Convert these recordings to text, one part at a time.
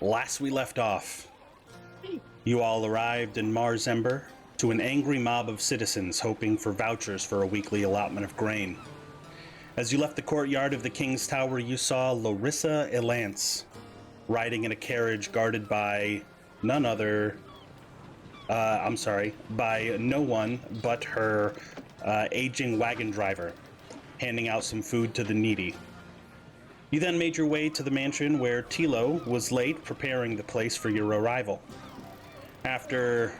Last we left off, you all arrived in Marsember to an angry mob of citizens hoping for vouchers for a weekly allotment of grain. As you left the courtyard of the King's Tower, you saw Larissa Elance riding in a carriage guarded by none other, by no one but her aging wagon driver, handing out some food to the needy. You then made your way to the mansion where Tilo was late preparing the place for your arrival. After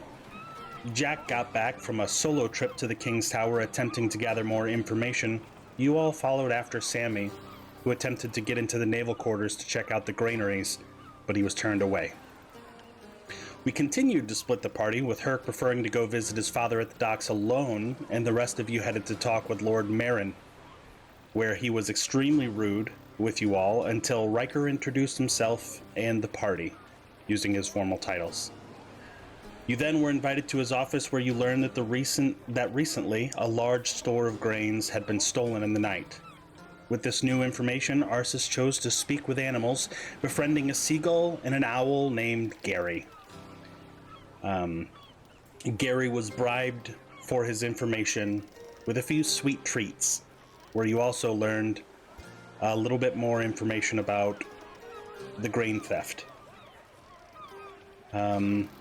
Jack got back from a solo trip to the King's Tower attempting to gather more information, you all followed after Sammy, who attempted to get into the naval quarters to check out the granaries, but he was turned away. We continued to split the party, with Herc preferring to go visit his father at the docks alone, and the rest of you headed to talk with Lord Marin, where he was extremely rude with you all until Riker introduced himself and the party, using his formal titles. You then were invited to his office, where you learned that recently a large store of grains had been stolen in the night. With this new information, Arsis chose to speak with animals, befriending a seagull and an owl named Gary. Gary was bribed for his information with a few sweet treats, where you also learned a little bit more information about the grain theft.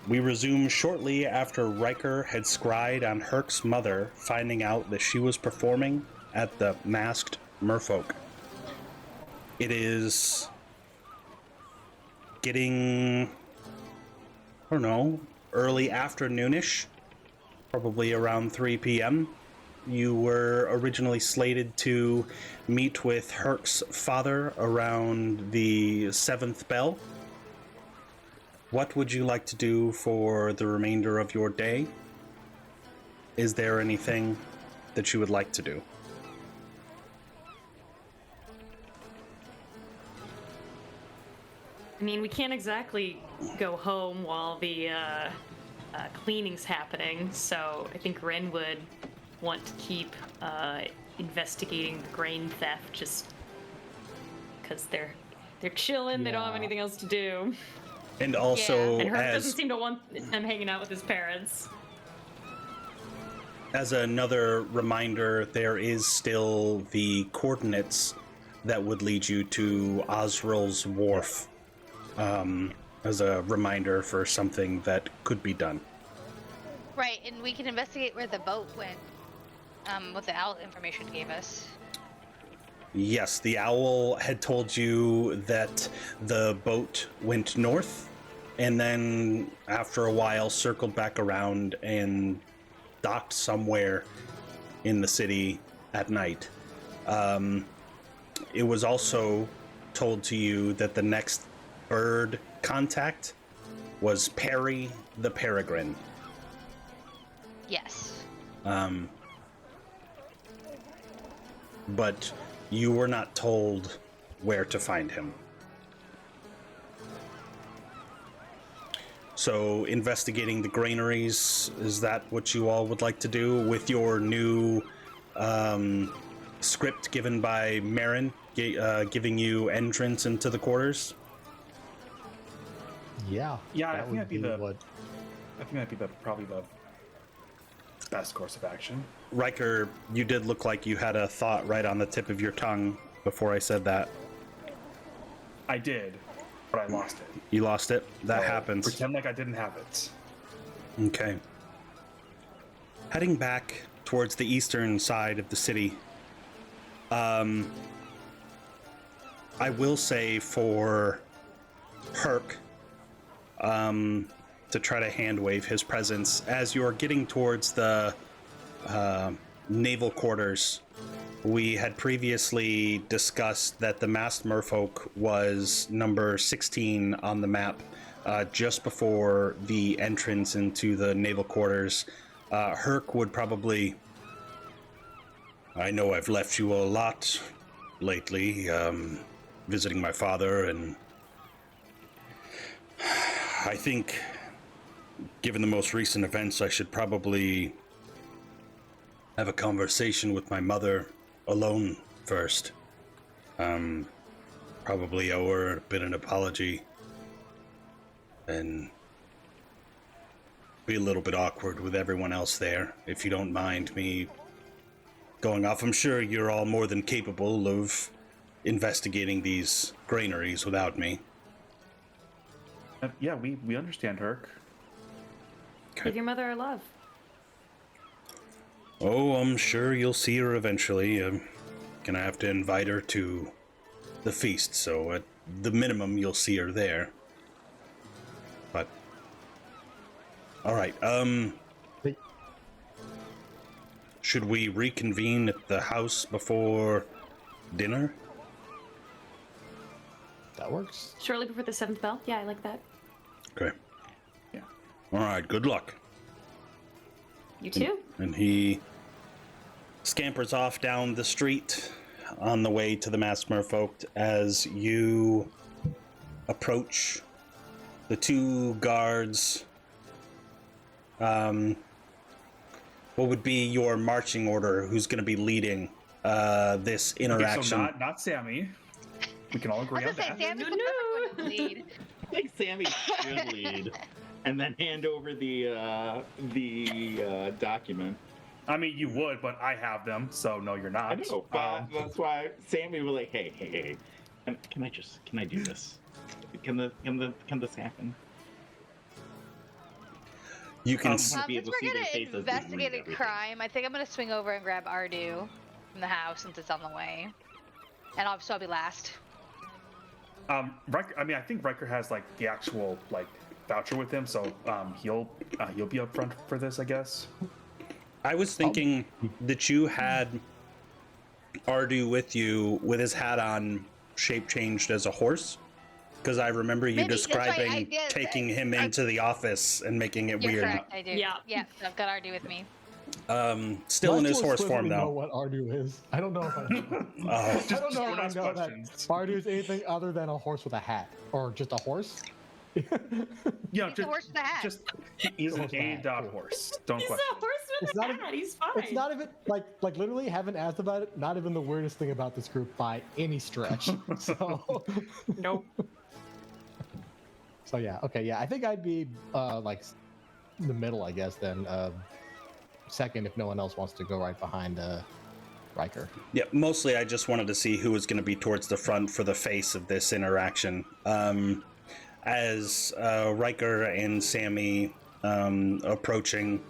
We resume shortly after Riker had scryed on Herc's mother, finding out that she was performing at the Masked Merfolk. It is getting, I don't know, early afternoonish, probably around 3 p.m. You were originally slated to meet with Herc's father around the 7th bell. What would you like to do for the remainder of your day? Is there anything that you would like to do? I mean, we can't exactly go home while the cleaning's happening, so I think Ren would want to keep investigating the grain theft, just because they're chilling. Yeah. They don't have anything else to do. And also, and Herc doesn't seem to want them hanging out with his parents. As another reminder, there is still the coordinates that would lead you to Osrill's Wharf, as a reminder for something that could be done. Right, and we can investigate where the boat went, what the owl information gave us. Yes, the owl had told you that the boat went north, and then after a while circled back around and docked somewhere in the city at night. It was also told to you that the next bird contact was Perry the Peregrine. Yes. But you were not told where to find him. So, investigating the granaries, is that what you all would like to do with your new script given by Marin, giving you entrance into the quarters? Yeah. Yeah, I think that'd be probably the best course of action. Riker, you did look like you had a thought right on the tip of your tongue before I said that. I did, but I lost it. You lost it? That happens. Pretend like I didn't have it. Okay. Heading back towards the eastern side of the city, I will say for Herc, to try to hand wave his presence, as you're getting towards the naval quarters, we had previously discussed that the Masked Merfolk was number 16 on the map, just before the entrance into the naval quarters. Herc would probably... I know I've left you a lot lately, visiting my father, and I think, given the most recent events, I should probably have a conversation with my mother alone first. Probably owe her a bit of an apology. and be a little bit awkward with everyone else there, if you don't mind me going off. I'm sure you're all more than capable of investigating these granaries without me. Yeah, we understand, Herc. Give your mother our love. Oh, I'm sure you'll see her eventually. Gonna have to invite her to the feast, so at the minimum you'll see her there. But all right, should we reconvene at the house before dinner? That works. Shortly before the 7th bell. Yeah, I like that. Okay. Yeah. All right, good luck. You too. And he scampers off down the street on the way to the Marsember folk. As you approach, the two guards, what would be your marching order? Who's going to be leading this interaction? Okay, so not Sammy. We can all agree I was on gonna say that. Sammy's the perfect one to lead. I think Sammy should lead, and then hand over the document. I mean, you would, but I have them, so no, you're not. I know, but that's why Sammy was like, "Hey, can I do this? Can this happen?" You can. Since we're gonna investigate a crime, I think I'm gonna swing over and grab Ardu from the house since it's on the way, and I'll be last. Riker, I mean, I think Riker has like the actual like voucher with him, so he'll be up front for this, I guess. I was thinking that you had Ardu with you with his hat on, shape changed as a horse, because I remember you Maybe, that's describing right, I did. taking him into the office and making it You're weird. correct, I do. Yeah. Yeah, so I've got Ardu with me. Still in his horse form know though. what Ardu is. I don't know if I know. Oh. I don't know don't if I ask know questions. that Ardu is anything other than a horse with a hat, or just a horse. Yeah, He's the horse with the hat. just he's an Horse with a hat, A cool. horse. Don't He's question. a horse with It's a not hat. even- He's fine. It's not even like literally haven't asked about it. Not even the weirdest thing about this group by any stretch. So Nope. so yeah, okay, yeah. I think I'd be like in the middle, I guess. Then second, if no one else wants to go right behind Riker. Yeah, mostly I just wanted to see who was going to be towards the front for the face of this interaction. As Riker and Sammy approaching,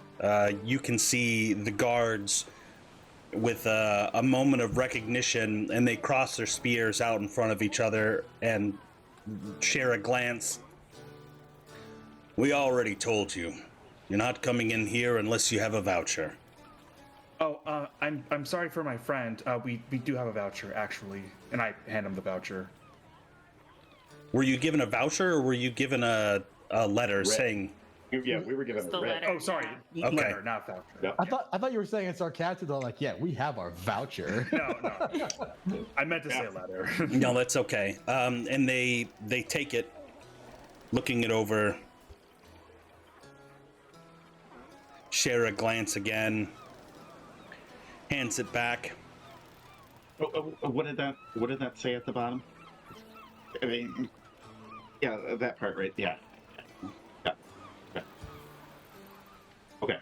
you can see the guards with a moment of recognition, and they cross their spears out in front of each other and share a glance. We already told you. You're not coming in here unless you have a voucher. Oh, I'm sorry for my friend. We do have a voucher actually, and I hand him the voucher. Were you given a voucher, or were you given a letter saying? Yeah, we were given The a red. letter. Oh, sorry, Okay. letter, not voucher. Yeah. I thought you were saying it sarcastic though, like, yeah, we have our voucher. No. I meant to say Yeah. letter. No, that's okay. And they take it, looking it over, share a glance again, hands it back. What did that say at the bottom? I mean, yeah, that part right. Yeah. Okay.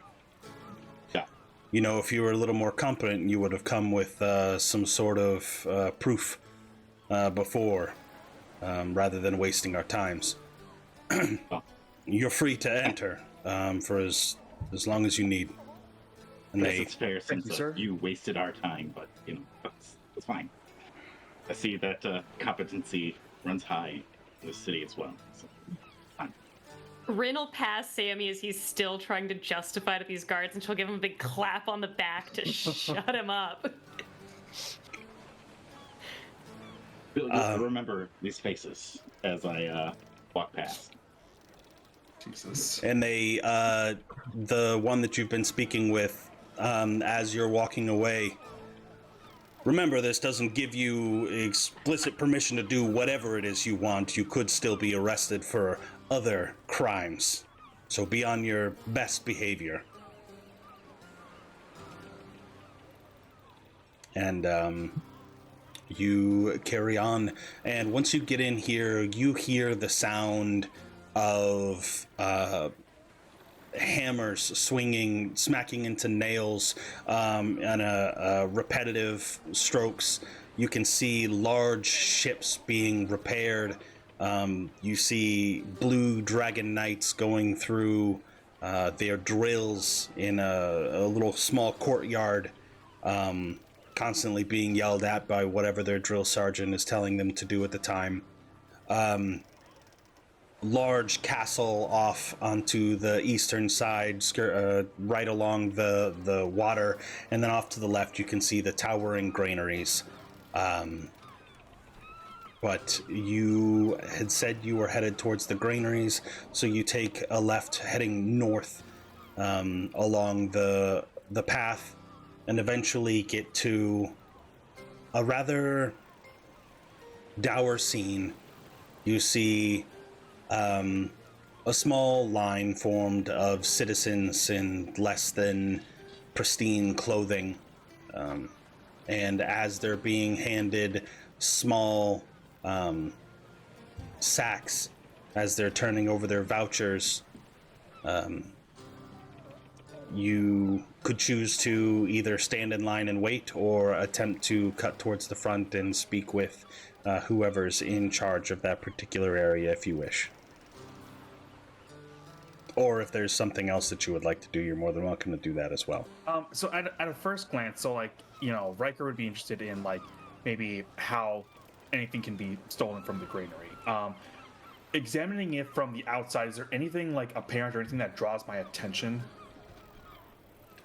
Yeah. You know, if you were a little more competent, you would have come with some sort of proof before, rather than wasting our times. Oh. You're free to enter for as long as you need. And Yes, they it's fair Thank since you, sir. you wasted our time, but you know that's fine. I see that competency runs high in the city as well. So, fine. Rin will pass Sammy as he's still trying to justify to these guards, and she'll give him a big clap on the back to shut him up. Remember these faces as I walk past. Jesus. And they, the one that you've been speaking with, as you're walking away, remember, this doesn't give you explicit permission to do whatever it is you want. You could still be arrested for other crimes. So be on your best behavior. And, you carry on. And once you get in here, you hear the sound of hammers smacking into nails, and repetitive strokes. You can see large ships being repaired. You see blue dragon knights going through their drills in a little small courtyard, constantly being yelled at by whatever their drill sergeant is telling them to do at the time. Large castle off onto the eastern side, right along the water, and then off to the left you can see the towering granaries. But you had said you were headed towards the granaries, so you take a left heading north along the path, and eventually get to a rather dour scene. You see a small line formed of citizens in less than pristine clothing, and as they're being handed small sacks as they're turning over their vouchers, you could choose to either stand in line and wait or attempt to cut towards the front and speak with whoever's in charge of that particular area if you wish. Or if there's something else that you would like to do, you're more than welcome to do that as well. So at a first glance, so like, you know, Riker would be interested in like maybe how anything can be stolen from the granary. Examining it from the outside, is there anything like apparent or anything that draws my attention?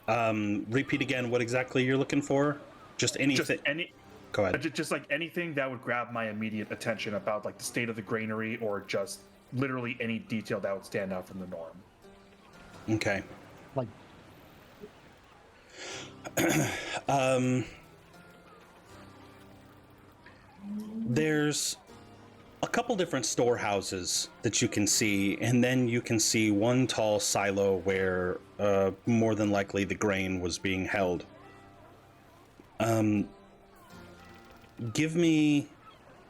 Repeat again what exactly you're looking for? Just anything. Go ahead. Just like anything that would grab my immediate attention about like the state of the granary, or just literally any detail that would stand out from the norm. Okay. Like, there's a couple different storehouses that you can see, and then you can see one tall silo where more than likely the grain was being held. Give me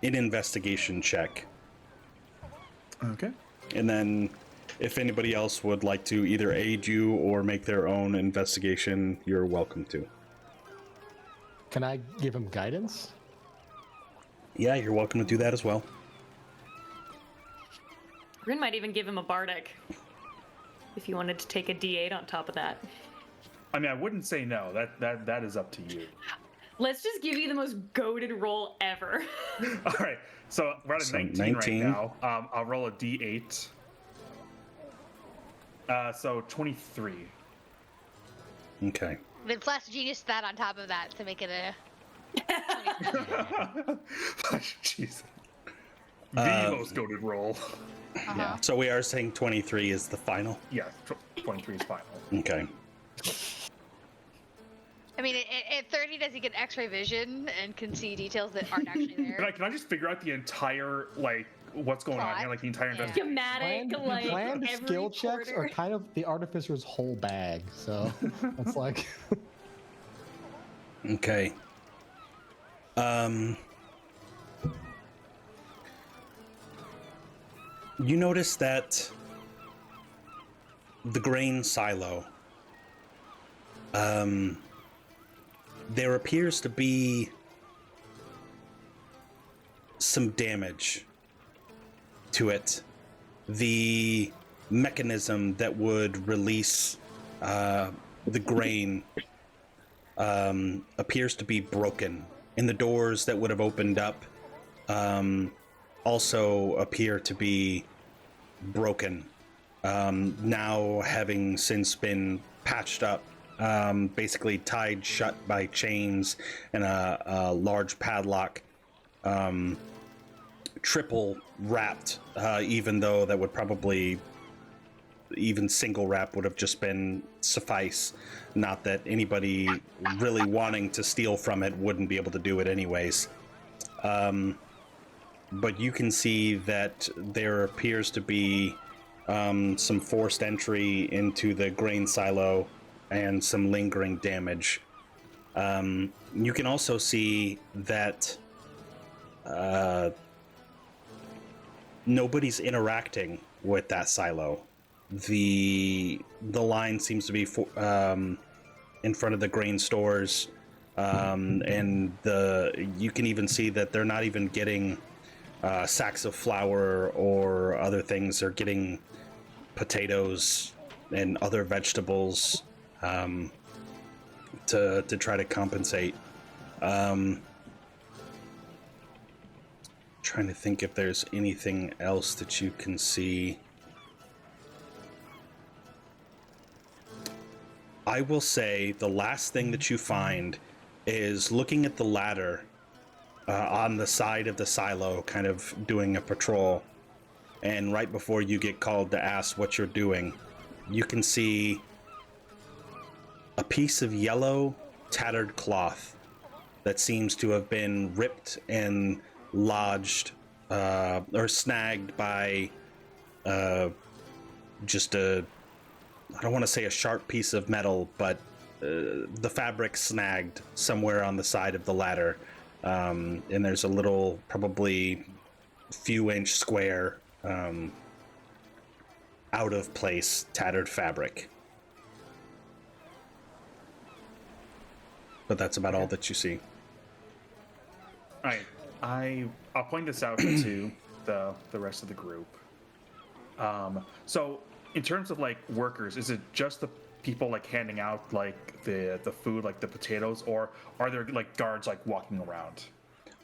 an investigation check. Okay. And then if anybody else would like to either aid you or make their own investigation, you're welcome to. can I give him guidance? Yeah, you're welcome to do that as well. Rin might even give him a bardic if you wanted to take a D8 on top of that. I mean, I wouldn't say no. That is up to you. Let's just give you the most goated roll ever. All right. So we're at a 19 right now. I'll roll a D8. So 23. Okay. Then plus genius that on top of that to make it a. Jeez. The most goated roll. Yeah. So we are saying 23 is the final? Yeah, 23 is final. Okay. I mean, at 30, does he get X-ray vision and can see details that aren't actually there? Can I just figure out the entire, like, what's going on here? Like, the entire investigation? Schematic, like planned every skill checks quarter. are kind of the artificer's whole bag, so it's like. Okay. You notice that the grain silo, there appears to be some damage to it. The mechanism that would release the grain appears to be broken, and the doors that would have opened up also appear to be broken, now having since been patched up, basically tied shut by chains and a large padlock, triple wrapped, even though that would probably, even single wrap would have just been suffice. Not that anybody really wanting to steal from it wouldn't be able to do it anyways. But you can see that there appears to be some forced entry into the grain silo and some lingering damage. You can also see that nobody's interacting with that silo. The line seems to be in front of the grain stores, and you can even see that they're not even getting sacks of flour or other things. They're getting potatoes and other vegetables to try to compensate. Trying to think if there's anything else that you can see. I will say the last thing that you find is looking at the ladder on the side of the silo, kind of doing a patrol. And right before you get called to ask what you're doing, you can see a piece of yellow, tattered cloth that seems to have been ripped and lodged or snagged by just I don't want to say a sharp piece of metal, but the fabric snagged somewhere on the side of the ladder. And there's a little, probably few inch square, out of place, tattered fabric. But that's about all that you see. All right, I'll point this out to the rest of the group. So in terms of like workers, is it just the people like handing out like the food, like the potatoes, or are there like guards like walking around?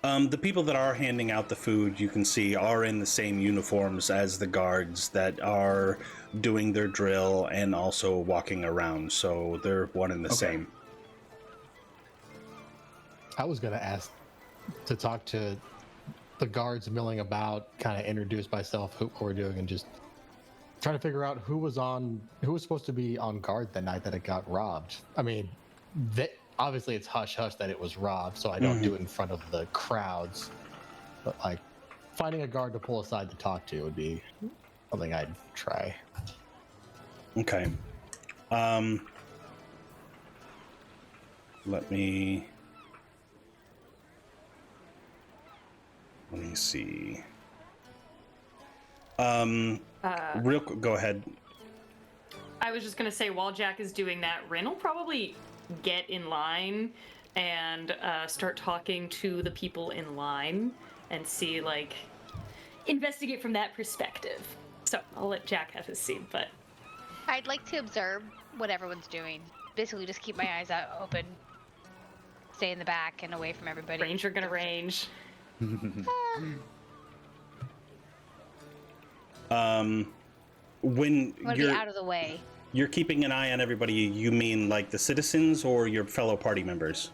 The people that are handing out the food, you can see, are in the same uniforms as the guards that are doing their drill and also walking around. So they're one and the same. I was going to ask to talk to the guards milling about, kind of introduce myself, what we're doing, and just trying to figure out who was supposed to be on guard the night that it got robbed. I mean, obviously it's hush hush that it was robbed, so I don't do it in front of the crowds. But like finding a guard to pull aside to talk to would be something I'd try. Okay. Let me see. Go ahead. I was just gonna say, while Jack is doing that, Rin will probably get in line and start talking to the people in line and see, like, investigate from that perspective. So I'll let Jack have his scene, but I'd like to observe what everyone's doing. Basically, just keep my eyes out open. Stay in the back and away from everybody. Ranger gonna range. When I'm gonna be out of the way. You're keeping an eye on everybody, you mean like the citizens or your fellow party members?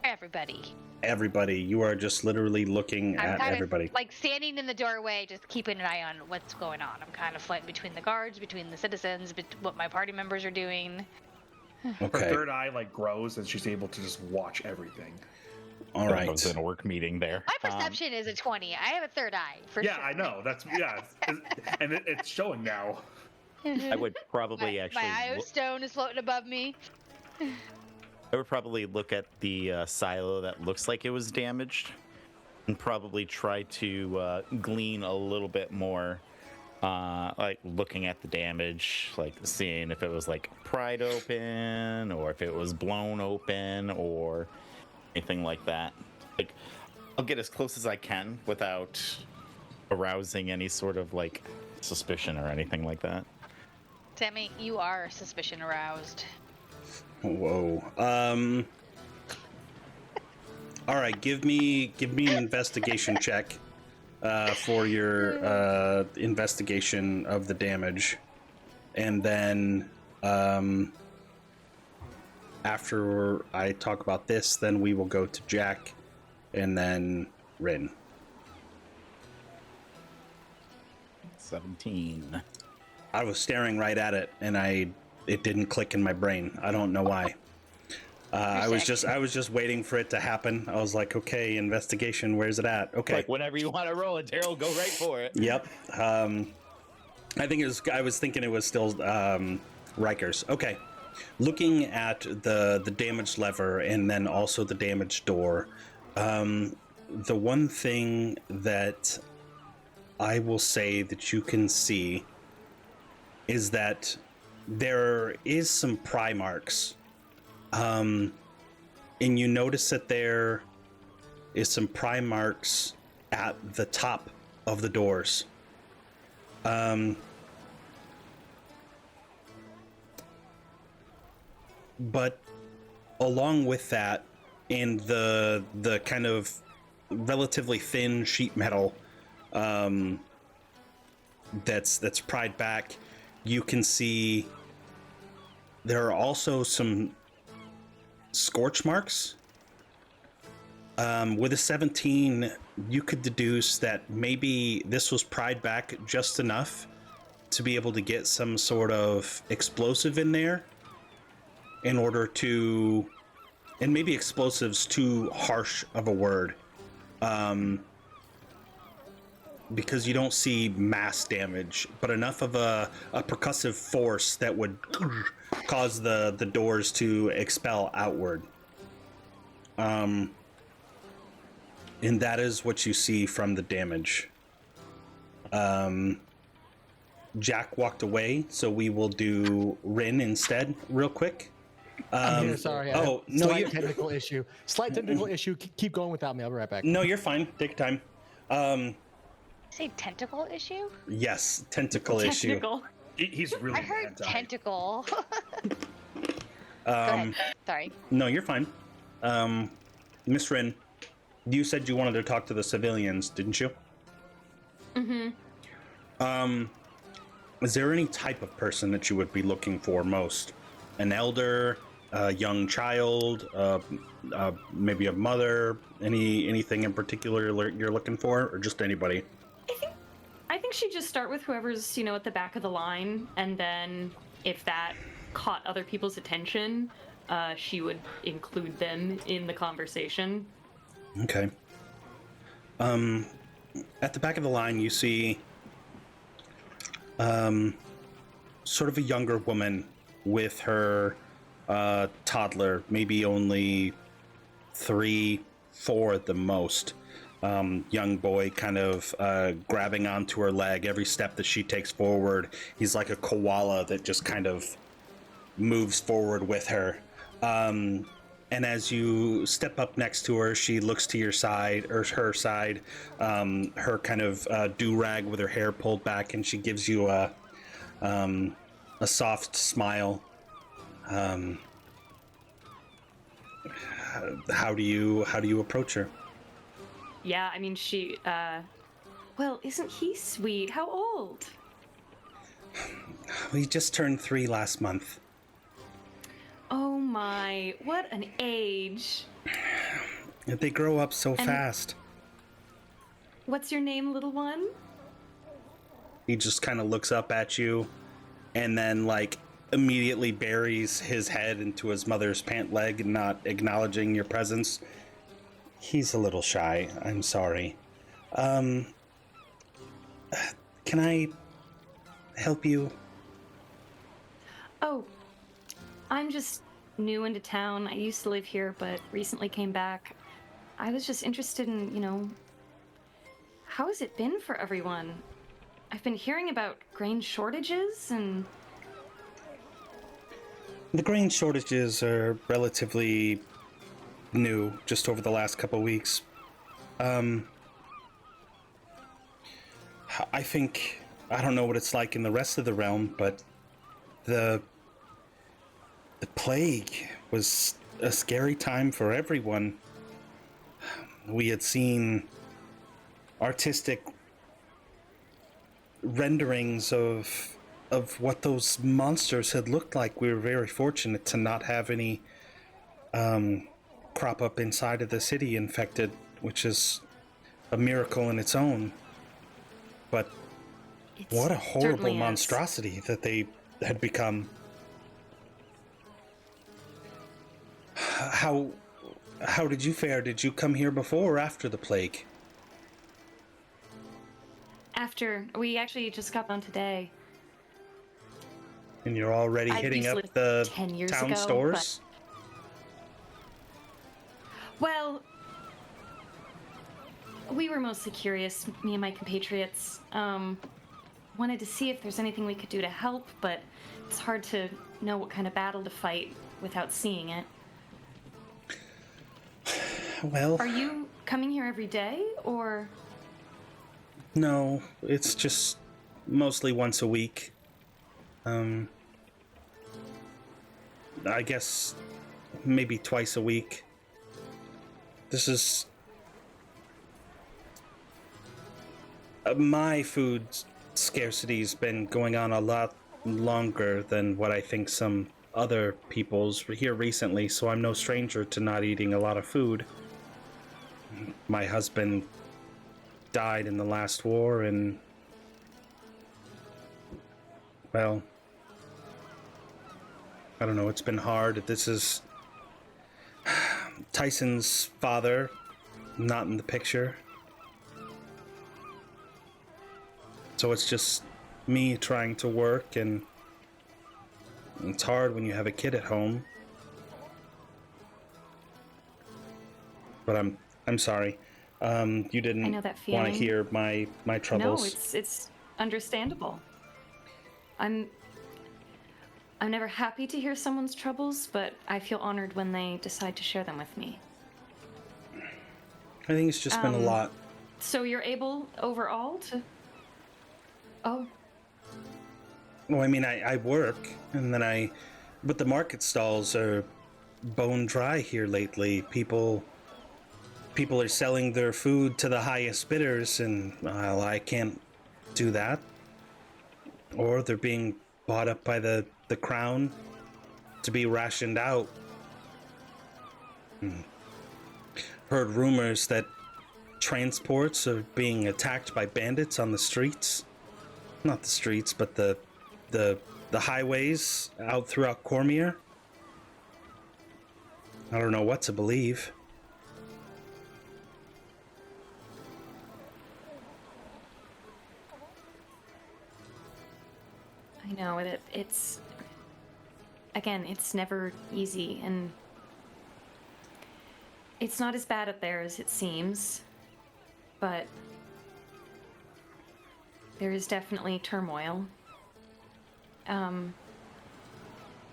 Everybody. Everybody. You are just literally looking I'm at kind everybody. of like standing in the doorway, just keeping an eye on what's going on. I'm kind of like between the guards, between the citizens, what my party members are doing. Okay. Her third eye like grows and she's able to just watch everything. All I right. was in a work meeting there. My perception is a 20. I have a third eye, for sure. Yeah, I know. That's and it's showing now. I would probably my actually. eye of stone is floating above me. I would probably look at the silo that looks like it was damaged, and probably try to glean a little bit more, like looking at the damage, like seeing if it was like pried open, or if it was blown open, or anything like that. Like, I'll get as close as I can without arousing any sort of like suspicion or anything like that. Sammy, you are suspicion aroused. Whoa. All right. Give me an investigation check for your investigation of the damage, and then after I talk about this, then we will go to Jack, and then Rin. 17. I was staring right at it, and it didn't click in my brain. I don't know why. I was just waiting for it to happen. I was like, okay, investigation, where's it at? Okay. Like whenever you want to roll it, Daryl, go right for it. Yep. I was thinking it was still Riker's. Okay. Looking at the damaged lever and then also the damaged door, the one thing that I will say that you can see is that there is some pry marks. And you notice that there is some pry marks at the top of the doors. But along with that, in the kind of relatively thin sheet metal that's pried back, you can see there are also some scorch marks. With a 17, you could deduce that maybe this was pried back just enough to be able to get some sort of explosive in there in order to, and maybe explosive's too harsh of a word, because you don't see mass damage, but enough of a percussive force that would cause the doors to expel outward. And that is what you see from the damage. Jack walked away, so we will do Rin instead, real quick. I'm here, sorry. Oh, no, Slight technical issue. Slight technical issue. Keep going without me. I'll be right back. No, you're fine. Take your time. Say tentacle issue? Yes, tentacle issue. Technical. He's really. I heard anti. tentacle. Go ahead. Sorry. No, you're fine. Miss Rin, you said you wanted to talk to the civilians, didn't you? Mm-hmm. Is there any type of person that you would be looking for most? An elder, a young child, maybe a mother? Anything in particular you're looking for, or just anybody? I think she'd just start with whoever's, at the back of the line, and then if that caught other people's attention, she would include them in the conversation. Okay. At the back of the line, you see sort of a younger woman with her toddler, maybe only 3, 4 at the most. Young boy kind of grabbing onto her leg every step that she takes forward. He's like a koala that just kind of moves forward with her. And as you step up next to her, she looks to your side, or her side, her kind of do-rag with her hair pulled back, and she gives you a soft smile. How do you approach her? Yeah, I mean, she, well, isn't he sweet? How old? We just turned 3 last month. Oh my, what an age. They grow up so fast. What's your name, little one? He just kind of looks up at you and then, like, immediately buries his head into his mother's pant leg, not acknowledging your presence. He's a little shy. I'm sorry. Can I help you? Oh, I'm just new into town. I used to live here, but recently came back. I was just interested in, how has it been for everyone? I've been hearing about grain shortages and... The grain shortages are relatively new, just over the last couple weeks. I think, I don't know what it's like in the rest of the realm, but the plague was a scary time for everyone. We had seen artistic renderings of what those monsters had looked like. We were very fortunate to not have any crop up inside of the city infected, which is a miracle in its own. But what a horrible monstrosity that they had become. How did you fare? Did you come here before or after the plague? After. We actually just got on today. And you're already hitting up the 10 years town ago, stores? Well, We were mostly curious, me and my compatriots. Wanted to see if there's anything we could do to help, but it's hard to know what kind of battle to fight without seeing it. Well, Are you coming here every day, or? no, it's just mostly once a week. I guess maybe twice a week. This is my food scarcity's been going on a lot longer than what I think some other people's here recently, so I'm no stranger to not eating a lot of food. My husband died in the last war, and well, I don't know, it's been hard. This is Tyson's father, not in the picture. So it's just me trying to work, and it's hard when you have a kid at home. But I'm sorry. You didn't I know that want to feeling. hear my troubles. No, it's understandable. I'm never happy to hear someone's troubles, but I feel honored when they decide to share them with me. I think it's just been a lot. So you're able overall to... Oh, Well, I mean, I work, and then but the market stalls are bone dry here lately. People are selling their food to the highest bidders, and well, I can't do that. Or they're being bought up by the crown to be rationed out. Heard rumors that transports are being attacked by bandits on the streets. Not the streets, but the highways out throughout Cormyr. I don't know what to believe. I know that it's... Again, it's never easy, and it's not as bad up there as it seems, but there is definitely turmoil.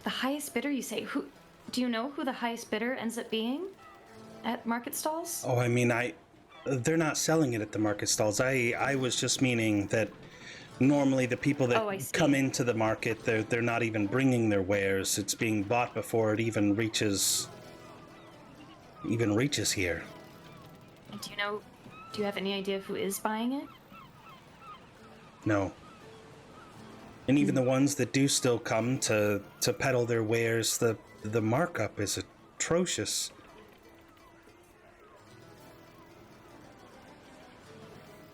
The highest bidder, you say? Do you know who the highest bidder ends up being at market stalls? Oh, I mean, they're not selling it at the market stalls. I was just meaning that normally the people that come into the market, they're not even bringing their wares. It's being bought before it even reaches here. And do you have any idea who is buying it? No. And even the ones that do still come to peddle their wares, the markup is atrocious.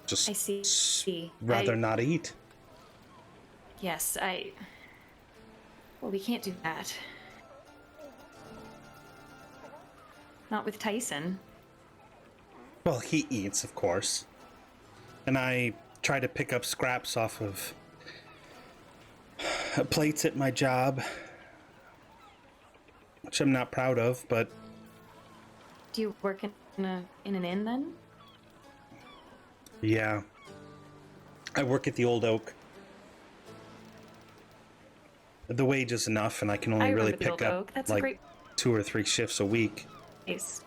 Just I see. rather not eat. Yes, well, we can't do that. Not with Tyson. Well, he eats, of course. And I try to pick up scraps off of plates at my job, which I'm not proud of, but... Do you work in an inn, then? Yeah. I work at the Old Oak. The wage is enough, and I can only really pick up like 2 or 3 shifts a week. Nice.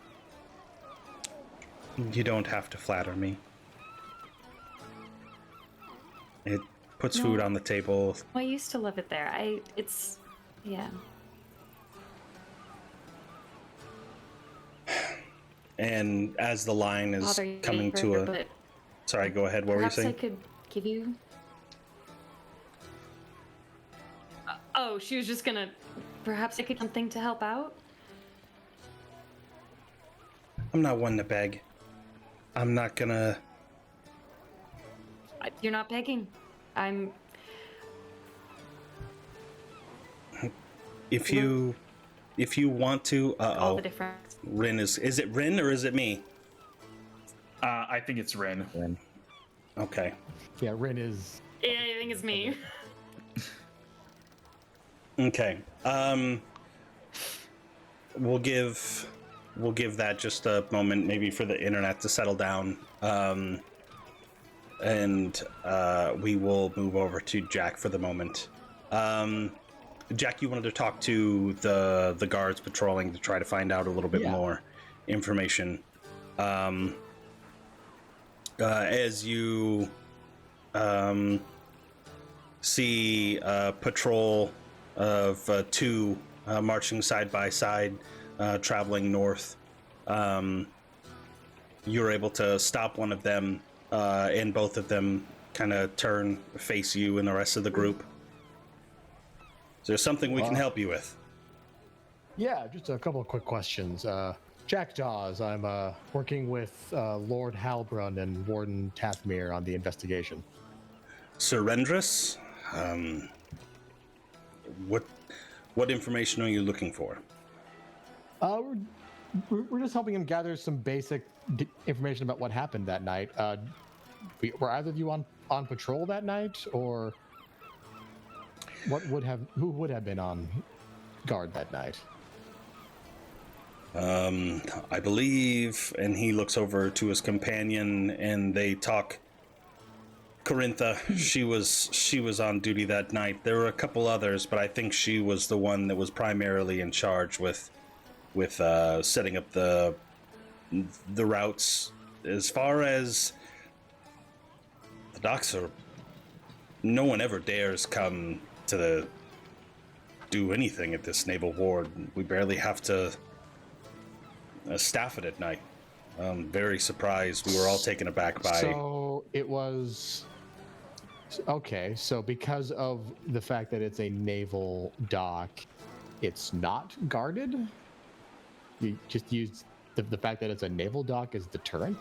You don't have to flatter me. It puts food on the table. Well, I used to love it there. Yeah. And as the line is coming to a... Sorry, go ahead. What were you saying? Perhaps I could give you... Oh, she was just gonna... Perhaps I could do something to help out? I'm not one to beg. I'm not gonna... You're not begging. I'm... If you want to... All the difference. Rin is it Rin or is it me? I think it's Rin. Okay. Yeah, Rin is. Yeah, I think it's me. Okay. We'll give we'll give that just a moment, maybe for the internet to settle down, and we will move over to Jack for the moment. Jack, you wanted to talk to the guards patrolling to try to find out a little bit more information. As you see a patrol of two marching side by side, traveling north, you're able to stop one of them, and both of them kind of face you and the rest of the group. Is there something we can help you with? Yeah, just a couple of quick questions. Jackdaws, I'm working with Lord Halbrun and Warden Tathmir on the investigation. Surrendrus? What information are you looking for? We're just helping him gather some basic information about what happened that night. Were either of you on patrol that night, or who would have been on guard that night? I believe, and he looks over to his companion, and they talk. Corintha, she was on duty that night. There were a couple others, but I think she was the one that was primarily in charge with setting up the routes. As far as the docks are, no one ever dares come to do anything at this naval ward. We barely have to staff it at night. Very surprised. We were all taken aback by. So it was okay. So because of the fact that it's a naval dock, it's not guarded. You just use the fact that it's a naval dock as deterrent.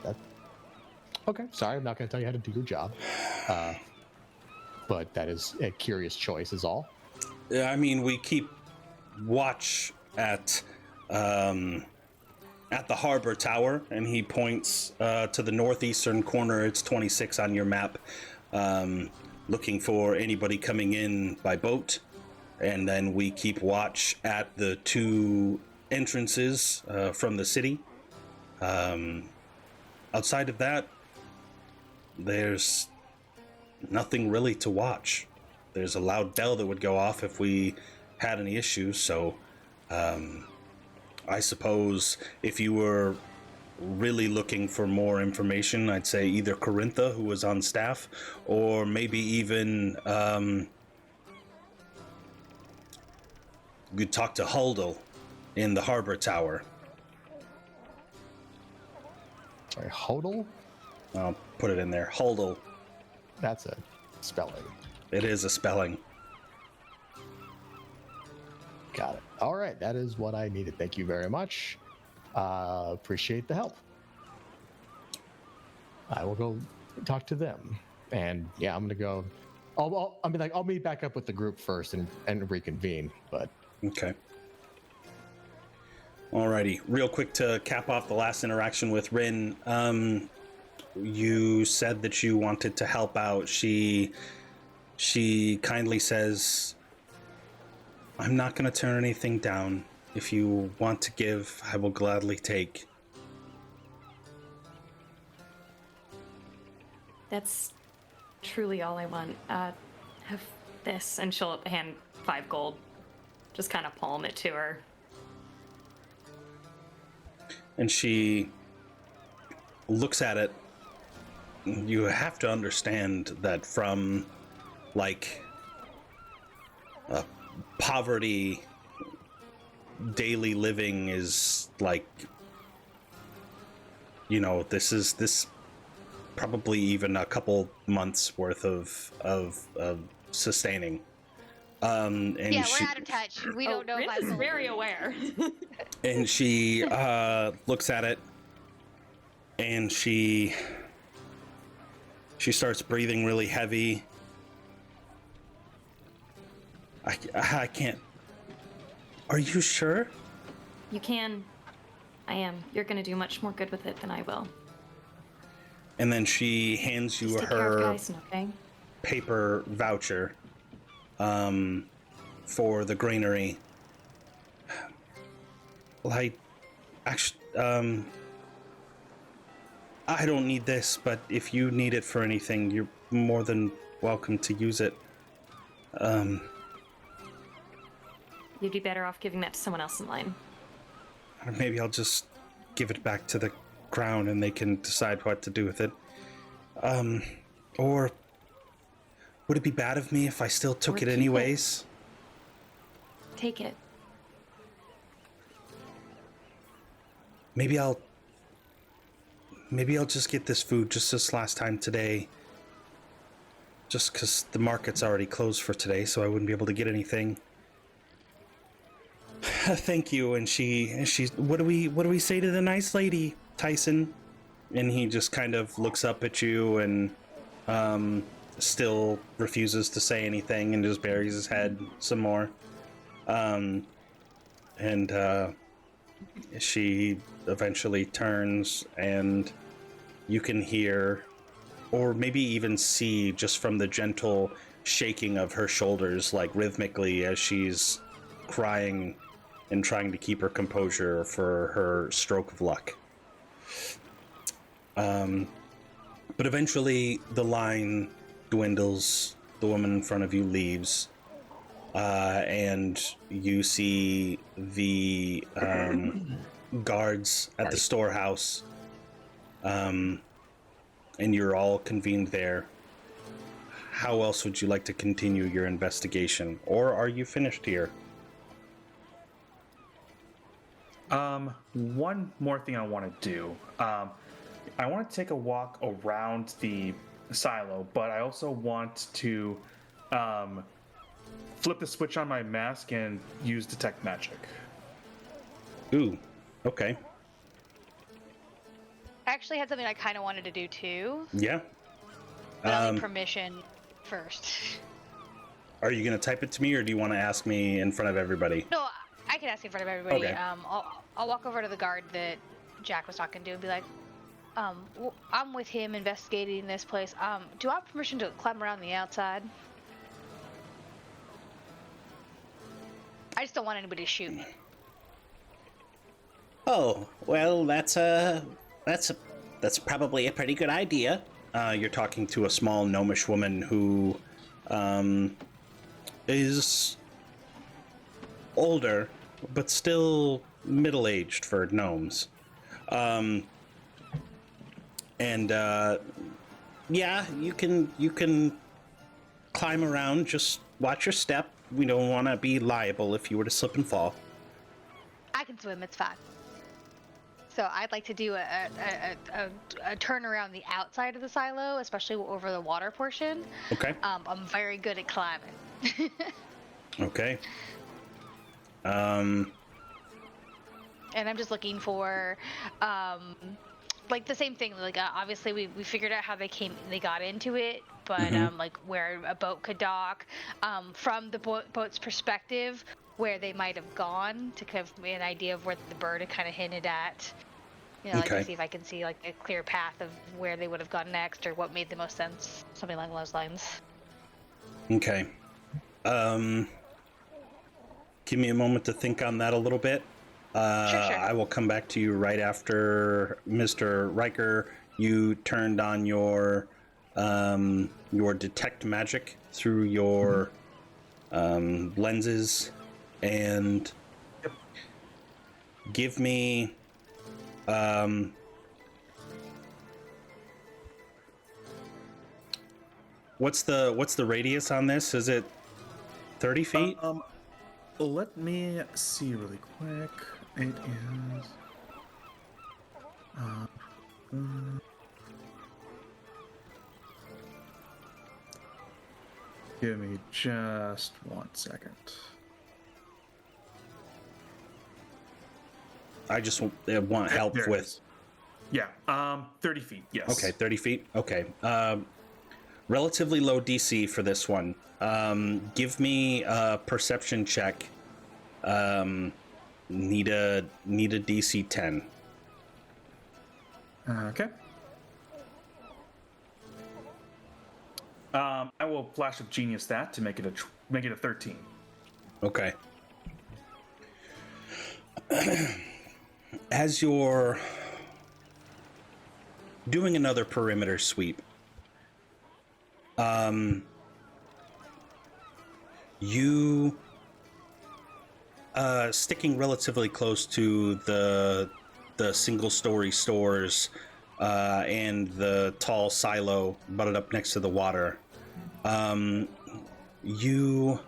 Okay. Sorry, I'm not going to tell you how to do your job. But that is a curious choice, is all. I mean, we keep watch at the harbor tower, and he points to the northeastern corner. It's 26 on your map, looking for anybody coming in by boat. And then we keep watch at the two entrances from the city. Outside of that, there's nothing really to watch. There's a loud bell that would go off if we had any issues, so I suppose if you were really looking for more information, I'd say either Corintha, who was on staff, or maybe even you'd talk to Huldel in the harbor tower. Sorry, Hodel? I'll put it in there. Huldel. That's a spelling. It is a spelling. Got it. All right, that is what I needed. Thank you very much. Appreciate the help. I will go talk to them, and yeah, I'm gonna go. I'll meet back up with the group first and reconvene. But okay. Alrighty, real quick to cap off the last interaction with Rin. You said that you wanted to help out. She kindly says, I'm not going to turn anything down. If you want to give, I will gladly take. That's truly all I want. Have this, and she'll hand 5 gold. Just kind of palm it to her. And she looks at it. You have to understand that from, like, poverty, daily living is like, this probably even a couple months worth of sustaining. And yeah, we're out of touch. We don't know. Rin is very aware. And she looks at it, and she starts breathing really heavy. I can't. Are you sure? You can. I am. You're going to do much more good with it than I will. And then she hands you Just take care of her Kyson, okay? paper voucher for the granary. Well, I don't need this, but if you need it for anything, you're more than welcome to use it. You'd be better off giving that to someone else in line. Or maybe I'll just give it back to the crown and they can decide what to do with it. Or would it be bad of me if I still took it anyways? Take it. Maybe I'll just get this food just this last time today. Just because the market's already closed for today, so I wouldn't be able to get anything. Thank you. And she's what do we say to the nice lady, Tyson? And he just kind of looks up at you and still refuses to say anything and just buries his head some more. She eventually turns and you can hear, or maybe even see, just from the gentle shaking of her shoulders, like rhythmically as she's crying and trying to keep her composure for her stroke of luck. But eventually the line dwindles, the woman in front of you leaves, and you see the guards at the storehouse, and you're all convened there. How else would you like to continue your investigation, or are you finished here? One more thing I want to do. I want to take a walk around the silo, but I also want to flip the switch on my mask and use detect magic. Ooh, okay. I actually had something I kind of wanted to do too. Yeah. But I'll need permission first. Are you going to type it to me, or do you want to ask me in front of everybody? No, I can ask in front of everybody. Okay. I'll walk over to the guard that Jack was talking to and be like, I'm with him investigating this place. Do I have permission to climb around the outside? I just don't want anybody to shoot me. Oh, well, that's probably a pretty good idea. You're talking to a small gnomish woman who is older, but still middle-aged for gnomes. Yeah, you can climb around. Just watch your step. We don't want to be liable if you were to slip and fall. I can swim, it's fine. So I'd like to do a turn around the outside of the silo, especially over the water portion. Okay. I'm very good at climbing. Okay. And I'm just looking for, like the same thing. Like obviously we figured out how they got into it, but like where a boat could dock, from the boat's perspective, where they might have gone to give me an idea of where the bird had kind of hinted at. You know, like to see if I can see like a clear path of where they would have gone next or what made the most sense, something along those lines. Okay. Give me a moment to think on that a little bit. Sure. I will come back to you right after Mr. Riker. You turned on your detect magic through your lenses, and give me what's the radius on this? Is it 30 feet? Let me see really quick. It is. Give me just 1 second. I just want help There it with. is. Yeah, 30 feet. Yes. Okay, 30 feet. Okay. Relatively low DC for this one. Give me a perception check. Need a DC 10. Okay. I will flash of genius that to make it a 13. Okay. as you're doing another perimeter sweep, you sticking relatively close to the single-story stores and the tall silo butted up next to the water, you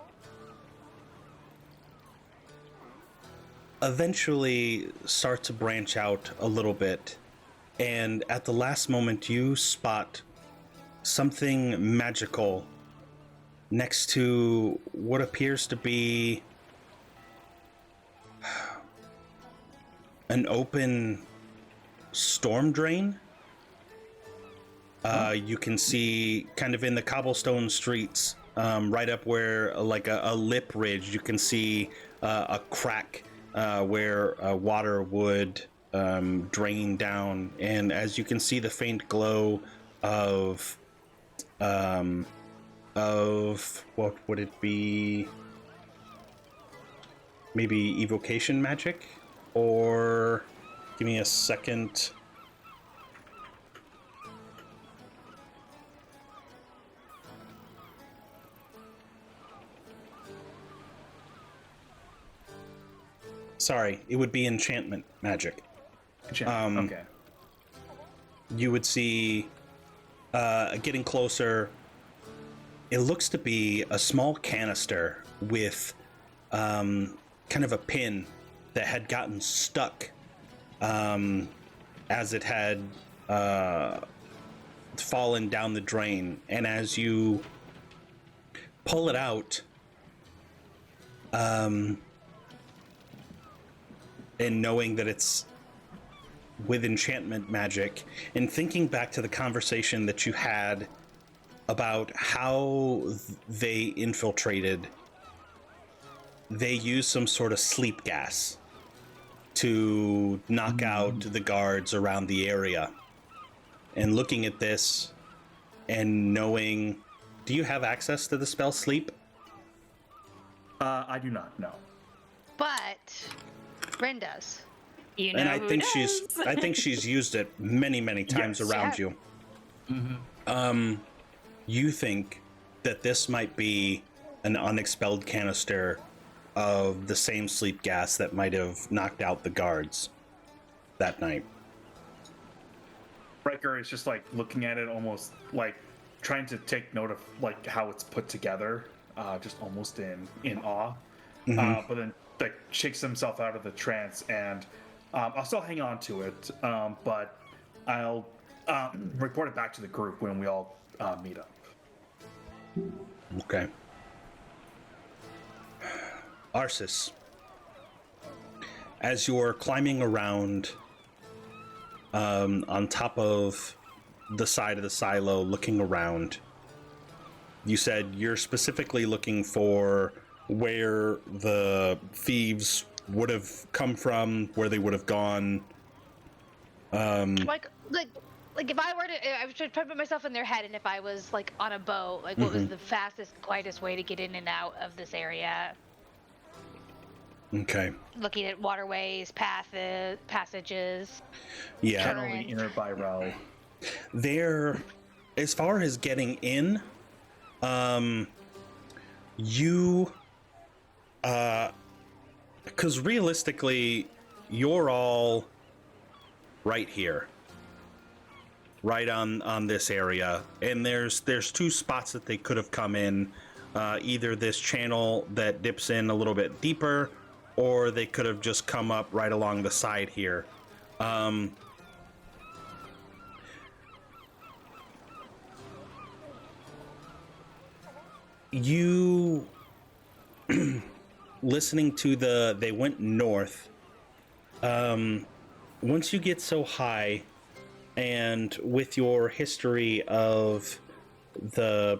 eventually start to branch out a little bit, and at the last moment you spot something magical next to what appears to be an open storm drain. You can see kind of in the cobblestone streets, right up where like a lip ridge, you can see a crack where water would drain down, and as you can see the faint glow of what would it be? Maybe evocation magic, or give me a second. Sorry, it would be enchantment magic. Okay. You would see, getting closer, it looks to be a small canister with kind of a pin that had gotten stuck as it had fallen down the drain. And as you pull it out, and knowing that it's with enchantment magic, and thinking back to the conversation that you had about how they infiltrated, they used some sort of sleep gas to knock out the guards around the area. And looking at this and knowing, do you have access to the spell sleep? I do not know. But Ren does. You know And I who think does. I think she's used it many times Yes. around Yeah. you. You think that this might be an unexpelled canister of the same sleep gas that might have knocked out the guards that night. Riker is just like looking at it, almost like trying to take note of like how it's put together, just almost in awe. But then like shakes himself out of the trance, and I'll still hang on to it, but I'll report it back to the group when we all meet up. Okay. Arsis, as you're climbing around on top of the side of the silo looking around, you said you're specifically looking for where the thieves would have come from, where they would have gone. Like if I were to, I was trying to put myself in their head, and if I was like on a boat, like what was the fastest, quietest way to get in and out of this area? Okay. Looking at waterways, passages. Yeah. Generally inner by row. There, as far as getting in, you, because realistically, you're all right here, right on this area, and there's two spots that they could have come in, either this channel that dips in a little bit deeper, or they could have just come up right along the side here. You listening to they went north. Once you get so high, and with your history of the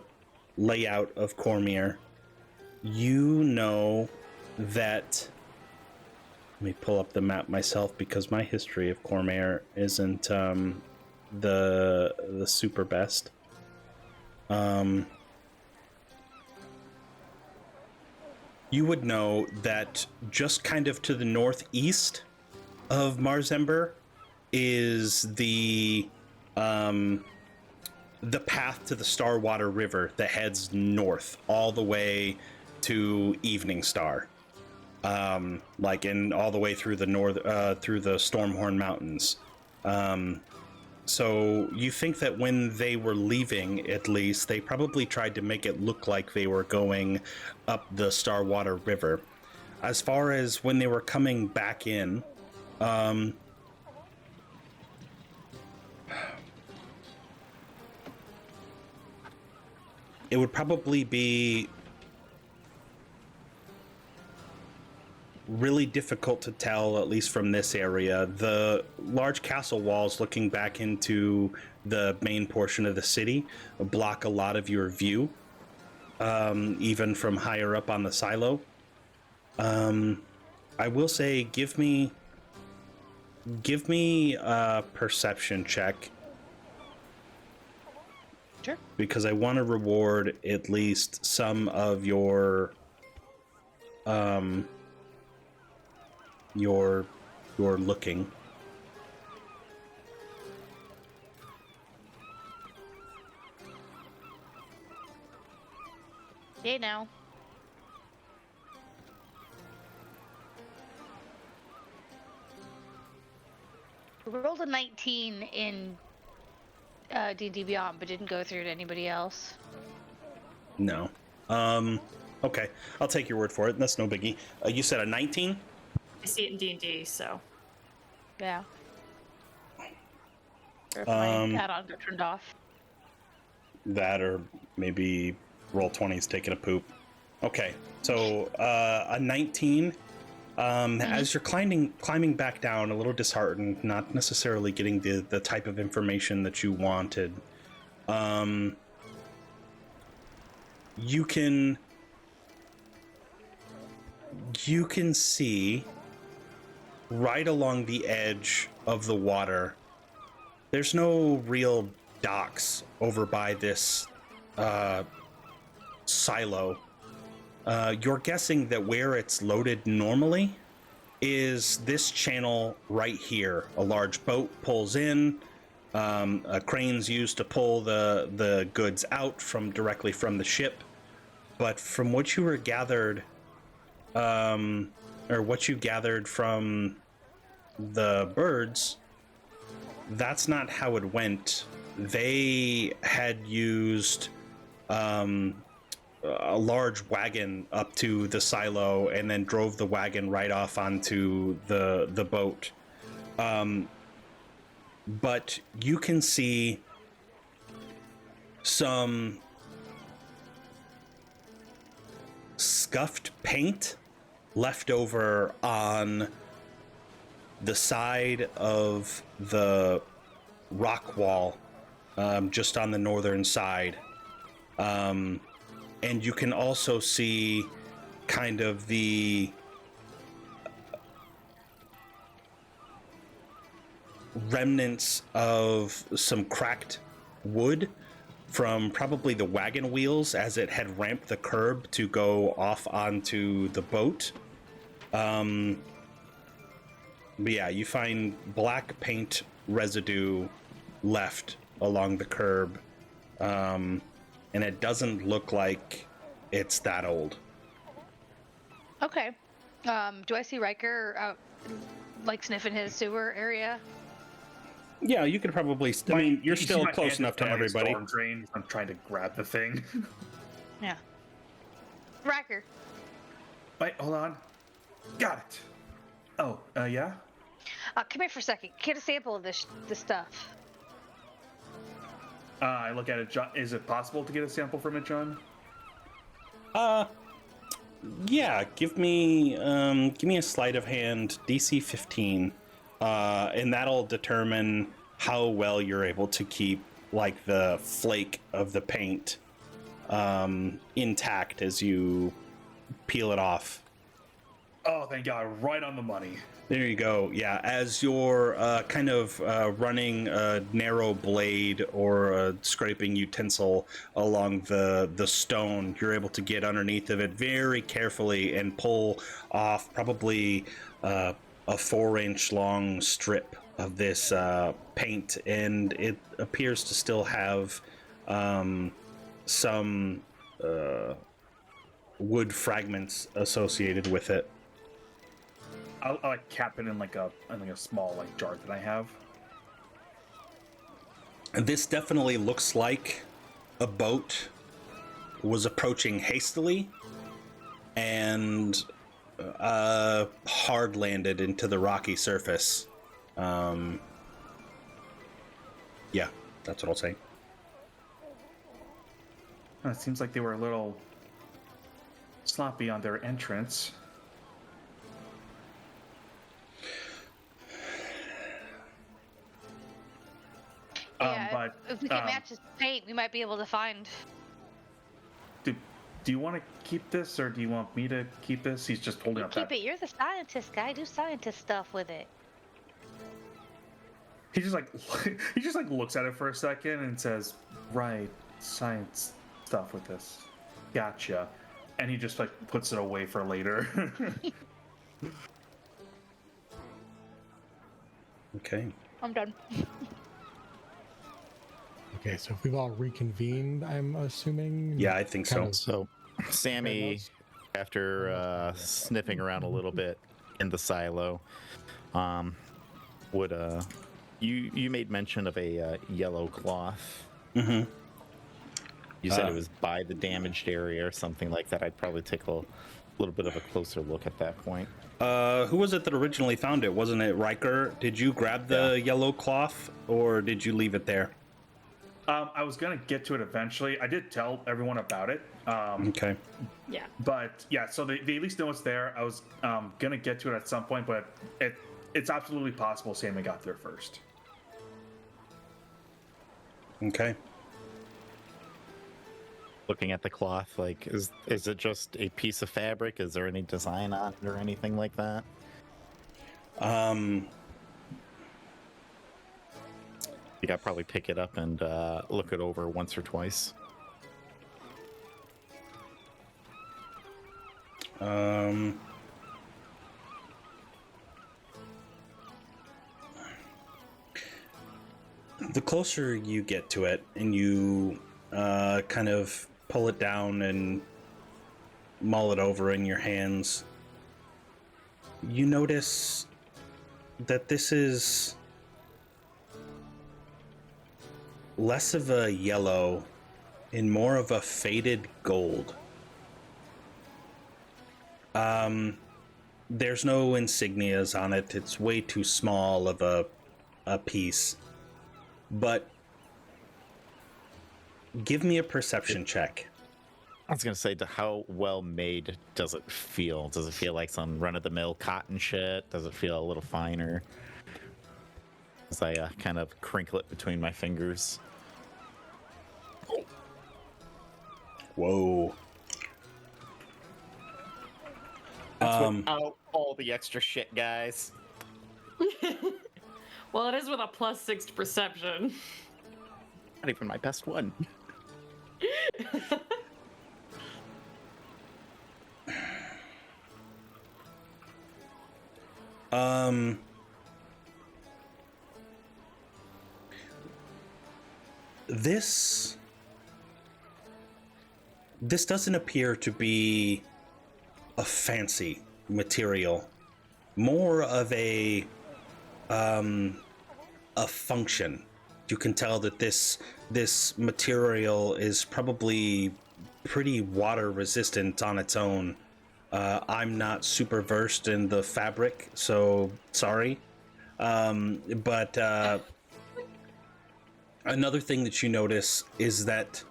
layout of Cormyr, you know that. Let me pull up the map myself, because my history of Cormyr isn't the super best. You would know that just kind of to the northeast of Marsember is the path to the Starwater River that heads north all the way to Evening Star, like in all the way through the through the Stormhorn Mountains. So you think that when they were leaving, at least, they probably tried to make it look like they were going up the Starwater River. As far as when they were coming back in, it would probably be really difficult to tell, at least from this area. The large castle walls looking back into the main portion of the city block a lot of your view, even from higher up on the silo. I will say, give me a perception check. Sure. Because I want to reward at least some of your looking. Hey now. We rolled a 19 in D&D Beyond, but didn't go through to anybody else. No. Okay. I'll take your word for it. That's no biggie. You said a 19? I see it in D&D, so. Yeah. Or if my add-on got turned off. That, or maybe roll 20's taking a poop. Okay. So a 19. As you're climbing back down, a little disheartened, not necessarily getting the type of information that you wanted, you can see right along the edge of the water. There's no real docks over by this silo. You're guessing that where it's loaded normally is this channel right here. A large boat pulls in, a crane's used to pull the goods out directly from the ship. But from what you were gathered, or what you gathered from the birds, that's not how it went. They had used a large wagon up to the silo and then drove the wagon right off onto the boat. But you can see some scuffed paint left over on the side of the rock wall, just on the northern side. And you can also see kind of the remnants of some cracked wood from probably the wagon wheels as it had ramped the curb to go off onto the boat. But yeah, you find black paint residue left along the curb. And it doesn't look like it's that old. Okay. Do I see Riker out, like, sniffing his sewer area? Yeah, you could probably. I mean, you're You see still my close hand enough to on my everybody. storm drain. I'm trying to grab the thing. Yeah. Riker. Wait, hold on. Got it. Oh, yeah? Come here for a second. Get a sample of this stuff. I look at it, John. Is it possible to get a sample from it, John? Yeah. Give me a sleight of hand, DC 15, and that'll determine how well you're able to keep like the flake of the paint intact as you peel it off. Oh, thank God! Right on the money. There you go. Yeah, as you're kind of running a narrow blade or a scraping utensil along the stone, you're able to get underneath of it very carefully and pull off probably a 4-inch long strip of this paint, and it appears to still have some wood fragments associated with it. I'll like cap it in like a small like jar that I have. This definitely looks like a boat was approaching hastily and hard landed into the rocky surface. Yeah, that's what I'll say. It seems like they were a little sloppy on their entrance. Yeah, But if we can match his paint, we might be able to find. do you want to keep this, or do you want me to keep this? He's just holding up Keep that. it. You're the scientist guy. Do scientist stuff with it. He just like he just like looks at it for a second and says, "Right, science stuff with this. Gotcha." And he just like puts it away for later. Okay. I'm done. Okay, so if we've all reconvened, I'm assuming. Yeah, I think so. Kind of- So, Sammy, after sniffing around a little bit in the silo, would you made mention of a yellow cloth. Mm-hmm. You said it was by the damaged area or something like that. I'd probably take a little bit of a closer look at that point. Who was it that originally found it? Wasn't it Riker? Did you grab the yellow cloth, or did you leave it there? I was gonna get to it eventually. I did tell everyone about it. Okay. Yeah. But yeah, so they at least know it's there. I was gonna get to it at some point, but it's absolutely possible Sammy got there first. Okay. Looking at the cloth, like, is it just a piece of fabric? Is there any design on it or anything like that? You gotta probably pick it up and look it over once or twice. The closer you get to it and you kind of pull it down and mull it over in your hands, you notice that this is less of a yellow and more of a faded gold. There's no insignias on it. It's way too small of a piece. But give me a perception check. I was gonna say, how well made does it feel? Does it feel like some run-of-the-mill cotton shit? Does it feel a little finer? As I kind of crinkle it between my fingers. Whoa. That's without all the extra shit, guys. Well, it is with a +6 to perception. Not even my best one. This doesn't appear to be a fancy material, more of a function. You can tell that this material is probably pretty water resistant on its own. I'm not super versed in the fabric, so sorry. But another thing that you notice is that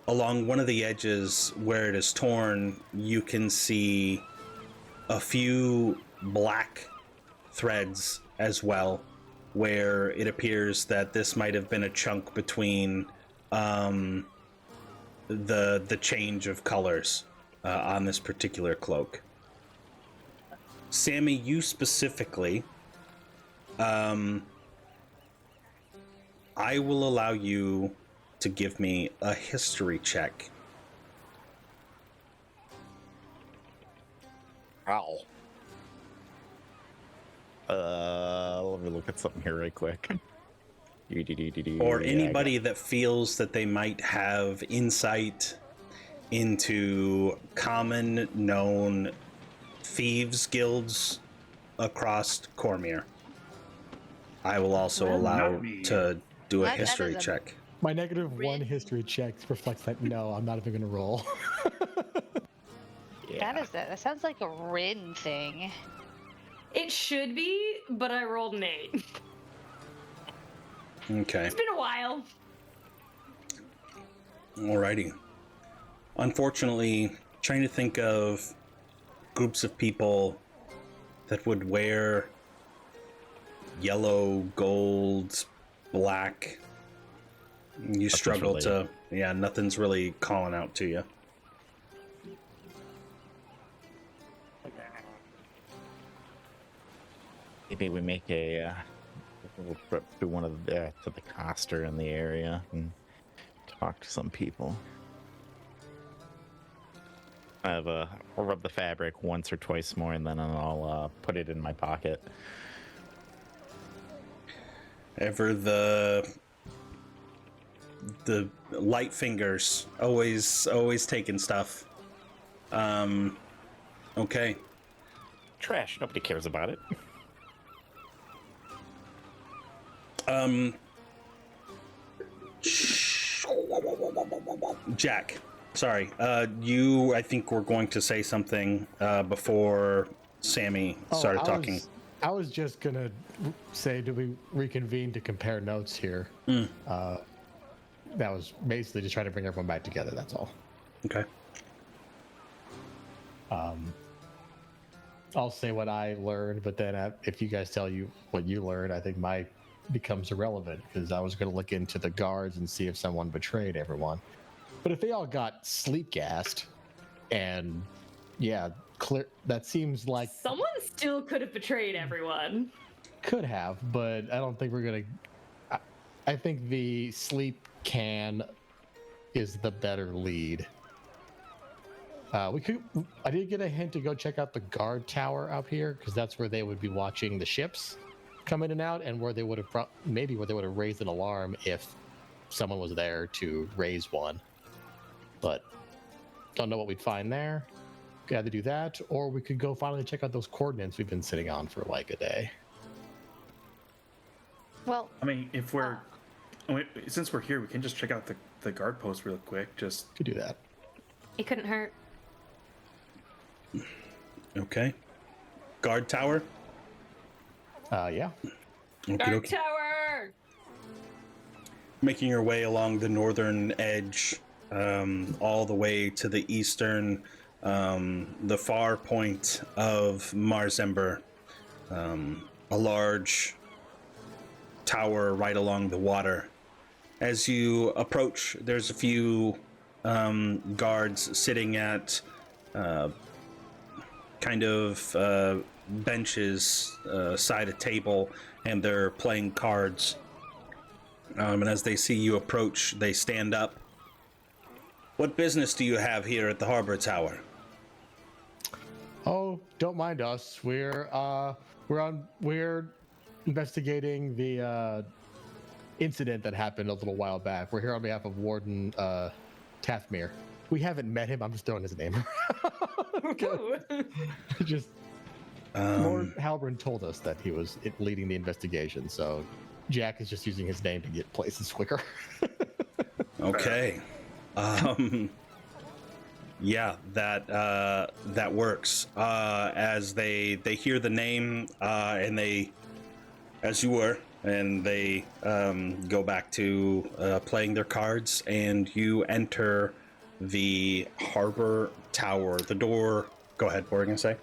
along one of the edges where it is torn, you can see a few black threads as well, where it appears that this might have been a chunk between the change of colors on this particular cloak. Sammy, you specifically, I will allow you to give me a history check. Ow. Let me look at something here right quick. Or Yeah, anybody that feels that they might have insight into common known thieves guilds across Cormyr. I will also Well, allow not me. to do a That history is a- check. My -1 Rin- history check reflects that no, I'm not even going to roll. That sounds like a Rin thing. it should be, but I rolled an 8. Okay. It's been a while. Alrighty. Unfortunately, trying to think of groups of people that would wear yellow, gold, black. You struggle to, yeah, nothing's really calling out to you. Maybe we make a we'll do one of the to the coster in the area and talk to some people. I'll rub the fabric once or twice more, and then I'll put it in my pocket. Ever the light fingers, always taking stuff. Okay. Trash. Nobody cares about it. Jack, sorry. You, I think, were going to say something before Sammy started talking. I was just going to say, do we reconvene to compare notes here? That was basically just trying to bring everyone back together, that's all. Okay. I'll say what I learned, but then if you guys tell you what you learned, I think my becomes irrelevant, because I was going to look into the guards and see if someone betrayed everyone. But if they all got sleep gassed, and yeah, clear, that seems like Someone still could have betrayed everyone. could have, but I don't think we're going to. I think the sleep can is the better lead. I did get a hint to go check out the guard tower out here, because that's where they would be watching the ships come in and out, and where they would have maybe where they would have raised an alarm if someone was there to raise one. But don't know what we'd find there. Could either do that, or we could go finally check out those coordinates we've been sitting on for like a day. Well, I mean, since we're here, we can just check out the guard post real quick. Just Could do that. It couldn't hurt. Okay. Guard tower. Yeah. Dark Tower! Making your way along the northern edge, all the way to the eastern, the far point of Marsember. A large tower right along the water. As you approach, there's a few guards sitting at benches side a table, and they're playing cards. And as they see you approach, they stand up. What business do you have here at the Harbor Tower? Oh, don't mind us. We're investigating the incident that happened a little while back. We're here on behalf of Warden Tathmir. We haven't met him. I'm just throwing his name around. Just Lord Halbrand told us that he was leading the investigation, so Jack is just using his name to get places quicker. Okay. Yeah, that works. As they hear the name, and they, as you were, and they go back to playing their cards, and you enter the Harbor Tower. The door. Go ahead. What were you gonna say?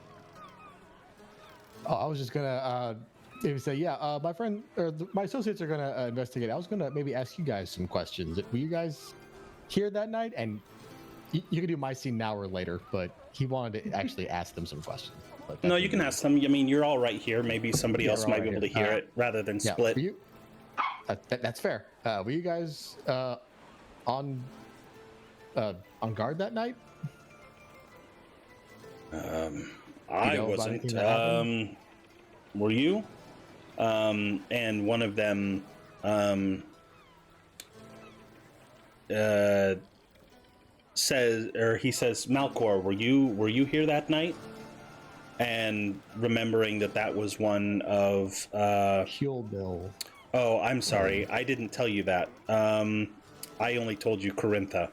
Oh, I was just gonna maybe say, yeah. My friend or my associates are gonna investigate. I was gonna maybe ask you guys some questions. Were you guys here that night? And you can do my scene now or later, but he wanted to actually ask them some questions. No, you can ask them. I mean, you're all right here. Maybe somebody else we're all might be right able to here. hear it rather than Yeah, split. were you, that's fair. Were you guys on guard that night? I know about wasn't. anything that happened? Were you? and one of them says, or he says, Malcor, were you here that night? And remembering that was one of Bill. Oh, I'm sorry. I didn't tell you that. I only told you Corintha.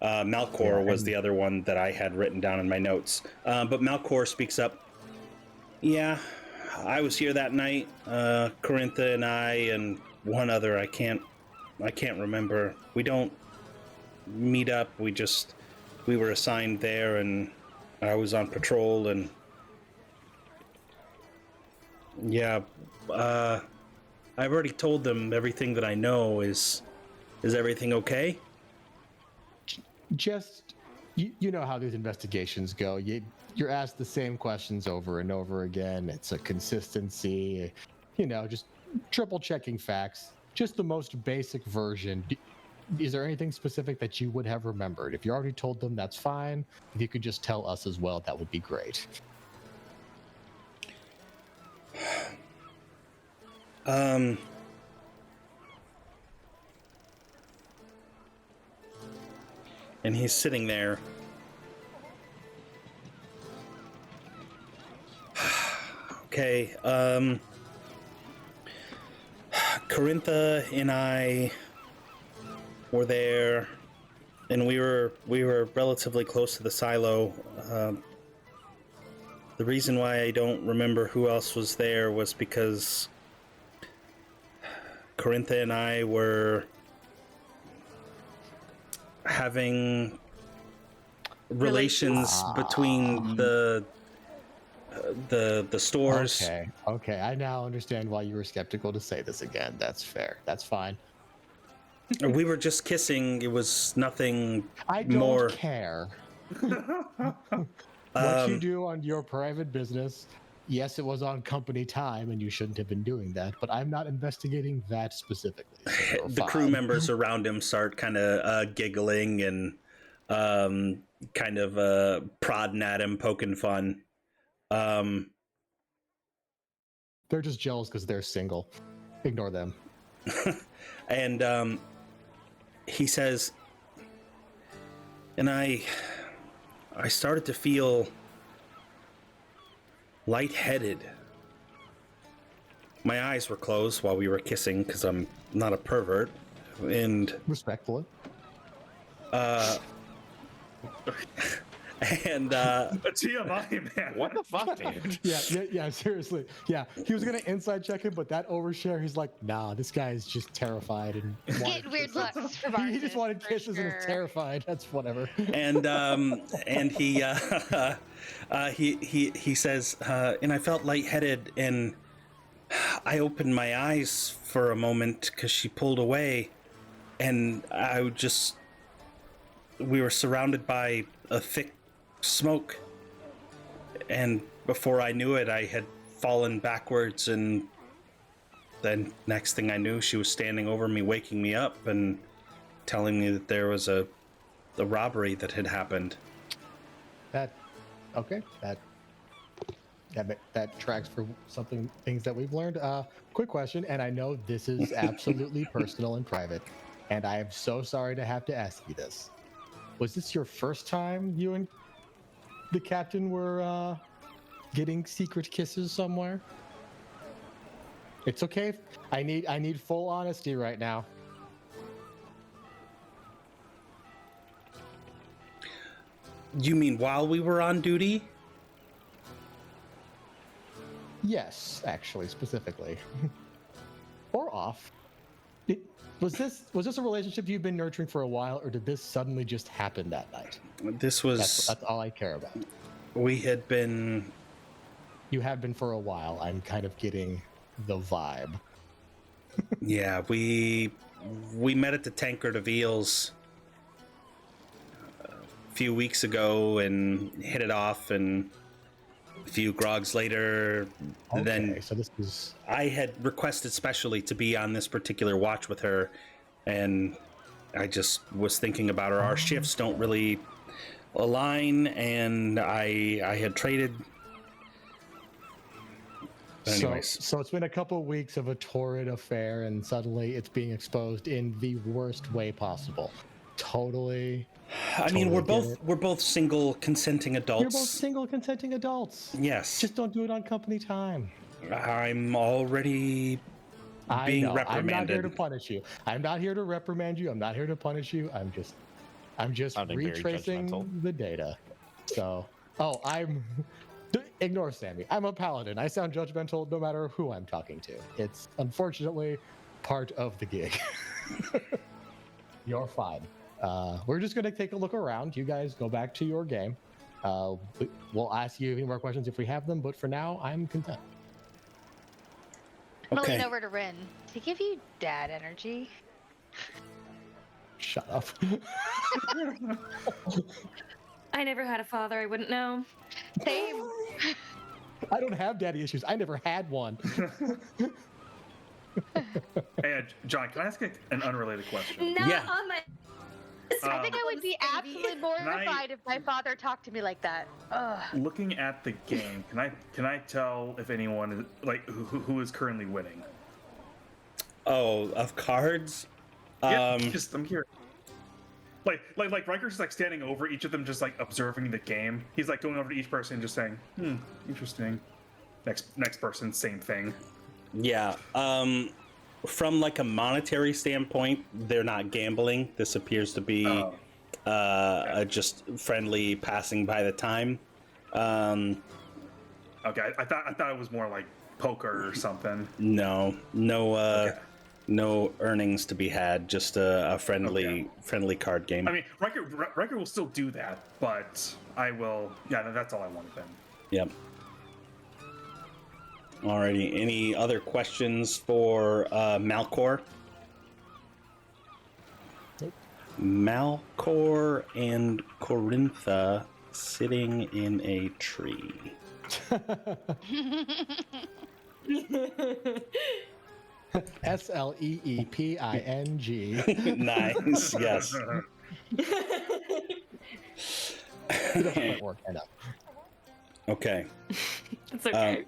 Malcor was the other one that I had written down in my notes. But Malcor speaks up. Yeah, I was here that night. Corintha and I and one other. I can't remember. We don't meet up. We were assigned there, and I was on patrol. And yeah, I've already told them everything that I know. Is everything okay? Just, you know how these investigations go. You're asked the same questions over and over again. It's a consistency, just triple checking facts. Just the most basic version. Is there anything specific that you would have remembered? If you already told them, that's fine. If you could just tell us as well, that would be great. And he's sitting there. Okay, Corintha and I were there, and we were relatively close to the silo. The reason why I don't remember who else was there was because Corintha and I were having relations between the stores. Okay. I now understand why you were skeptical to say this again. That's fair. That's fine. We were just kissing. It was nothing I don't more. care. What you do on your private business, yes, it was on company time, and you shouldn't have been doing that, but I'm not investigating that specifically. So The crew members around him start kind of giggling and kind of prodding at him, poking fun. They're just jealous because they're single. Ignore them. And he says, and I started to feel lightheaded. My eyes were closed while we were kissing because I'm not a pervert. And respectfully. And TMI, man. What the fuck, dude? Yeah, seriously. Yeah, he was gonna inside check him, but that overshare, he's like, nah, this guy is just terrified and Get weird looks from he just wanted kisses and is terrified. That's whatever. And he says, and I felt lightheaded, and I opened my eyes for a moment because she pulled away, and we were surrounded by a thick smoke, and before I knew it, I had fallen backwards, and then next thing I knew, she was standing over me, waking me up and telling me that there was a robbery that had happened. That tracks for things that we've learned. Quick question, and I know this is absolutely personal and private, and I am so sorry to have to ask you this. Was this your first time you and the captain were getting secret kisses somewhere? It's okay. I need full honesty right now. You mean while we were on duty? Yes, actually, specifically. Or off. Was this a relationship you've been nurturing for a while, or did this suddenly just happen that night? This was... That's all I care about. We had been... You have been for a while. I'm kind of getting the vibe. Yeah, we met at the Tankard of Eels a few weeks ago and hit it off, and a few grogs later, then so this is... I had requested specially to be on this particular watch with her, and I just was thinking about her. Our shifts don't really align, and I had traded Anyways. So it's been a couple of weeks of a torrid affair, and suddenly it's being exposed in the worst way possible. Totally. I mean, Totally we're both single, consenting adults. You're both single, consenting adults. Yes. Just don't do it on company time. I'm already being reprimanded. I'm not here to punish you. I'm not here to reprimand you. I'm not here to punish you. I'm just Sounding very retracing judgmental. the data. So, ignore Sammy. I'm a paladin. I sound judgmental no matter who I'm talking to. It's unfortunately part of the gig. You're fine. We're just going to take a look around. You guys go back to your game. We'll ask you any more questions if we have them, but for now, I'm content. I'm gonna Okay. lean over to Rin. Does he give you dad energy? Shut up. I never had a father. I wouldn't know. Same. I don't have daddy issues. I never had one. Hey, John, can I ask an unrelated question? Not Yeah. on my. I think I would be absolutely mortified if my father talked to me like that. Ugh. Looking at the game, can I tell if anyone is, like who is currently winning? Oh, of cards? Yeah, I'm here. Like Riker's just like standing over each of them, just like observing the game. He's like going over to each person, and just saying, interesting. Next person, same thing. Yeah. From like a monetary standpoint, they're not gambling. This appears to be just friendly passing by the time. Okay, I thought it was more like poker or something. No, no earnings to be had. Just a friendly card game. I mean, Riker will still do that, but I will. Yeah, that's all I wanted then. Yep. Alrighty. Any other questions for Malcor? Nope. Malcor and Corintha sitting in a tree. SLEEPING. Nice. Yes. It doesn't work. I know. Okay. It's okay.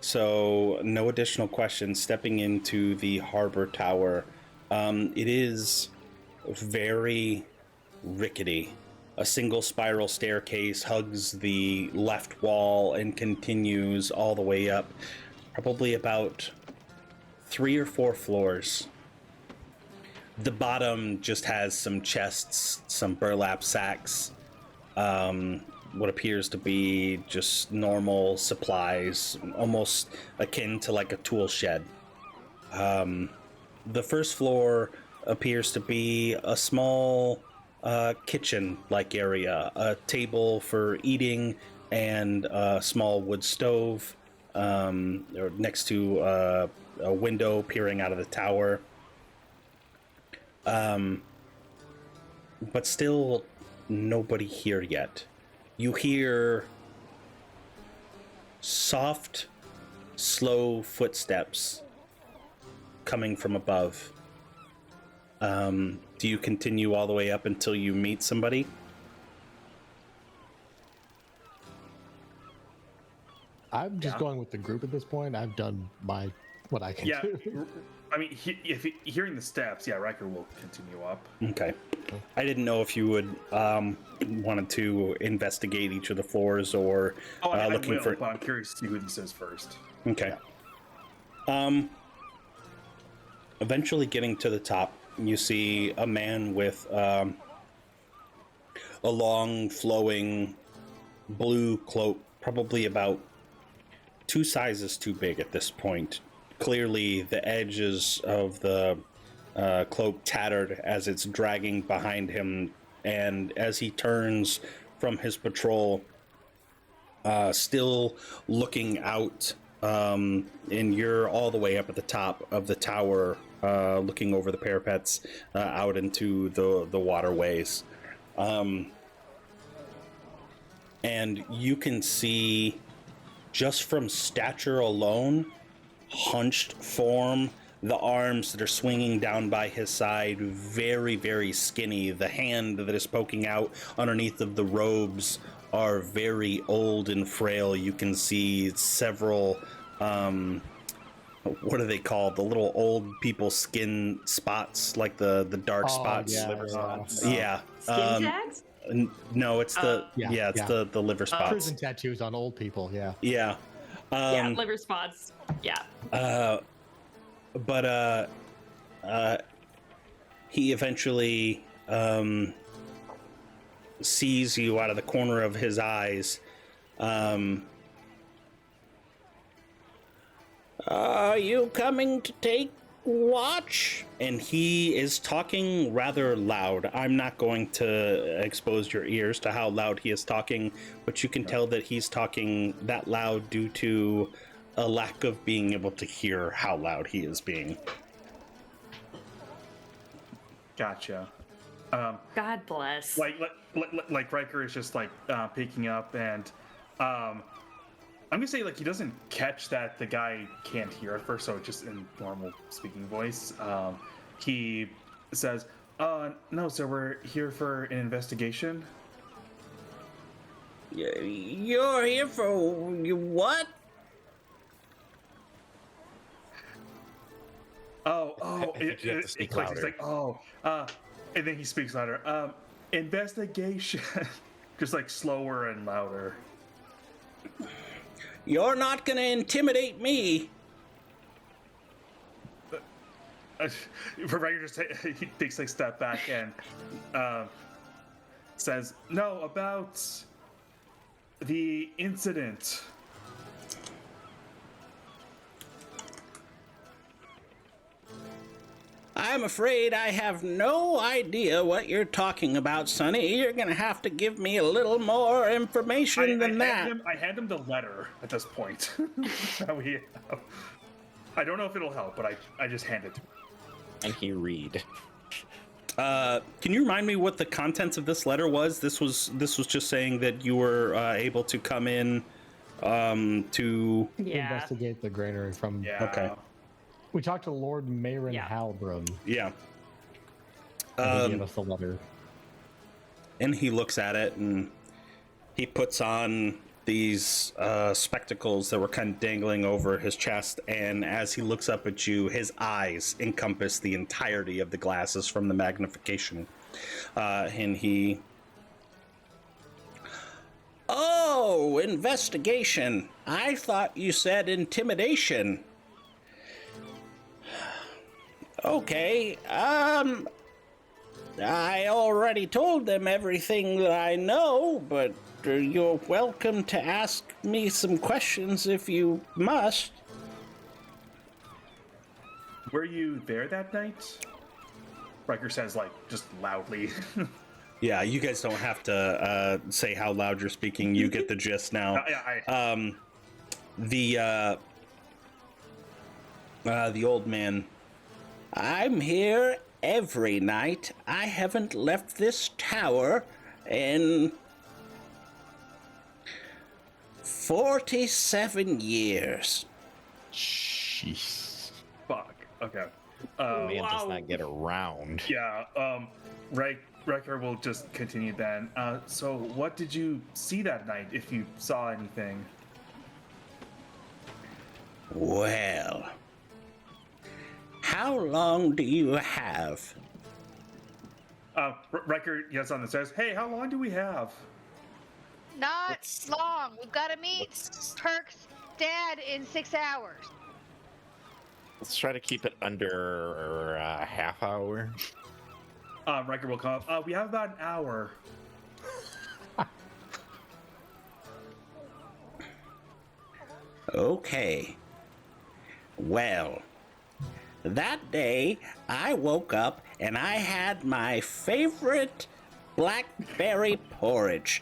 So, no additional questions. Stepping into the harbor tower, it is very rickety. A single spiral staircase hugs the left wall and continues all the way up, probably about 3 or 4 floors. The bottom just has some chests, some burlap sacks, what appears to be just normal supplies, almost akin to like a tool shed. The first floor appears to be a small kitchen-like area, a table for eating, and a small wood stove next to a window peering out of the tower. But still nobody here yet. You hear soft, slow footsteps coming from above. Do you continue all the way up until you meet somebody? I'm just going with the group at this point. I've done what I can do. I mean, hearing the steps, yeah, Riker will continue up. Okay. I didn't know if you would wanted to investigate each of the floors or I looking will, for. but I'm curious to see who this is first. Okay. Eventually getting to the top, you see a man with a long, flowing blue cloak, probably about 2 sizes too big at this point. Clearly, the edges of the cloak tattered as it's dragging behind him, and as he turns from his patrol, still looking out, and you're all the way up at the top of the tower, looking over the parapets out into the waterways. And you can see, just from stature alone, hunched form, the arms that are swinging down by his side, very, very skinny. The hand that is poking out underneath of the robes are very old and frail. You can see several, what are they called? The little old people skin spots, like the dark spots. Yeah, Liver yeah. spots. Yeah. Skin tags? No, it's the Yeah, it's yeah. the liver spots. Prison tattoos on old people. Yeah. Yeah. Yeah, liver spots. Yeah. But he eventually sees you out of the corner of his eyes. Are you coming to take watch? And he is talking rather loud. I'm not going to expose your ears to how loud he is talking, but you can tell that he's talking that loud due to a lack of being able to hear how loud he is being. Gotcha. God bless. Like Riker is just like picking up, and I'm gonna say like he doesn't catch that the guy can't hear at first, so just in normal speaking voice, he says, "No, sir, we're here for an investigation." You're here for you what? Oh, I think you have to speak clicks. He's louder. like, and then he speaks louder. Investigation, just like slower and louder. You're not gonna intimidate me. Riker just he takes a step back and says, "No, about the incident." I'm afraid I have no idea what you're talking about, Sonny. You're gonna have to give me a little more information than that. I hand him the letter at this point. That we have. I don't know if it'll help, but I just hand it to him. And he read. Can you remind me what the contents of this letter was? This was just saying that you were able to come in to... Yeah. Investigate the granary from. Yeah. Okay. We talked to Lord Mayron Yeah. Halbram. Yeah. And he gave us the letter. And he looks at it and he puts on these spectacles that were kind of dangling over his chest, and as he looks up at you, his eyes encompass the entirety of the glasses from the magnification. And he... Oh, investigation. I thought you said intimidation. Okay, I already told them everything that I know, but you're welcome to ask me some questions if you must. Were you there that night? Riker says, like, just loudly. Yeah, you guys don't have to say how loud you're speaking. You get the gist now. The old man... I'm here every night. I haven't left this tower in 47 years. Jeez. Fuck. Okay. Man does not get around. Yeah. Riker will just continue then. So, what did you see that night, if you saw anything? Well, how long do you have? Riker yells on the stairs. Hey, how long do we have? Not long. We've got to meet Kirk's dad in 6 hours. Let's try to keep it under a half hour. Riker will come up. We have about an hour. Okay. Well, that day I woke up and I had my favorite blackberry porridge.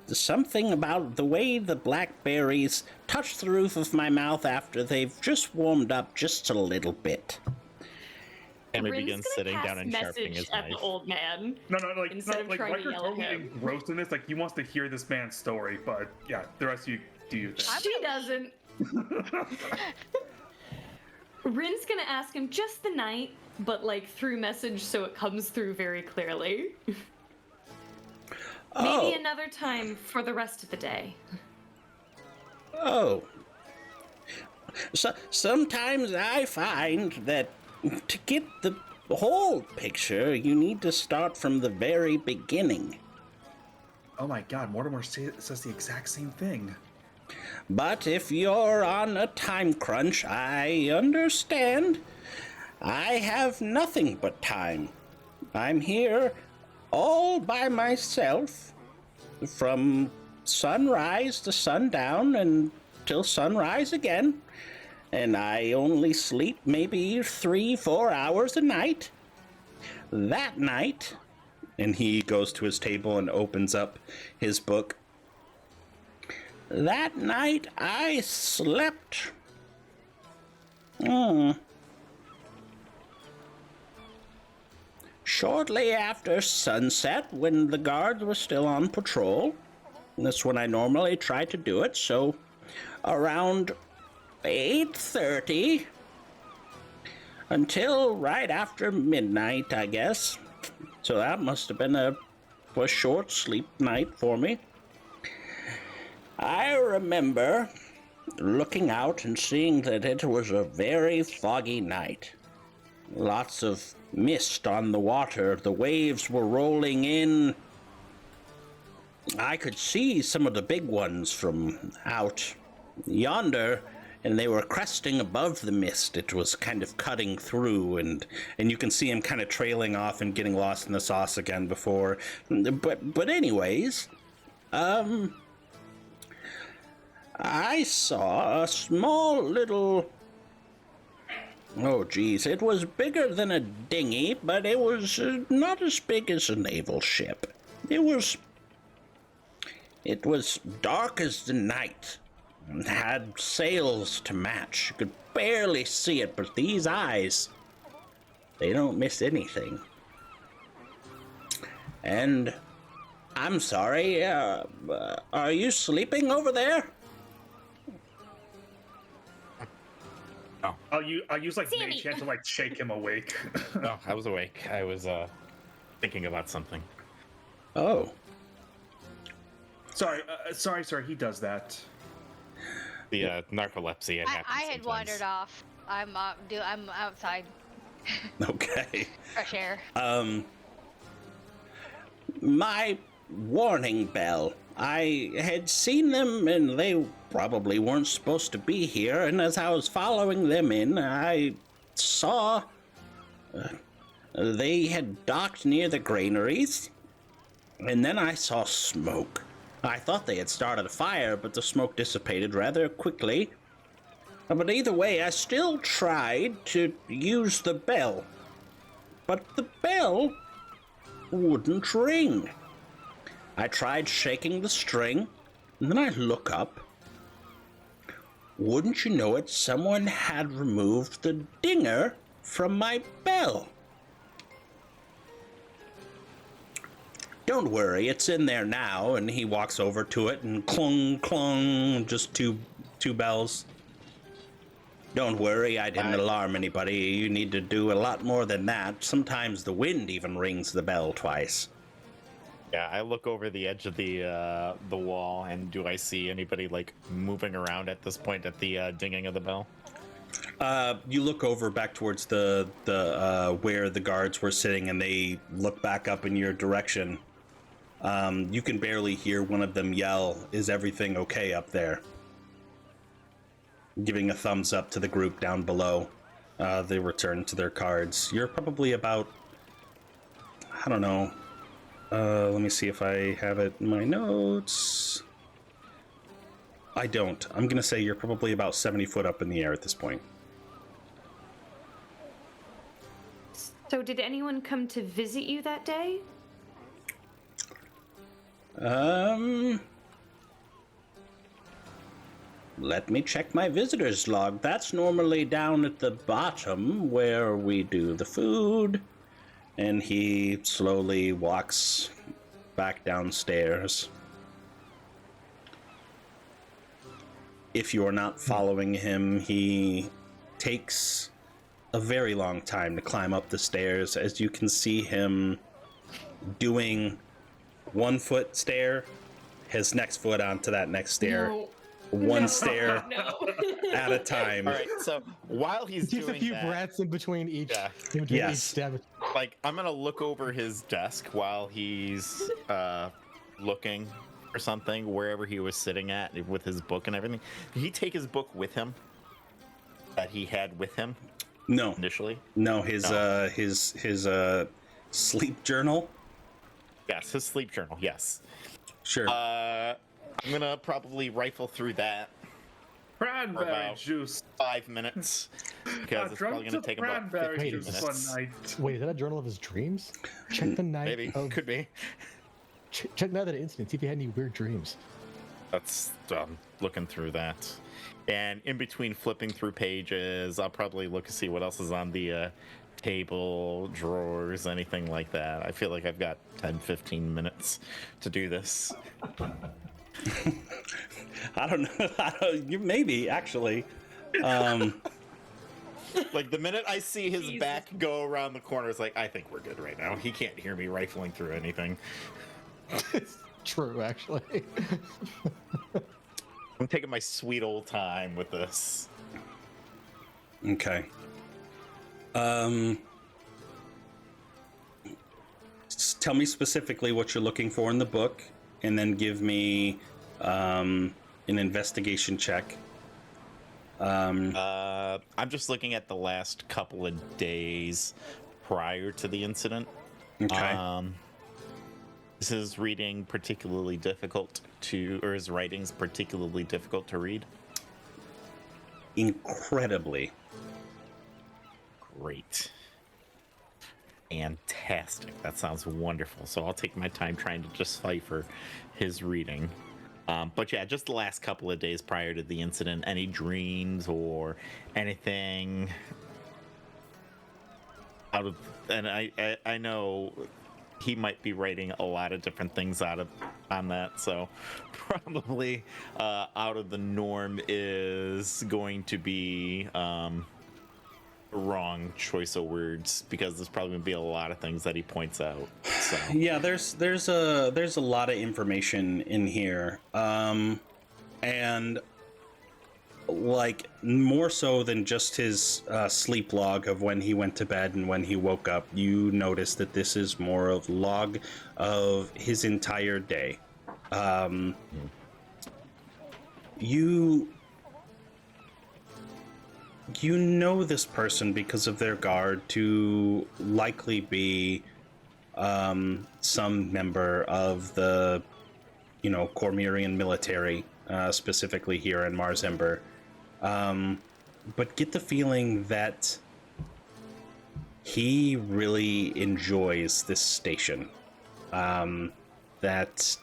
Something about the way the blackberries touch the roof of my mouth after they've just warmed up just a little bit. Henry Rin's begins gonna sitting cast down and sharpening message his at knife. the old man. No, Instead of trying to Riker's yell at totally him. engrossed in this. Like, he wants to hear this man's story, but yeah, the rest of you do your thing. She doesn't. Rin's gonna ask him just the night, but like through message so it comes through very clearly. Maybe another time for the rest of the day. Oh. So, sometimes I find that to get the whole picture, you need to start from the very beginning. Oh my god, Mortimer says the exact same thing. But if you're on a time crunch, I understand. I have nothing but time. I'm here all by myself from sunrise to sundown and till sunrise again. And I only sleep maybe 3-4 hours a night. That night, and he goes to his table and opens up his book. That night I slept. Shortly after sunset, when the guards were still on patrol. That's when I normally try to do it, so around 8:30 until right after midnight, I guess. So that must have been a short sleep night for me. I remember looking out and seeing that it was a very foggy night. Lots of mist on the water. The waves were rolling in. I could see some of the big ones from out yonder, and they were cresting above the mist. It was kind of cutting through, and you can see him kind of trailing off and getting lost in the sauce again before. But anyways, I saw a small little... Oh, geez, it was bigger than a dinghy, but it was not as big as a naval ship. It was dark as the night. Had sails to match. You could barely see it, but these eyes, they don't miss anything. And I'm sorry, are you sleeping over there? I'll use like Sammy. mage hand to like shake him awake. No, I was awake. I was thinking about something. Oh. Sorry, sir. He does that. The narcolepsy. I had wandered off. I'm outside. Okay. Fresh air. My warning bell. I had seen them, and they probably weren't supposed to be here, and as I was following them in, I saw they had docked near the granaries, and then I saw smoke. I thought they had started a fire, but the smoke dissipated rather quickly. But either way, I still tried to use the bell, but the bell wouldn't ring. I tried shaking the string, and then I look up. Wouldn't you know it, someone had removed the dinger from my bell. Don't worry, it's in there now, and he walks over to it, and clung, clung, just two bells. Don't worry, I didn't alarm anybody. You need to do a lot more than that. Sometimes the wind even rings the bell twice. Yeah, I look over the edge of the wall, and do I see anybody like moving around at this point at the dinging of the bell? You look over back towards the where the guards were sitting, and they look back up in your direction. You can barely hear one of them yell, "Is everything okay up there?" Giving a thumbs up to the group down below. They return to their cards. You're probably about, I don't know. Let me see if I have it in my notes. I don't. I'm going to say you're probably about 70 foot up in the air at this point. So did anyone come to visit you that day? Let me check my visitor's log. That's normally down at the bottom where we do the food. And he slowly walks back downstairs. If you're not following him, he takes a very long time to climb up the stairs, as you can see him doing 1 foot stair, his next foot onto that next stair, No. one No. stair No. at a time. All right, so while He he's takes a doing few that, breaths in between each. Yeah. In between Yes. each step. like I'm gonna look over his desk while he's looking for something wherever he was sitting at with his book and everything. Did he take his book with him that he had with him No, initially? no, his No. his sleep journal. Yes, his sleep journal. Yes. Sure. I'm gonna probably rifle through that Cranberry about juice. 5 minutes because it's probably gonna take about cranberry 15 juice minutes. one night. Wait, is that a journal of his dreams? Check the night. Maybe could be. Check night of the incident. See if he had any weird dreams. That's looking through that, and in between flipping through pages, I'll probably look to see what else is on the table, drawers, anything like that. I feel like I've got 10-15 minutes to do this. I don't know. You maybe actually. Like the minute I see his Jesus. back go around the corner, it's like I think we're good right now. He can't hear me rifling through anything. True, actually. I'm taking my sweet old time with this. Okay. Tell me specifically what you're looking for in the book, and then give me an investigation check. I'm just looking at the last couple of days prior to the incident. Okay. Is his reading particularly difficult to, or his writings particularly difficult to read? Incredibly. Great. Fantastic. That sounds wonderful. So I'll take my time trying to decipher his reading. But yeah, just the last couple of days prior to the incident, any dreams or anything out of, and I know he might be writing a lot of different things on that, so probably out of the norm is going to be wrong choice of words, because there's probably gonna be a lot of things that he points out. So Yeah, there's a lot of information in here, and like more so than just his sleep log of when he went to bed and when he woke up. You notice that this is more of log of his entire day. You know this person because of their guard to likely be some member of the, Cormyrian military, specifically here in Marsember. But get the feeling that he really enjoys this station. That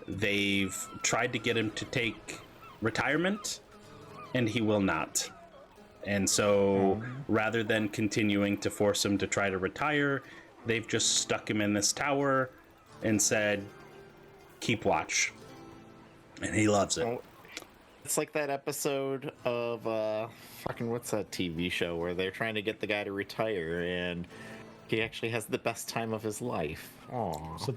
they've tried to get him to take retirement, and he will not. And so, rather than continuing to force him to try to retire, they've just stuck him in this tower and said, keep watch. And he loves it. Well, it's like that episode of what's that TV show where they're trying to get the guy to retire and he actually has the best time of his life. Aww. So,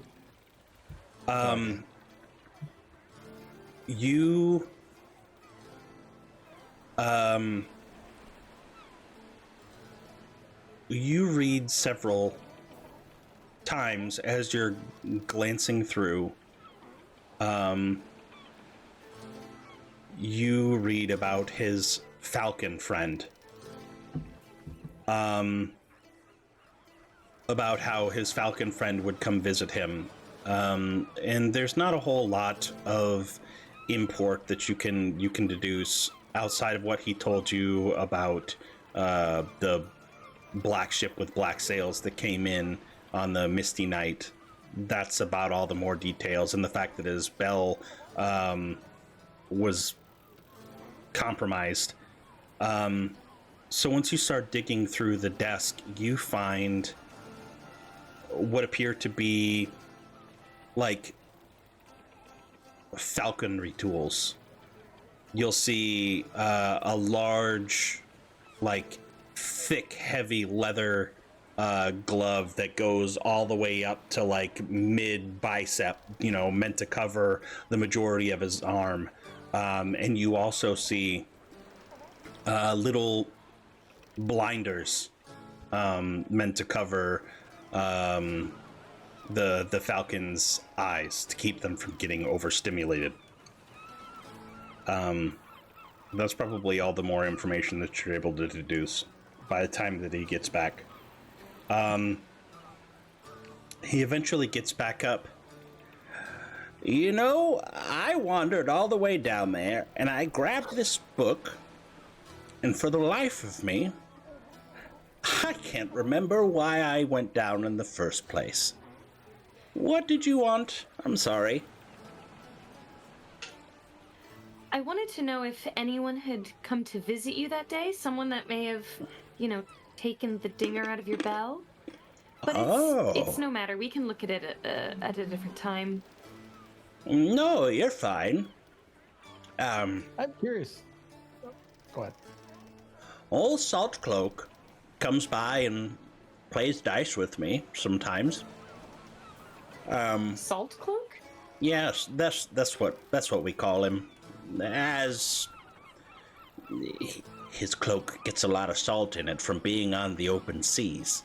you read several times as you're glancing through. You read about his falcon friend. About how his falcon friend would come visit him. And there's not a whole lot of import that you can deduce outside of what he told you about the black ship with black sails that came in on the misty night. That's about all the more details, and the fact that his bell was compromised. So once you start digging through the desk, you find what appear to be like falconry tools. You'll see a large, like, thick, heavy leather glove that goes all the way up to like mid bicep, meant to cover the majority of his arm. And you also see little blinders meant to cover the falcon's eyes to keep them from getting overstimulated. That's probably all the more information that you're able to deduce by the time that he gets back. He eventually gets back up. I wandered all the way down there, and I grabbed this book, and for the life of me, I can't remember why I went down in the first place. What did you want? I'm sorry. I wanted to know if anyone had come to visit you that day, someone that may have, taken the dinger out of your bell. But it's no matter. We can look at it at a different time. No, you're fine. I'm curious. Go ahead. Old Saltcloak comes by and plays dice with me sometimes. Salt cloak? Yes, that's what we call him. As his cloak gets a lot of salt in it from being on the open seas.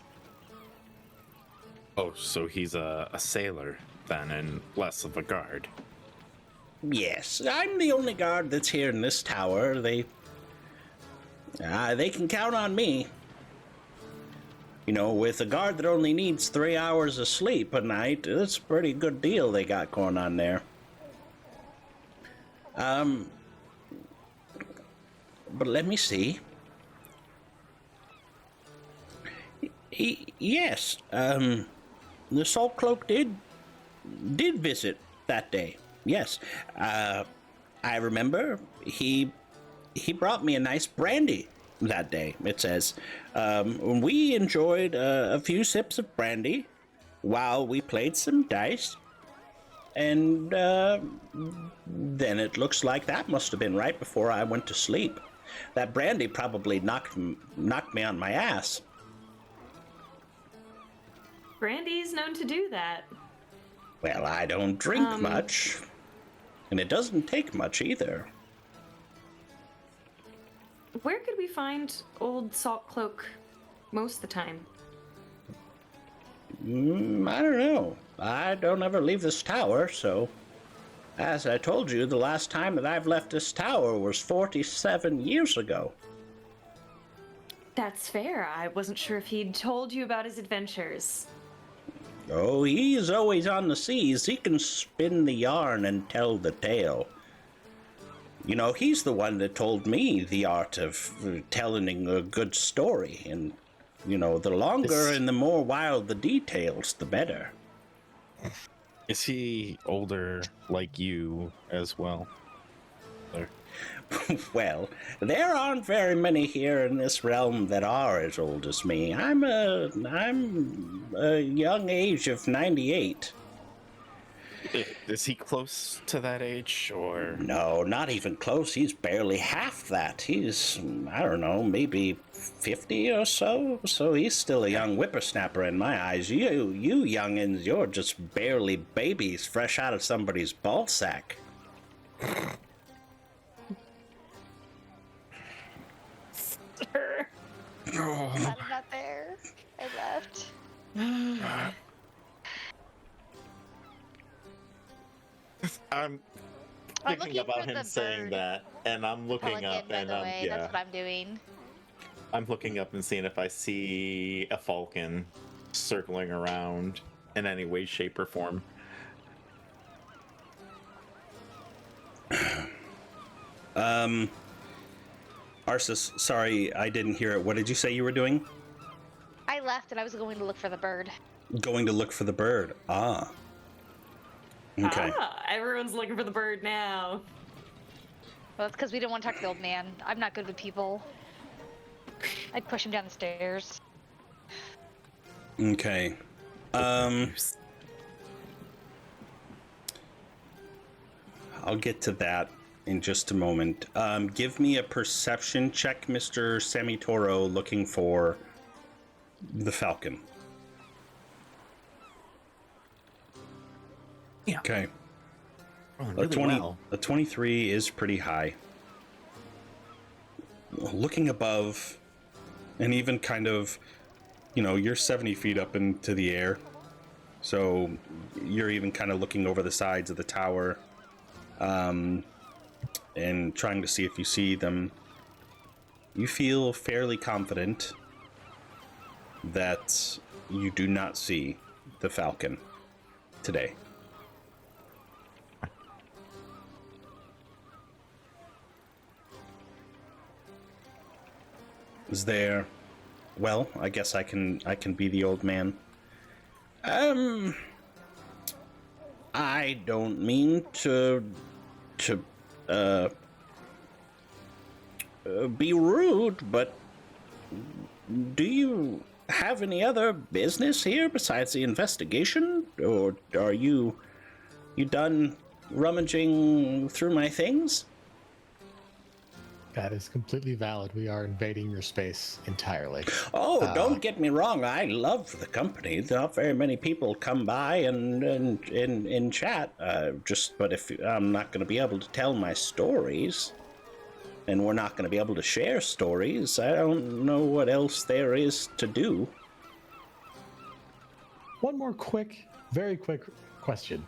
Oh, so he's a sailor then, and less of a guard. Yes, I'm the only guard that's here in this tower. They can count on me. With a guard that only needs 3 hours of sleep a night, it's a pretty good deal they got going on there. But let me see. Yes, the Salt Cloak did visit that day. Yes, I remember he brought me a nice brandy that day. It says we enjoyed a few sips of brandy while we played some dice. And then it looks like that must have been right before I went to sleep. That brandy probably knocked me on my ass. Brandy's known to do that. Well, I don't drink much, and it doesn't take much either. Where could we find old Salt Cloak most of the time? I don't know. I don't ever leave this tower, so... As I told you, the last time that I've left this tower was 47 years ago. That's fair. I wasn't sure if he'd told you about his adventures. Oh, he's always on the seas. He can spin the yarn and tell the tale. He's the one that told me the art of telling a good story. And, the longer and the more wild the details, the better. Is he older like you as well? Well, there aren't very many here in this realm that are as old as me. I'm a young age of 98. Is he close to that age, or? No, not even close. He's barely half that. He's, I don't know, maybe 50 or so. So he's still a young whippersnapper in my eyes. You youngins, you're just barely babies fresh out of somebody's ball sack. I'm not there. I left. I'm thinking about him saying that, and I'm looking up, and that's what I'm doing. I'm looking up and seeing if I see a falcon circling around in any way, shape, or form. Arsis, sorry, I didn't hear it. What did you say you were doing? I left and I was going to look for the bird. Going to look for the bird. Ah. Okay. Everyone's looking for the bird now. Well, that's because we didn't want to talk to the old man. I'm not good with people. I'd push him down the stairs. Okay. I'll get to that in just a moment. Give me a perception check, Mr. Samitoro, looking for the falcon. Yeah. Okay. Oh, A really 20, well. a 23 is pretty high. Looking above, and even kind of, you're 70 feet up into the air. So you're even kind of looking over the sides of the tower, and trying to see if you see them. You feel fairly confident that you do not see the falcon today. Is there... Well, I guess I can be the old man. I don't mean to be rude, but do you have any other business here besides the investigation? Or are you done rummaging through my things? That is completely valid. We are invading your space entirely. Oh, don't get me wrong. I love the company. Not very many people come by and chat. But if I'm not going to be able to tell my stories, and we're not going to be able to share stories, I don't know what else there is to do. One more very quick question.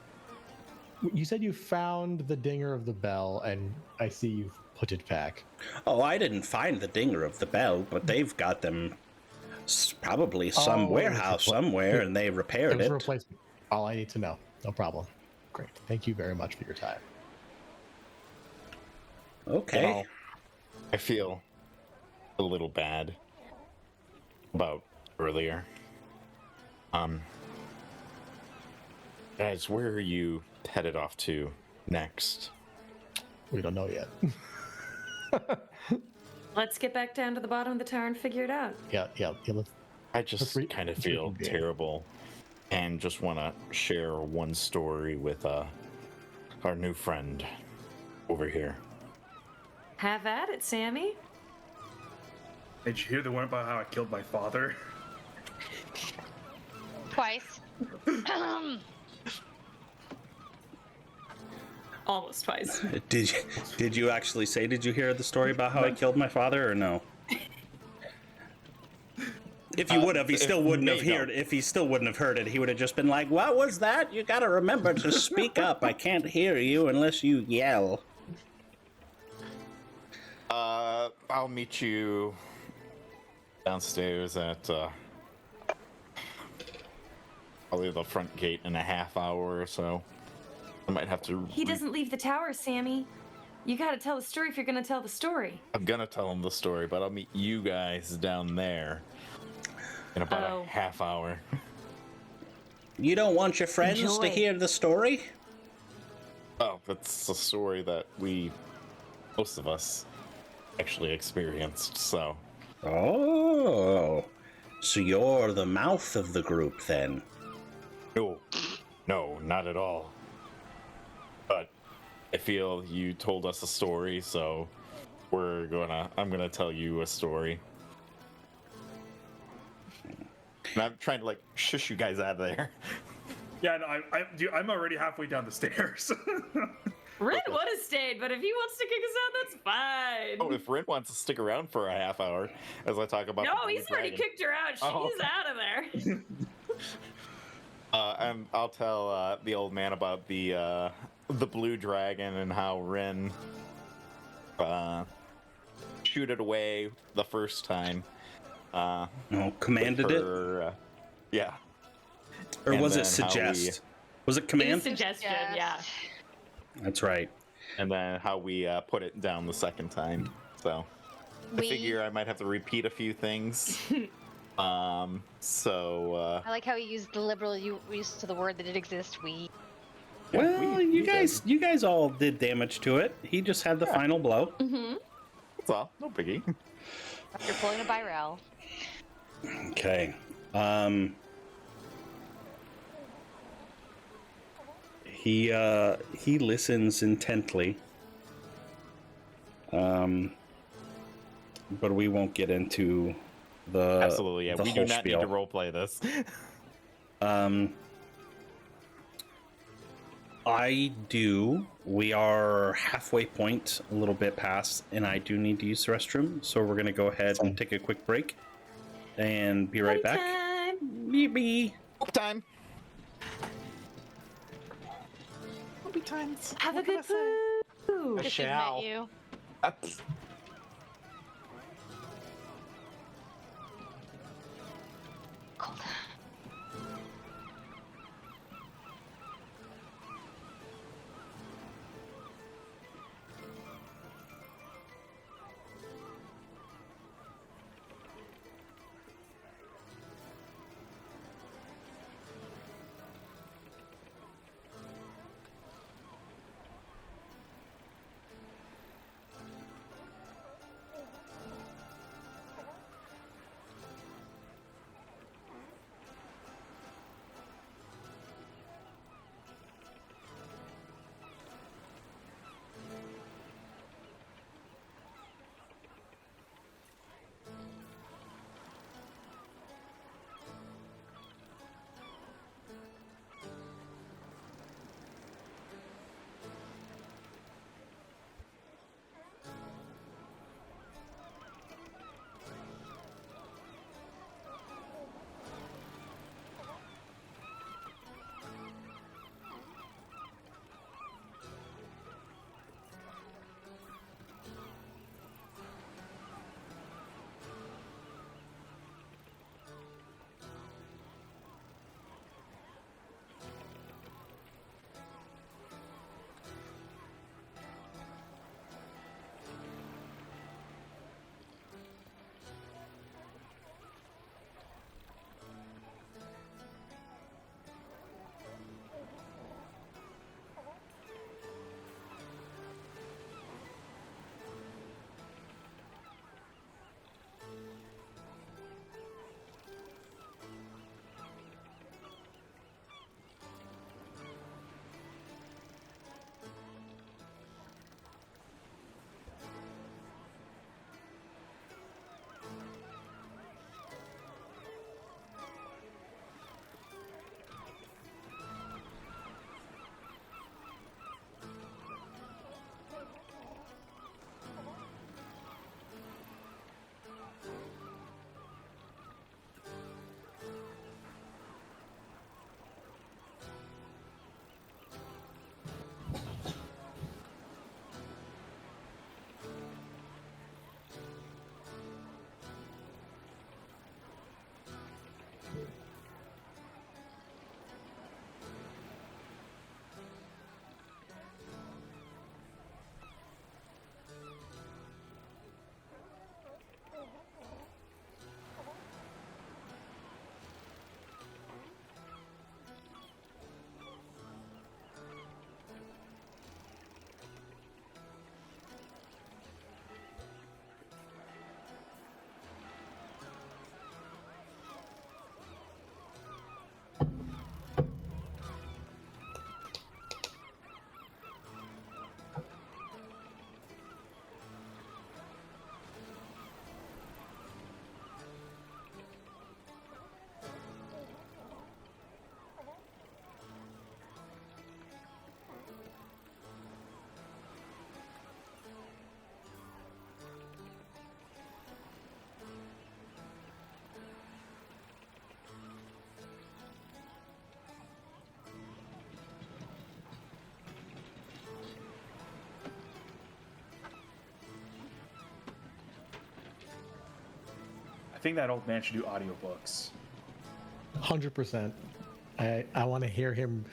You said you found the dinger of the bell, and I see you've put it back. Oh, I didn't find the dinger of the bell, but they've got them probably some warehouse somewhere, and they repaired It was it. a replacement. All I need to know. No problem. Great. Thank you very much for your time. Okay. Well, I feel a little bad about earlier. Guys, where are you headed off to next? We don't know yet. Let's get back down to the bottom of the tower and figure it out. Yeah. I just kind of feel terrible and just want to share one story with our new friend over here. Have at it, Sammy. Did you hear the one about how I killed my father? Twice. Almost twice. Did you actually say, did you hear the story about how I killed my father, or no? If you would have, he still wouldn't have heard. If he still wouldn't have heard it, he would have just been like, "What was that? You gotta remember to speak up. I can't hear you unless you yell." I'll meet you downstairs at probably the front gate in a half hour or so. I might have to. He doesn't leave the tower, Sammy. You gotta tell the story if you're gonna tell the story. I'm gonna tell him the story, but I'll meet you guys down there in about a half hour. You don't want your friends Enjoy. to hear the story? Oh, that's a story that most of us, actually experienced, so. Oh, so you're the mouth of the group then? No, not at all. But I feel you told us a story, so I'm gonna tell you a story. And I'm trying to shush you guys out of there. Yeah, no, I'm already halfway down the stairs. Ren would have stayed, but if he wants to kick us out, that's fine. Oh, if Rin wants to stick around for a half hour as I talk about. No, he's already kicked her out. She's out of there. And I'll tell the old man about the blue dragon and how Rin shoot it away the first time. Commanded it? Yeah. Or And was it then how suggest? Was it It was command? suggestion, yeah. That's right. And then how we put it down the second time. So I figure I might have to repeat a few things. I like how he used the liberal use to the word that did exist. Well, you guys all did damage to it. He just had the final blow. Mm-hmm. That's all. No biggie. You're pulling a Byrell. Okay. He listens intently But we won't get into the Absolutely, yeah. the We whole do not spiel. need to roleplay this. I do. We are halfway point, a little bit past, and I do need to use the restroom. So we're gonna go ahead and take a quick break, and be right back. Time. Maybe. Time. Happy times. Have a What can good I say? poo. Just shall. admit you. That's- Cold. I think that old man should do audiobooks. 100%. I want to hear him.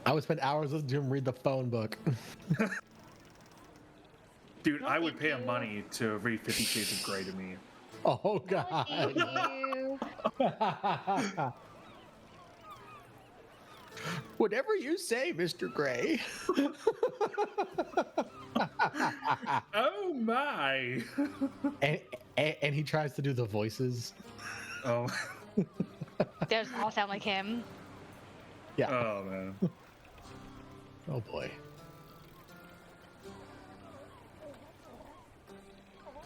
I would spend hours listening to him read the phone book. Dude, I would pay him money to read 50 Shades of Grey to me. Oh God. Thank you. Whatever you say, Mr. Gray. Oh my! and he tries to do the voices. Oh. Those all sound like him. Yeah. Oh man. Oh boy.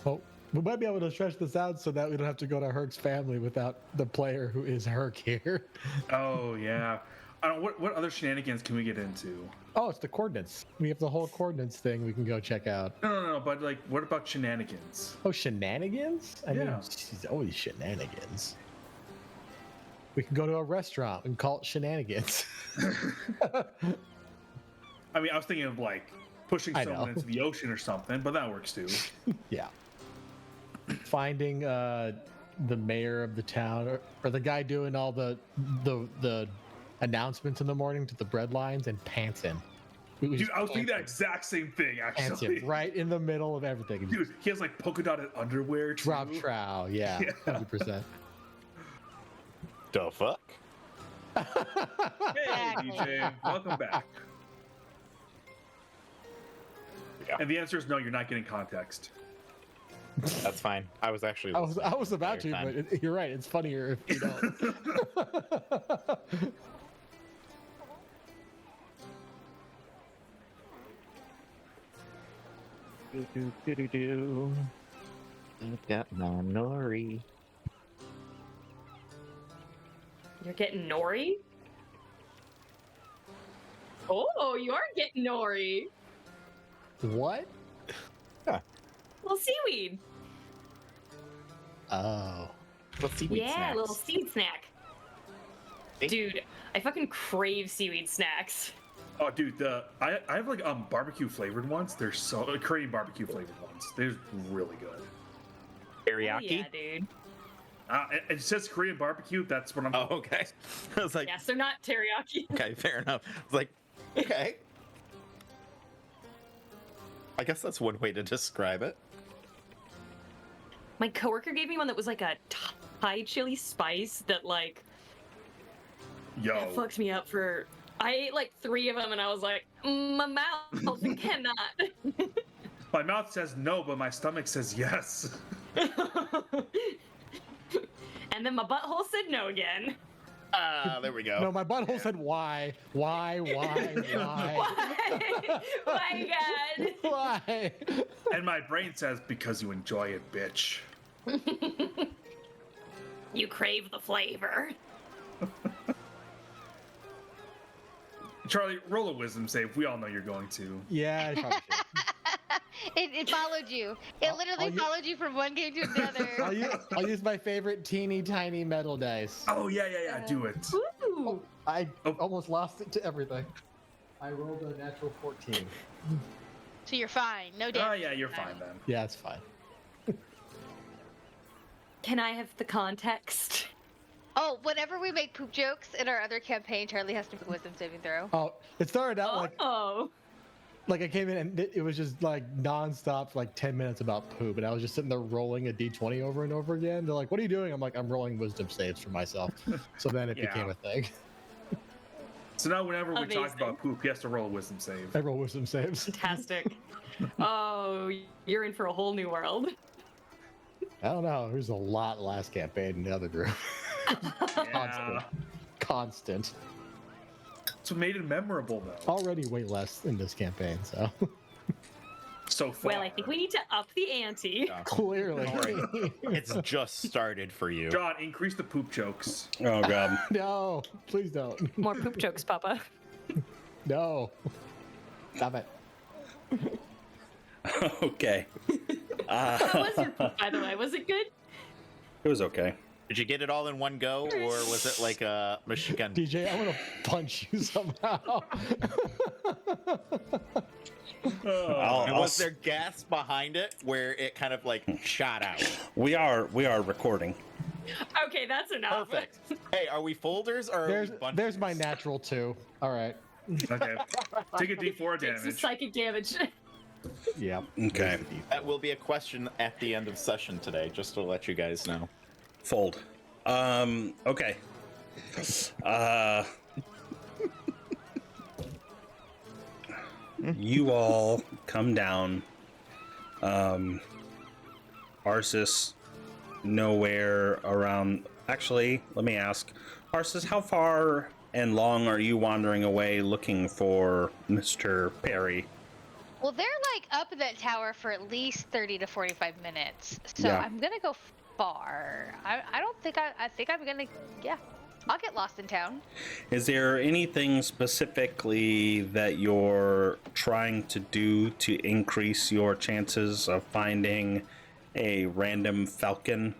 Well, we might be able to stretch this out so that we don't have to go to Herc's family without the player who is Herc here. Oh yeah. I don't. What other shenanigans can we get into? Oh, it's the coordinates. We have the whole coordinates thing we can go check out. No. But like, what about shenanigans? Oh, shenanigans? I mean, Yeah. she's always shenanigans. We can go to a restaurant and call it shenanigans. I mean, I was thinking of like pushing I someone know. into the ocean or something, but that works too. Yeah. Finding the mayor of the town or the guy doing all the announcements in the morning to the bread lines and pants him. Dude, I was thinking that exact same thing Pants actually. him right in the middle of everything. Dude, he has like polka dotted underwear. Too. Drop trow, yeah, 100%. The fuck? Hey, DJ, welcome back. Yeah. And the answer is no. You're not getting context. That's fine. I was actually. I was about to, Entire time. but you're right. It's funnier if you don't. I've got my nori. You're getting nori? Oh, you are getting nori. What? Little seaweed. Oh. Let's see. Yeah, little seaweed snack. Dude, I fucking crave seaweed snacks. Oh, dude, I have like barbecue flavored ones. They're so Korean barbecue flavored ones. They're really good. Oh, Teriyaki? yeah, dude. It says Korean barbecue. That's what I'm. Oh, okay. I was like, Yes, they're not teriyaki. okay, fair enough. I was like, okay. I guess that's one way to describe it. My coworker gave me one that was like a Thai chili spice that like Yo, that fucked me up for. I ate like 3 of them and I was like, my mouth cannot. my mouth says no, but my stomach says yes. And then my butthole said no again. There we go. No, my butthole said why? Why? Why? My God. Why? And my brain says because you enjoy it, bitch. You crave the flavor. Charlie, roll a wisdom save. We all know you're going to. Yeah, I probably should. It followed you. It literally followed you from one game to another. I'll use my favorite teeny tiny metal dice. Oh yeah. Do it. Ooh. I almost lost it to everything. I rolled a natural 14. So you're fine. No damage. Oh yeah, you're fine then. Yeah, it's fine. Can I have the context? Oh, whenever we make poop jokes in our other campaign, Charlie has to make a wisdom saving throw. Oh, it started out Oh. like I came in and it was just like nonstop for like 10 minutes about poop, and I was just sitting there rolling a d20 over and over again. They're like, "What are you doing?" I'm like, "I'm rolling wisdom saves for myself." So then it Yeah. became a thing. So now whenever we talk Amazing. about poop, he has to roll a wisdom save. I roll wisdom saves. Fantastic. Oh, you're in for a whole new world. I don't know. There's a lot last campaign in the other group. Yeah. Constant. That's what made it memorable though. Already way less in this campaign, so So far. Well, I think we need to up the ante. clearly. It's just started for you. John, increase the poop jokes. Oh god. No, please don't. More poop jokes, Papa. No. Stop it. Okay. How was your poop, by the way? Was it good? It was okay. Did you get it all in one go, or was it like a machine gun? DJ, I'm gonna punch you somehow. And was there gas behind it where it kind of like shot out? We are recording. Okay, that's enough. Perfect. Hey, are we folders or are we bunches? There's my natural 2. All right. Okay. Take a D4 Take some damage. psychic damage. Yep. Okay. That will be a question at the end of session today, just to let you guys know. Fold. Okay. You all come down. Arsis, nowhere around. Actually, let me ask. Arsis, how far and long are you wandering away looking for Mr. Perry? Well, they're like up in that tower for at least 30 to 45 minutes. So Yeah. I'm gonna go far. I don't think I think I'm gonna, yeah. I'll get lost in town. Is there anything specifically that you're trying to do to increase your chances of finding a random falcon?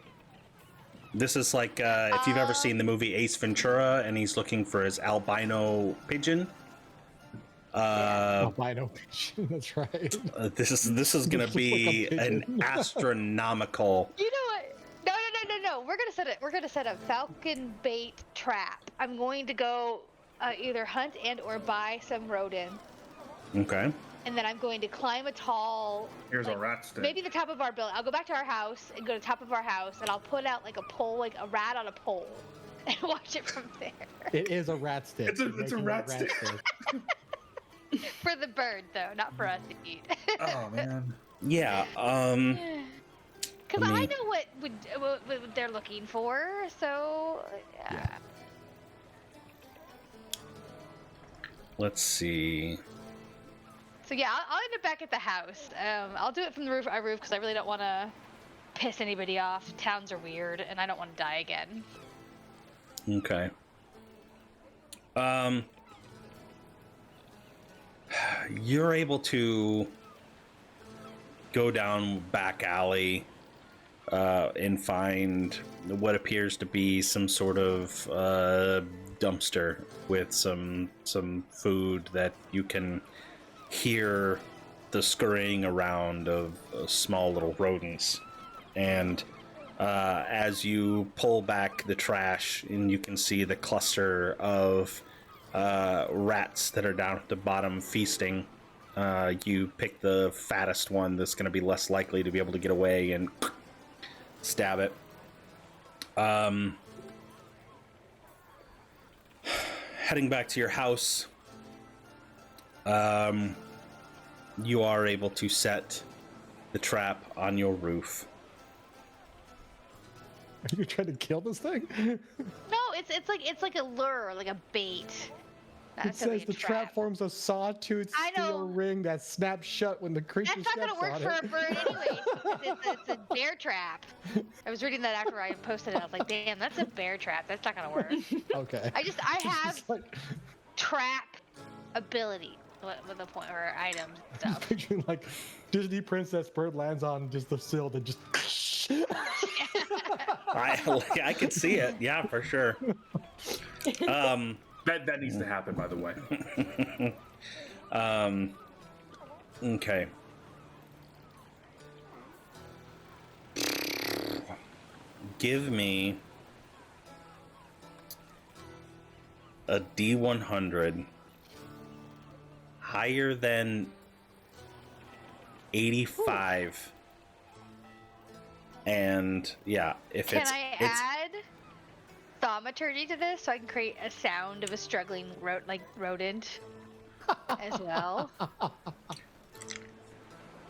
This is like if you've ever seen the movie Ace Ventura and he's looking for his albino pigeon. Albino pigeon. That's right. This is gonna Looks like be a an pigeon. You astronomical. know what? No. We're gonna set a falcon bait trap. I'm going to go either hunt and or buy some rodent, Okay. and then I'm going to climb a tall. Here's like, a rat stick. Maybe the top of our building. I'll go back to our house and go to the top of our house, and I'll put out like a pole, like a rat on a pole, and watch it from there. It is a rat stick. It's a Making rat that stick. For the bird, though, not for us to eat. Oh man. Yeah. Because I I mean- know what they're looking for, so yeah. Let's see. So yeah, I'll end up back at the house. I'll do it from the roof because I really don't want to piss anybody off. Towns are weird, and I don't want to die again. Okay. You're able to go down back alley and find what appears to be some sort of dumpster with some food that you can hear the scurrying around of small little rodents. And as you pull back the trash, and you can see the cluster of rats that are down at the bottom feasting, you pick the fattest one that's going to be less likely to be able to get away and stab it. Heading back to your house, you are able to set the trap on your roof. Are you trying to kill this thing? No, it's like a lure, like a bait. Not It necessarily says a the trap forms a sawtooth I know. steel ring that snaps shut when the creature That's not steps gonna work on for it. a bird anyway. It's a bear trap. I was reading that after I posted it. I was like, damn, that's a bear trap. That's not gonna work. Okay. I have It's like, trap ability with the point or items and stuff. picturing like Disney princess bird lands on just the sill that just. I could see it. Yeah, for sure. That needs to happen, by the way. Okay. Give me a D100 higher than 85. And yeah, if Can it's I it's add thaumaturgy to this so I can create a sound of a struggling rodent as well?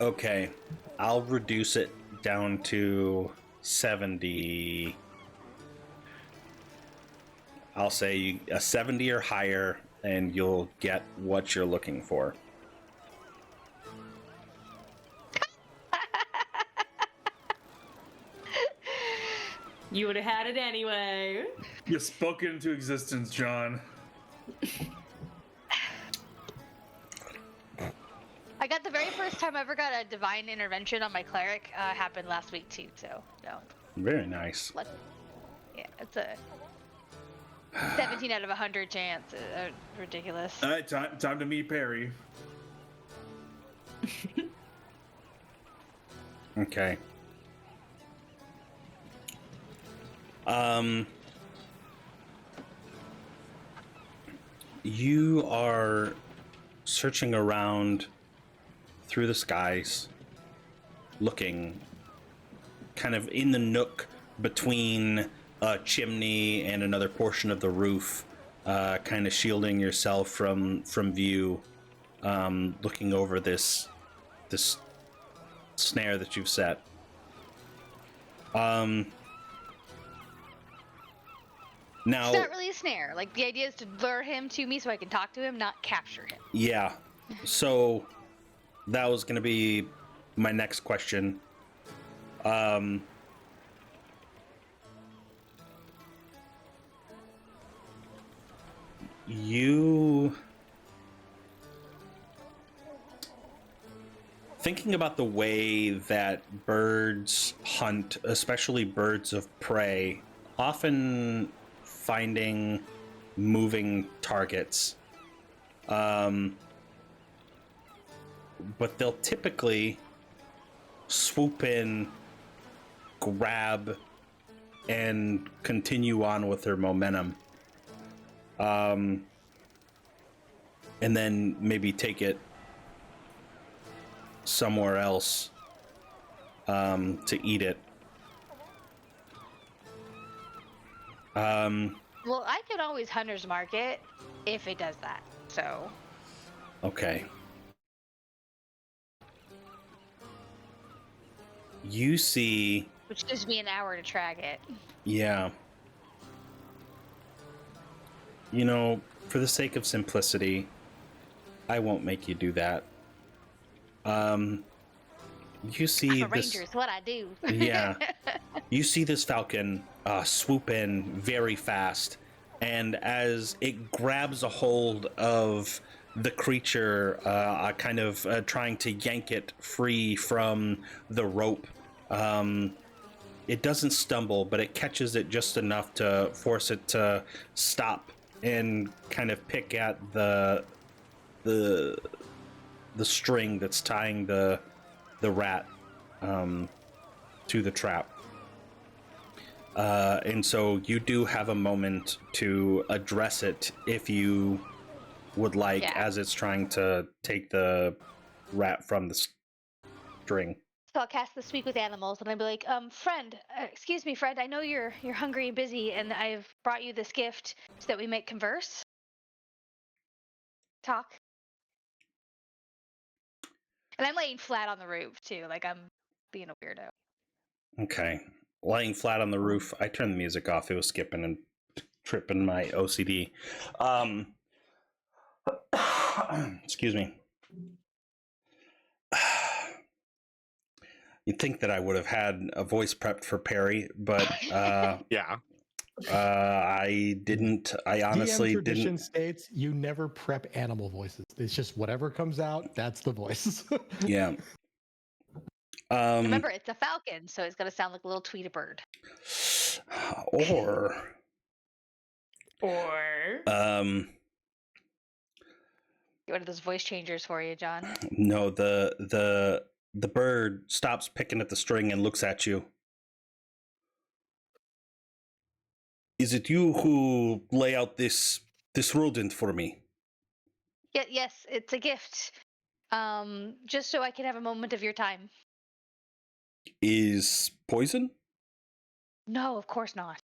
okay, I'll reduce it down to 70. I'll say a 70 or higher, and you'll get what you're looking for. You would have had it anyway. You spoke it into existence, John. I got the very first time I ever got a divine intervention on my cleric happened last week too. So no, Very nice. yeah, it's a 17 out of 100 chance. Ridiculous. All right, time to meet Perry. Okay. You are searching around through the skies, looking kind of in the nook between a chimney and another portion of the roof, kind of shielding yourself from view, looking over this snare that you've set. Now, It's not really a snare. Like the idea is to lure him to me so I can talk to him, not capture him. yeah. So that was going to be my next question. You thinking about the way that birds hunt, especially birds of prey, often finding moving targets. But they'll typically swoop in, grab, and continue on with their momentum. And then maybe take it somewhere else to eat it. Well, I could always hunter's market if it does that. So. Okay. You see. Which gives me an hour to track it. Yeah. You know, for the sake of simplicity, I won't make you do that. You see I'm a this. ranger, it's what I do. Yeah. You see this falcon swoop in very fast, and as it grabs a hold of the creature, kind of trying to yank it free from the rope, it doesn't stumble, but it catches it just enough to force it to stop and kind of pick at the string that's tying the rat to the trap. And so you do have a moment to address it if you would like, as it's trying to take the rat from the string. So I'll cast the Speak with Animals, and I'll be like, friend, excuse me, friend, I know you're hungry and busy, and I've brought you this gift so that we may converse. Talk. And I'm laying flat on the roof, too, like I'm being a weirdo. Okay. Laying flat on the roof. I turned the music off. It was skipping and tripping my OCD. Excuse me. You'd think that I would have had a voice prepped for Perry, but Yeah. I didn't. I honestly DM tradition didn't. states you never prep animal voices. It's just whatever comes out, that's the voice. Yeah. Remember, it's a falcon, so it's going to sound like a little Tweety bird. Or One of those voice changers for you, John. no, the bird stops picking at the string and looks at you. Is it you who lay out this rodent for me? Yes, it's a gift. Just so I can have a moment of your time. Is poison? No, of course not.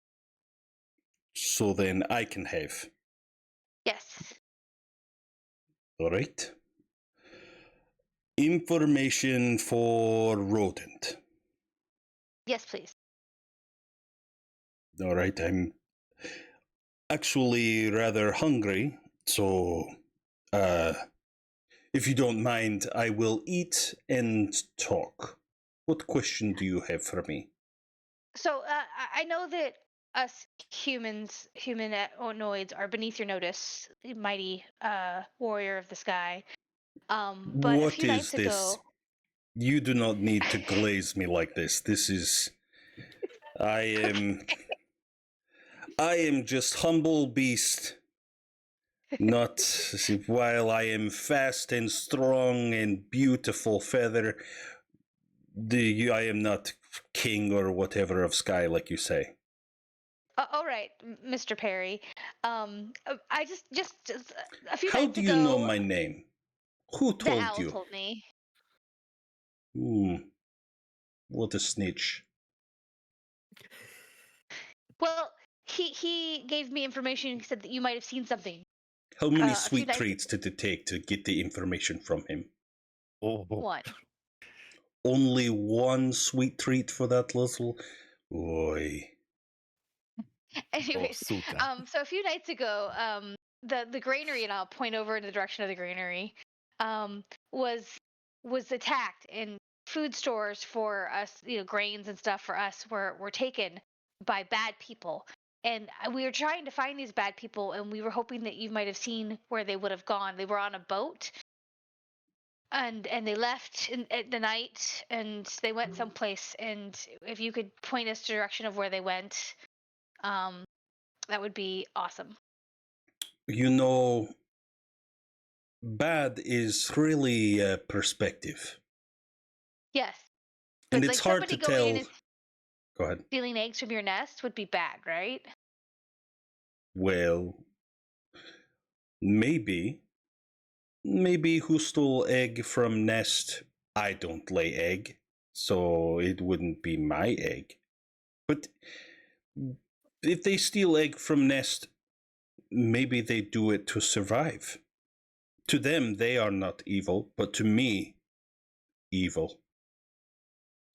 So then I can have. Yes. All right. Information for rodent. Yes, please. All right, I'm actually rather hungry, so if you don't mind, I will eat and talk. What question do you have for me? So I know that us humanoids are beneath your notice, mighty warrior of the sky. But a What few is nights this? ago, You do not need to glaze me like this. This is... I am just humble beast. Not while I am fast and strong and beautiful feather. I am not king or whatever of sky, like you say. all right, Mr. Perry. I just a few How nights do ago, you know my name? Who the told owl you? told me. What a snitch. Well, he gave me information. He said that you might have seen something. How many a few sweet nights- treats did it take to get the information from him? Oh. One. Only one sweet treat for that little... Oi. Anyways, Suka. so a few nights ago, the granary, and I'll point over in the direction of the granary, was was attacked, and food stores for us, grains and stuff for us were taken by bad people. And we were trying to find these bad people, and we were hoping that you might have seen where they would have gone. They were on a boat, and they left at the night, and they went someplace. And if you could point us to the direction of where they went, that would be awesome. You know, bad is really perspective. Yes, And but it's like hard to somebody going in tell. and Go ahead. stealing eggs from your nest would be bad, right? Well, maybe. Maybe who stole egg from nest? I don't lay egg, so it wouldn't be my egg. But if they steal egg from nest, maybe they do it to survive. To them, they are not evil, but to me, evil.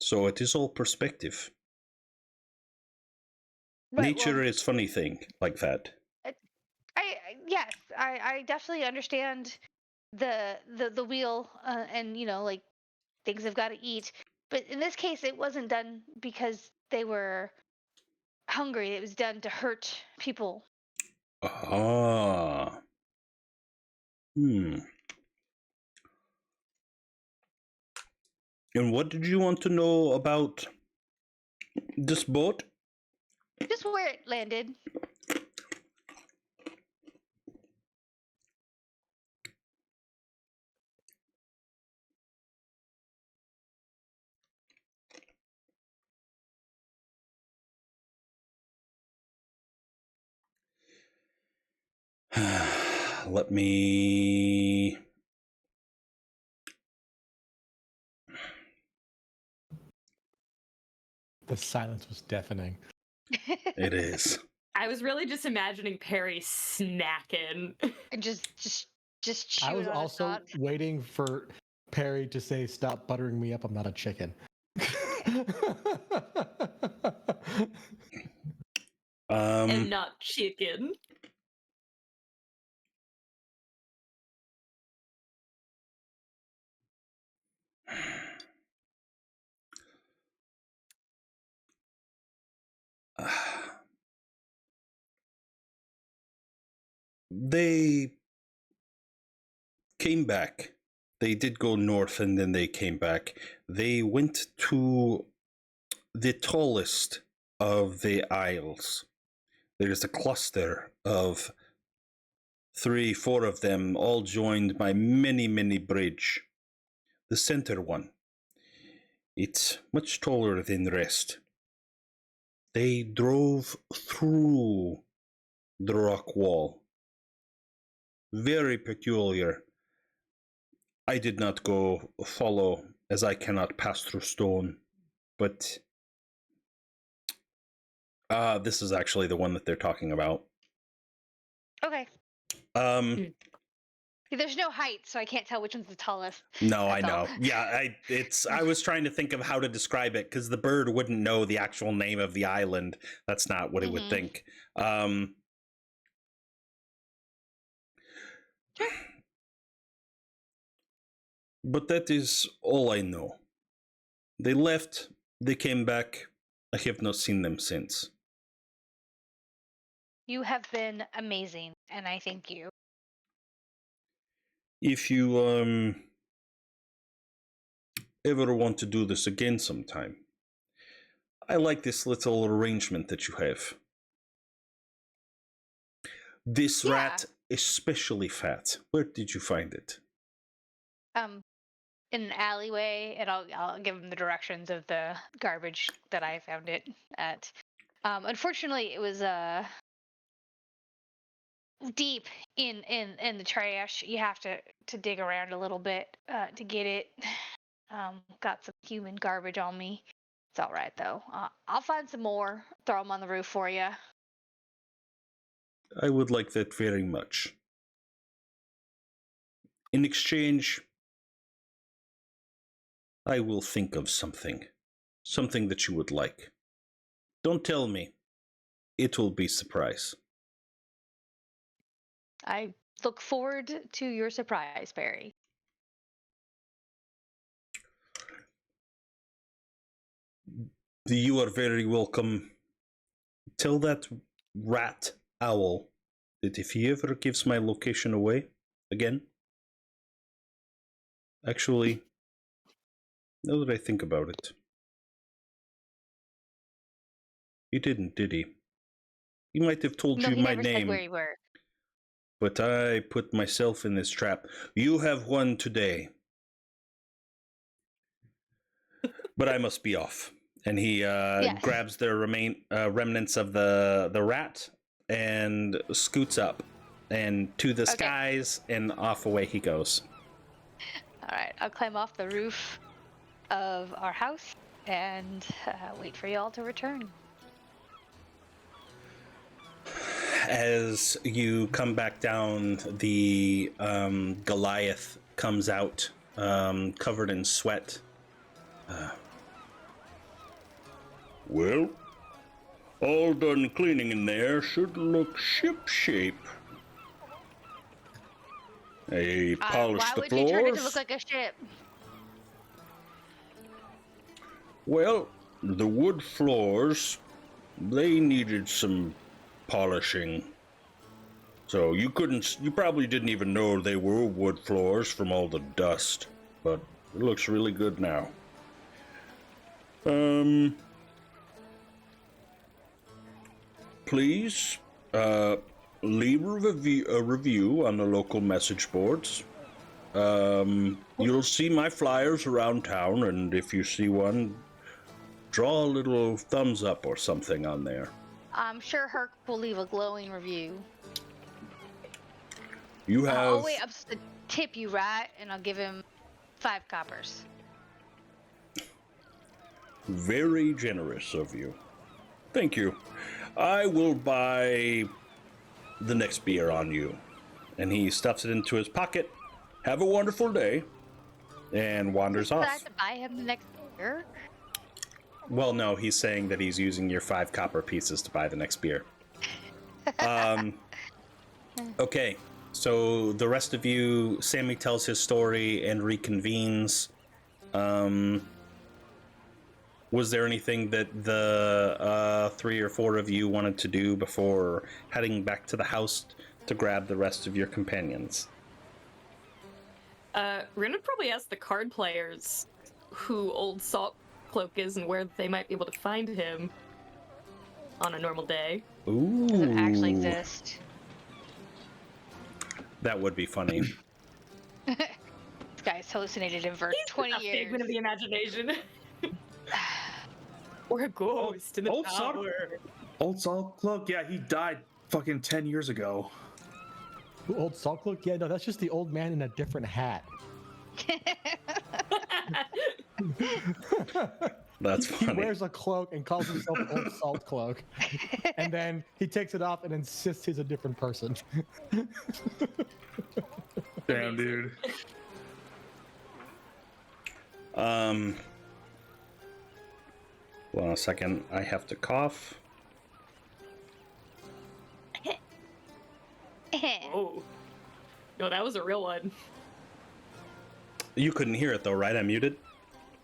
So it is all perspective. Right. Nature Well, is funny thing like that. yes, I definitely understand the wheel, and like things have got to eat. But in this case, it wasn't done because they were hungry. It was done to hurt people. Ah. Hmm. And what did you want to know about this boat? Just where it landed. Let me. The silence was deafening. It is. I was really just imagining Perry snacking. And just I chewing was on his also thoughts. waiting for Perry to say, "Stop buttering me up. I'm not a chicken." And not chicken. They came back. They did go north and then they came back. They went to the tallest of the isles. There's a cluster of 3, 4 of them, all joined by many, many bridge. The center one, it's much taller than the rest. They drove through the rock wall. Very peculiar. I did not go follow, as I cannot pass through stone, but this is actually the one that they're talking about. Okay. There's no height, so I can't tell which one's the tallest. No, I That's all. know. Yeah, I was trying to think of how to describe it because the bird wouldn't know the actual name of the island. That's not what it would think. Sure. But that is all I know. They left, they came back. I have not seen them since. You have been amazing, and I thank you. If you ever want to do this again sometime, I like this little arrangement that you have. This rat especially fat. Where did you find it? In an alleyway, and I'll give him the directions of the garbage that I found it at. Unfortunately, it was deep in the trash. You have to dig around a little bit to get it. Got some human garbage on me. It's all right though. I'll find some more. Throw them on the roof for you. I would like that very much. In exchange, I will think of something. Something that you would like. Don't tell me. It will be surprise. I look forward to your surprise, Barry. You are very welcome. Tell that rat owl that if he ever gives my location away again. Actually, now that I think about it, he didn't, did he? He might have told No, you he my never said name, where you were. but I put myself in this trap. You have won today. But I must be off. And he Yes. grabs the remnants of the rat and scoots up and to the skies, and off away he goes. All right, I'll climb off the roof of our house and wait for y'all to return. As you come back down, the Goliath comes out covered in sweat. Well, all done cleaning in there should look ship-shape. I polished the Why would floors. you turn it to look like a ship? Well, the wood floors, they needed some polishing. So you probably didn't even know they were wood floors from all the dust, but it looks really good now. Please, leave a review on the local message boards. You'll see my flyers around town, and if you see one, draw a little thumbs up or something on there. I'm sure Herc will leave a glowing review. You have... Oh wait, I'm supposed to tip you, right? And I'll give him 5 coppers. Very generous of you. Thank you. I will buy the next beer on you. And he stuffs it into his pocket. Have a wonderful day. And wanders Did I off. have to buy him the next beer? Well, no, he's saying that he's using your 5 copper pieces to buy the next beer. Okay, so the rest of you, Sammy tells his story and reconvenes. Was there anything that the 3 or 4 of you wanted to do before heading back to the house to grab the rest of your companions? Rin would probably ask the card players who Old Salt Cloak is and where they might be able to find him on a normal day. Ooh. Doesn't actually exist. That would be funny. This guy's hallucinated him for 20 a years. figment of the imagination. Or a ghost in the Old Salt- tower. Old Salt Cloak, yeah, he died fucking 10 years ago. Old Salt Cloak? Yeah, no, that's just the old man in a different hat. That's He funny. wears a cloak and calls himself Old Salt Cloak. And then he takes it off and insists he's a different person. Damn, dude. Hold on a second. I have to cough. Oh. No, that was a real one. You couldn't hear it though, right? I muted?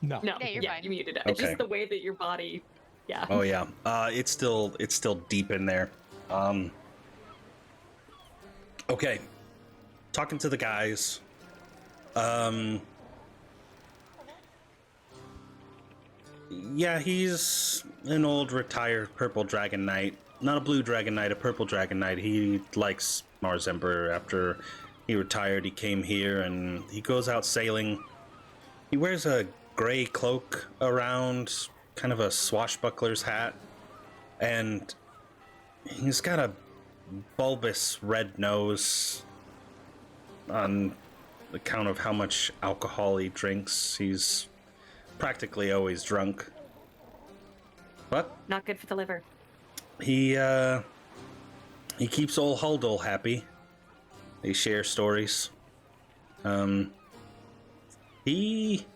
No. No, Yeah, you're fine. you muted it. Okay. It's just the way that your body... Yeah. Oh yeah. It's still deep in there. Okay. Talking to the guys. Yeah, he's an old retired purple dragon knight. Not a blue dragon knight, a purple dragon knight. He likes Marsember. After he retired, he came here and he goes out sailing. He wears a gray cloak around, kind of a swashbuckler's hat, and he's got a bulbous red nose. On account of how much alcohol he drinks, he's practically always drunk. But Not good for the liver. he keeps old Huldol happy. They share stories. He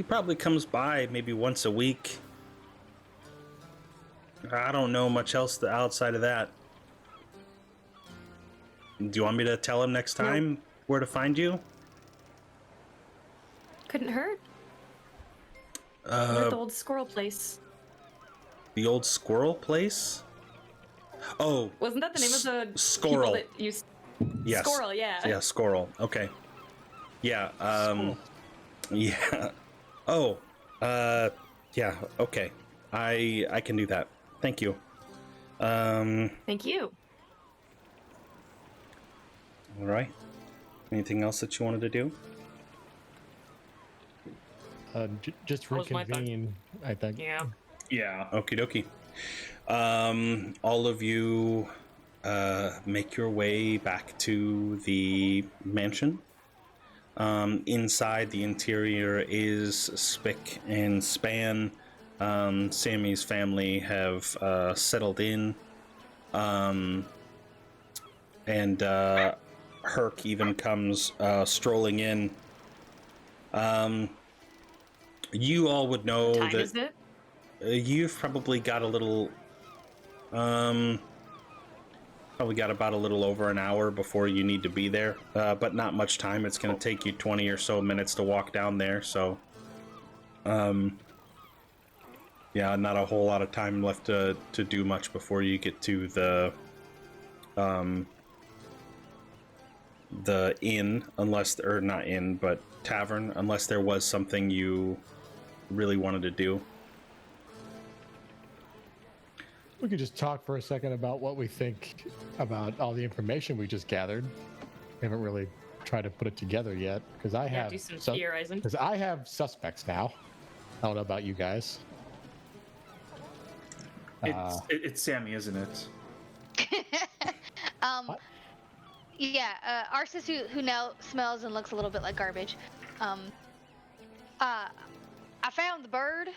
probably comes by maybe once a week. I don't know much else outside of that. Do you want me to tell him next time where to find you? Couldn't hurt. At the old squirrel place. The old squirrel place? Oh, Wasn't that the name of the Squirrel. people that used Yes. Squirrel, yeah. Yeah, squirrel. Okay. Yeah, Squirrel. yeah. Oh, yeah, okay. I can do that. Thank you. Thank you. All right. Anything else that you wanted to do? Just That was my thing. reconvene, I think. Yeah. Yeah. Okie dokie. All of you make your way back to the mansion. Inside, the interior is spick and span. Sammy's family have settled in. And Herc even comes strolling in. You all would know What time that is it? you've probably got a little, probably got about a little over an hour before you need to be there, but not much time. It's going to take you 20 or so minutes to walk down there, so, yeah, not a whole lot of time left to do much before you get to the inn, unless, or not inn, but tavern, unless there was something you really wanted to do. We could just talk for a second about what we think about all the information we just gathered. We haven't really tried to put it together yet, because I Yeah, have do some theorizing. because I have suspects now. I don't know about you guys. It's Sammy, isn't it? What? Yeah, Arsis, who now smells and looks a little bit like garbage. I found the bird.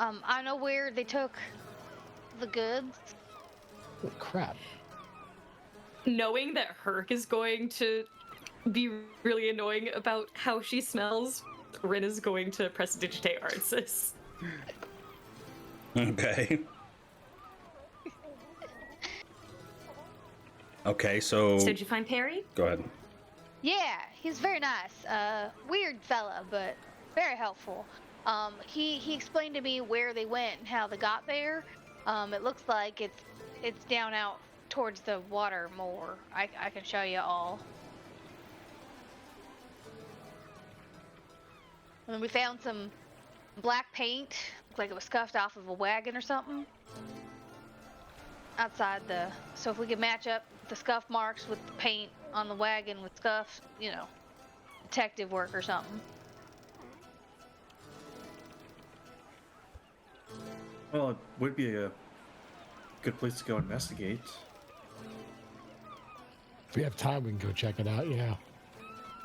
I know where they took the goods. Holy crap. Knowing that Herc is going to be really annoying about how she smells, Rin is going to prestidigitate Arsis. Okay. Okay, so So did you find Perry? go ahead. Yeah, he's very nice. Weird fella, but very helpful. He explained to me where they went and how they got there. It looks like it's down out towards the water more. I can show you all. And we found some black paint. Looked like it was scuffed off of a wagon or something. Outside the... So if we could match up the scuff marks with the paint on the wagon with scuffs, you know, detective work or something. Well, it would be a good place to go investigate. If we have time, we can go check it out, yeah.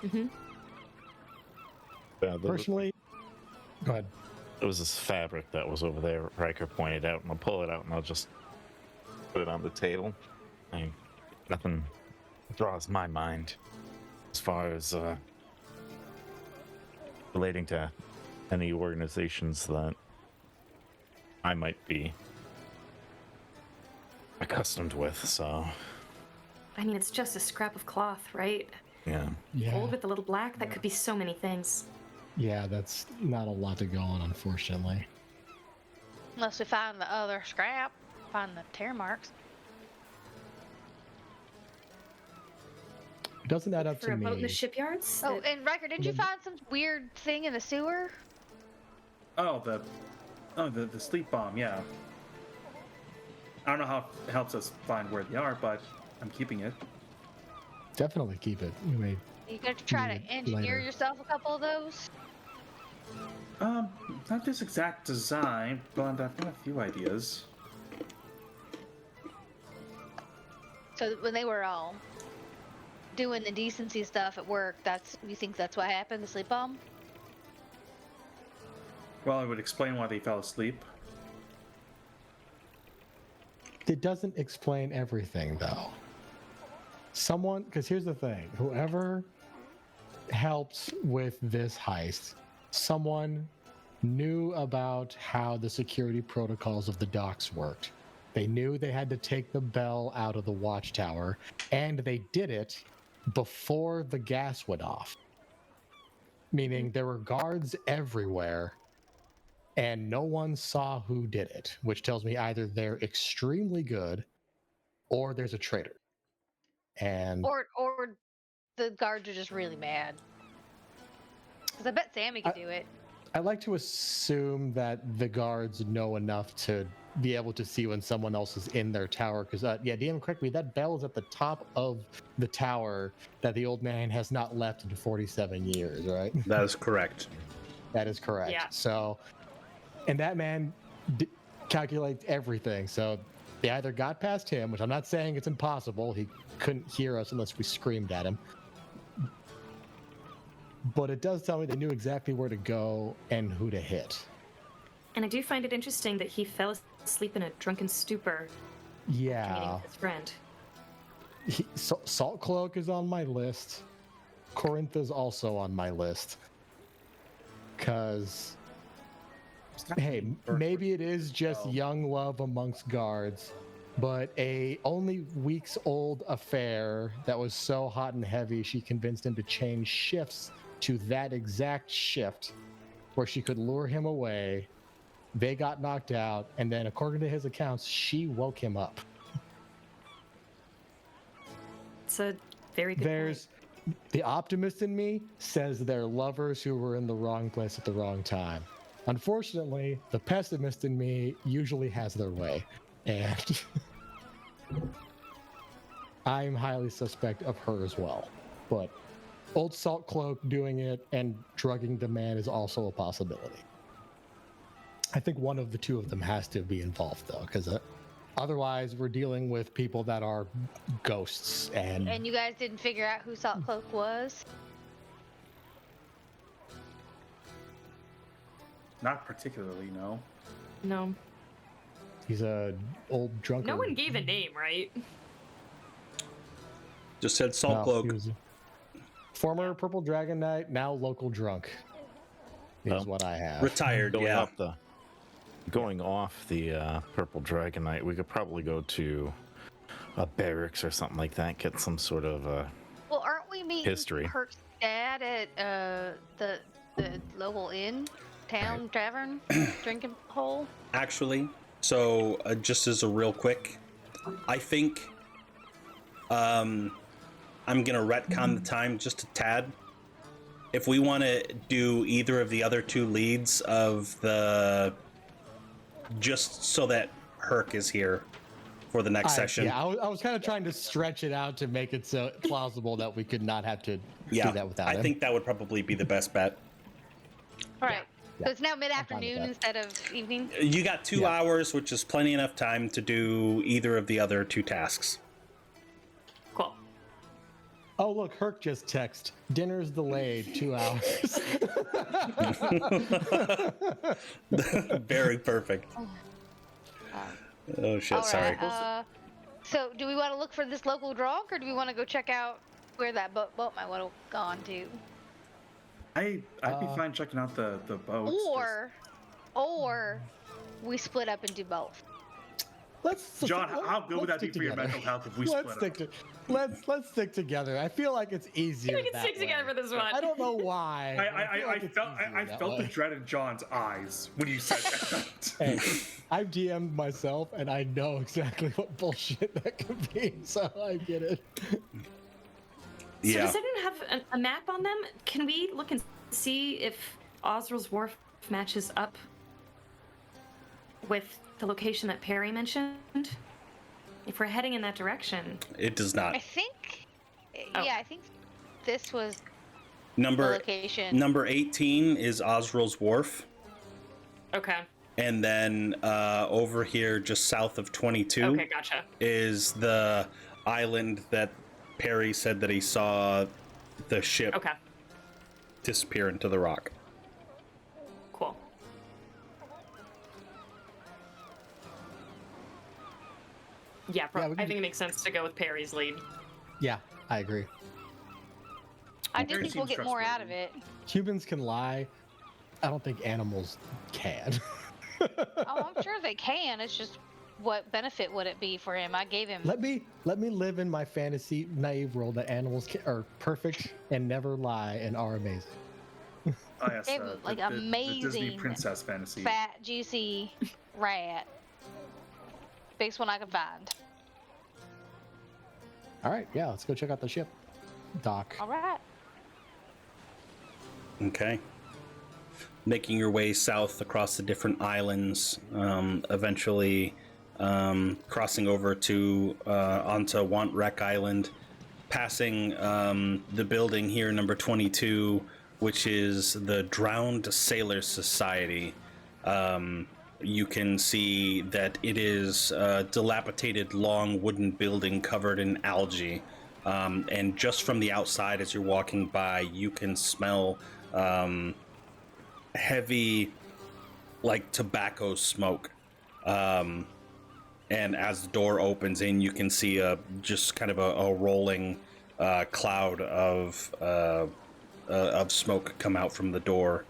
Mm-hmm. Personally, go ahead. There was this fabric that was over there, Riker pointed out, and I'll pull it out and I'll just put it on the table. Nothing draws my mind as far as relating to any organizations that I might be accustomed with, so... I mean, it's just a scrap of cloth, right? Yeah. Yeah. Old with a little black, that could be so many things. Yeah, that's not a lot to go on, unfortunately. Unless we find the other scrap, find the tear marks. It doesn't add up For to a boat in me. the shipyards? Oh, and Riker, did you find some weird thing in the sewer? Oh, the sleep bomb, yeah. I don't know how it helps us find where they are, but I'm keeping it. Definitely keep it. Anyway, You gonna try to engineer later. yourself a couple of those? Not this exact design, but I've got a few ideas. So when they were all doing the decency stuff at work, you think that's what happened, the sleep bomb? Well, it would explain why they fell asleep. it doesn't explain everything, though. Someone, because here's the thing, whoever helps with this heist, someone knew about how the security protocols of the docks worked. They knew they had to take the bell out of the watchtower, and they did it before the gas went off. Meaning there were guards everywhere and no one saw who did it, which tells me either they're extremely good or there's a traitor. And Or the guards are just really mad. Because I bet Sammy could do it. I like to assume that the guards know enough to be able to see when someone else is in their tower. Because, yeah, DM, correct me, that bell is at the top of the tower that the old man has not left in 47 years, right? That is correct. That is correct. Yeah. So, and that man calculates everything. So they either got past him, which I'm not saying it's impossible. He couldn't hear us unless we screamed at him. But it does tell me they knew exactly where to go and who to hit. And I do find it interesting that he fell asleep in a drunken stupor meeting Yeah. with his friend. Salt Cloak is on my list. Corintha's also on my list. Because, hey, maybe it is just young love amongst guards, but a only weeks old affair that was so hot and heavy she convinced him to change shifts to that exact shift where she could lure him away. They got knocked out, and then according to his accounts, she woke him up. It's a very good There's the optimist in me says they're lovers who were in the wrong place at the wrong time. Unfortunately, the pessimist in me usually has their way, and I'm highly suspect of her as well. But Old Salt Cloak doing it and drugging the man is also a possibility. I think one of the two of them has to be involved, though, because otherwise we're dealing with people that are ghosts. And you guys didn't figure out who Salt Cloak was? Not particularly, no. No. He's a old drunkard. No one gave a name, right? Just said Salt No, Cloak. he was former Purple Dragon Knight, now local drunk. Is Well, what I have. Retired, yeah. Going off the Purple Dragon Knight, we could probably go to a barracks or something like that, get some sort of Well, aren't we meeting History. Herc's dad at the local inn, town tavern, drinking hole? Actually, so just as a real quick, I think I'm gonna retcon the time just a tad. If we want to do either of the other two leads of the, just so that Herc is here for the next session. Yeah, I was kind of trying to stretch it out to make it so plausible that we could not have to Yeah, do that without I him. think that would probably be the best bet. All right. Yeah. So it's now fine with mid-afternoon that. instead of evening? You got 2 Yeah. hours, which is plenty enough time to do either of the other two tasks. Cool. Oh, look, Herc just text. Dinner's delayed 2 hours. Very perfect. Oh shit, All sorry. right. So do we want to look for this local drunk, or do we want to go check out where that boat might want to have gone to? I'd be fine checking out the boats. Or we split up and do both. John, how good would that be stick for your together. mental health if we Let's split stick up? let's stick together. I feel like it's easier. We can that stick together way. for this one. I don't know why. but feel like it's I easier that felt the way. dread in John's eyes when you said that. Hey, I've DM'd myself and I know exactly what bullshit that could be, so I get it. So Yeah. does anyone have a map on them? Can we look and see if Osral's Wharf matches up with the location that Perry mentioned? If we're heading in that direction. It does not. I think. Oh. Yeah, I think this was the Number location. number 18 is Osral's Wharf. Okay. And then over here, just south of 22, Okay, gotcha. is the island that Perry said that he saw the ship Okay, disappear into the rock. cool. Yeah, Yeah, we I can- think it makes sense to go with Perry's lead. Yeah, I agree. I do Very think we'll seems get more out of trustworthy. it. Humans can lie. I don't think animals can. Oh, I'm sure they can. It's just what benefit would it be for him? I gave him. Let me live in my fantasy naive world that animals are perfect and never lie and are amazing. yes, Gave him, like, the Disney amazing princess fantasy. fat, juicy rat. Biggest one I could find. All right, yeah, let's go check out the ship dock. All right. Okay. Making your way south across the different islands, eventually crossing over to onto Wantrek Island, passing the building here, number 22, which is the Drowned Sailors Society. You can see that it is a dilapidated, long wooden building covered in algae. And just from the outside, as you're walking by, you can smell heavy, like, tobacco smoke. And as the door opens in, you can see just kind of a rolling cloud of smoke come out from the door.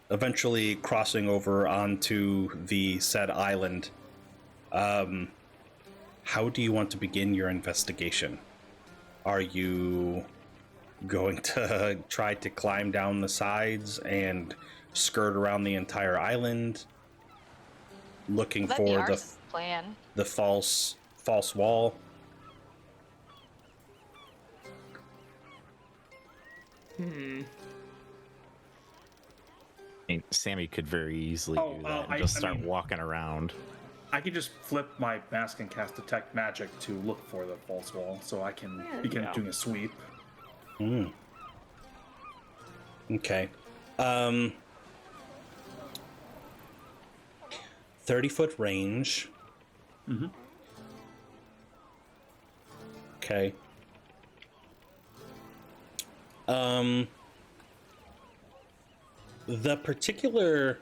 Eventually crossing over onto the said island. How do you want to begin your investigation? Are you going to try to climb down the sides and skirt around the entire island, looking That'd be for our plan. the false wall? I mean, Sammy could very easily Oh, do that and I just start mean- walking around. I can just flip my mask and cast Detect Magic to look for the false wall, so I can begin go. doing a sweep. Okay. 30-foot range. Mm-hmm. Okay. The particular,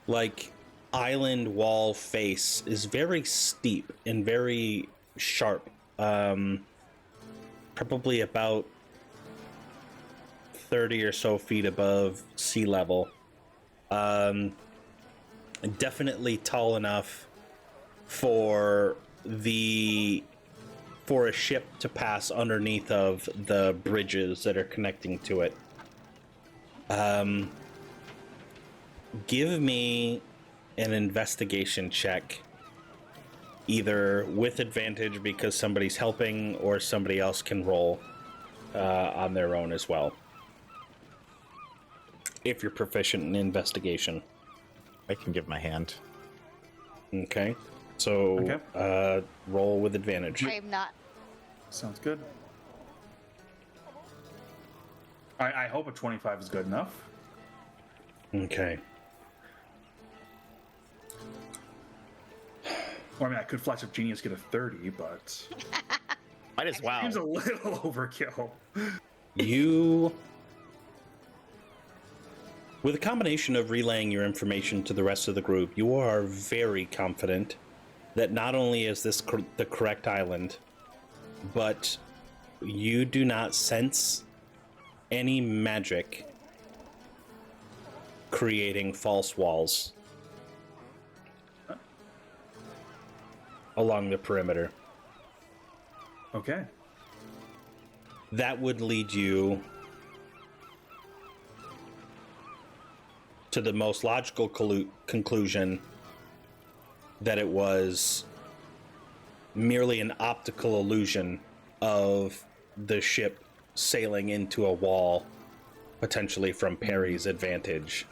like, island wall face is very steep and very sharp. Probably about 30 or so feet above sea level. Definitely tall enough for a ship to pass underneath of the bridges that are connecting to it. Give me an investigation check, either with advantage because somebody's helping or somebody else can roll on their own as well, if you're proficient in investigation. I can give my hand. Okay, so roll with advantage. I am not. Sounds good. I hope a 25 is good enough. Okay. Well, I mean, I could Flash of Genius get a 30, but Might as well. seems a little overkill. You, with a combination of relaying your information to the rest of the group, you are very confident that not only is this the correct island, but you do not sense any magic creating false walls along the perimeter. Okay. That would lead you to the most logical conclusion that it was merely an optical illusion of the ship sailing into a wall, potentially from Perry's advantage.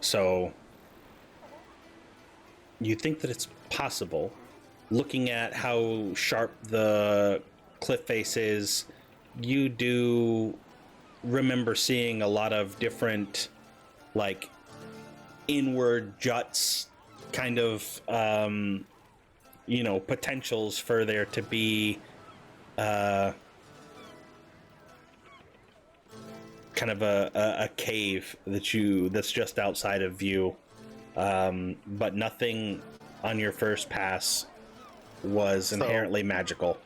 So you think that it's possible, looking at how sharp the cliff face is. You do remember seeing a lot of different, like, inward juts, kind of, potentials for there to be kind of a cave that's just outside of view, but nothing on your first pass was inherently magical.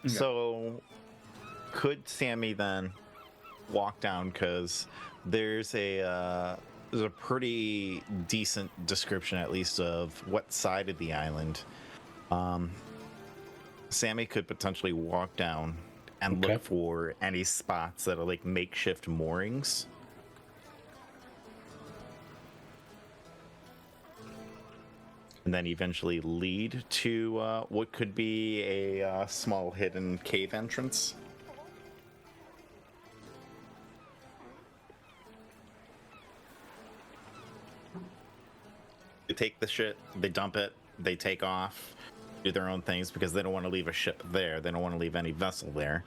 So, could Sammy then walk down? Because there's a pretty decent description, at least, of what side of the island. Sammy could potentially walk down and Okay. look for any spots that are like makeshift moorings. And then eventually lead to what could be a small hidden cave entrance. They take the shit, they dump it, they take off, do their own things because they don't want to leave a ship there. They don't want to leave any vessel there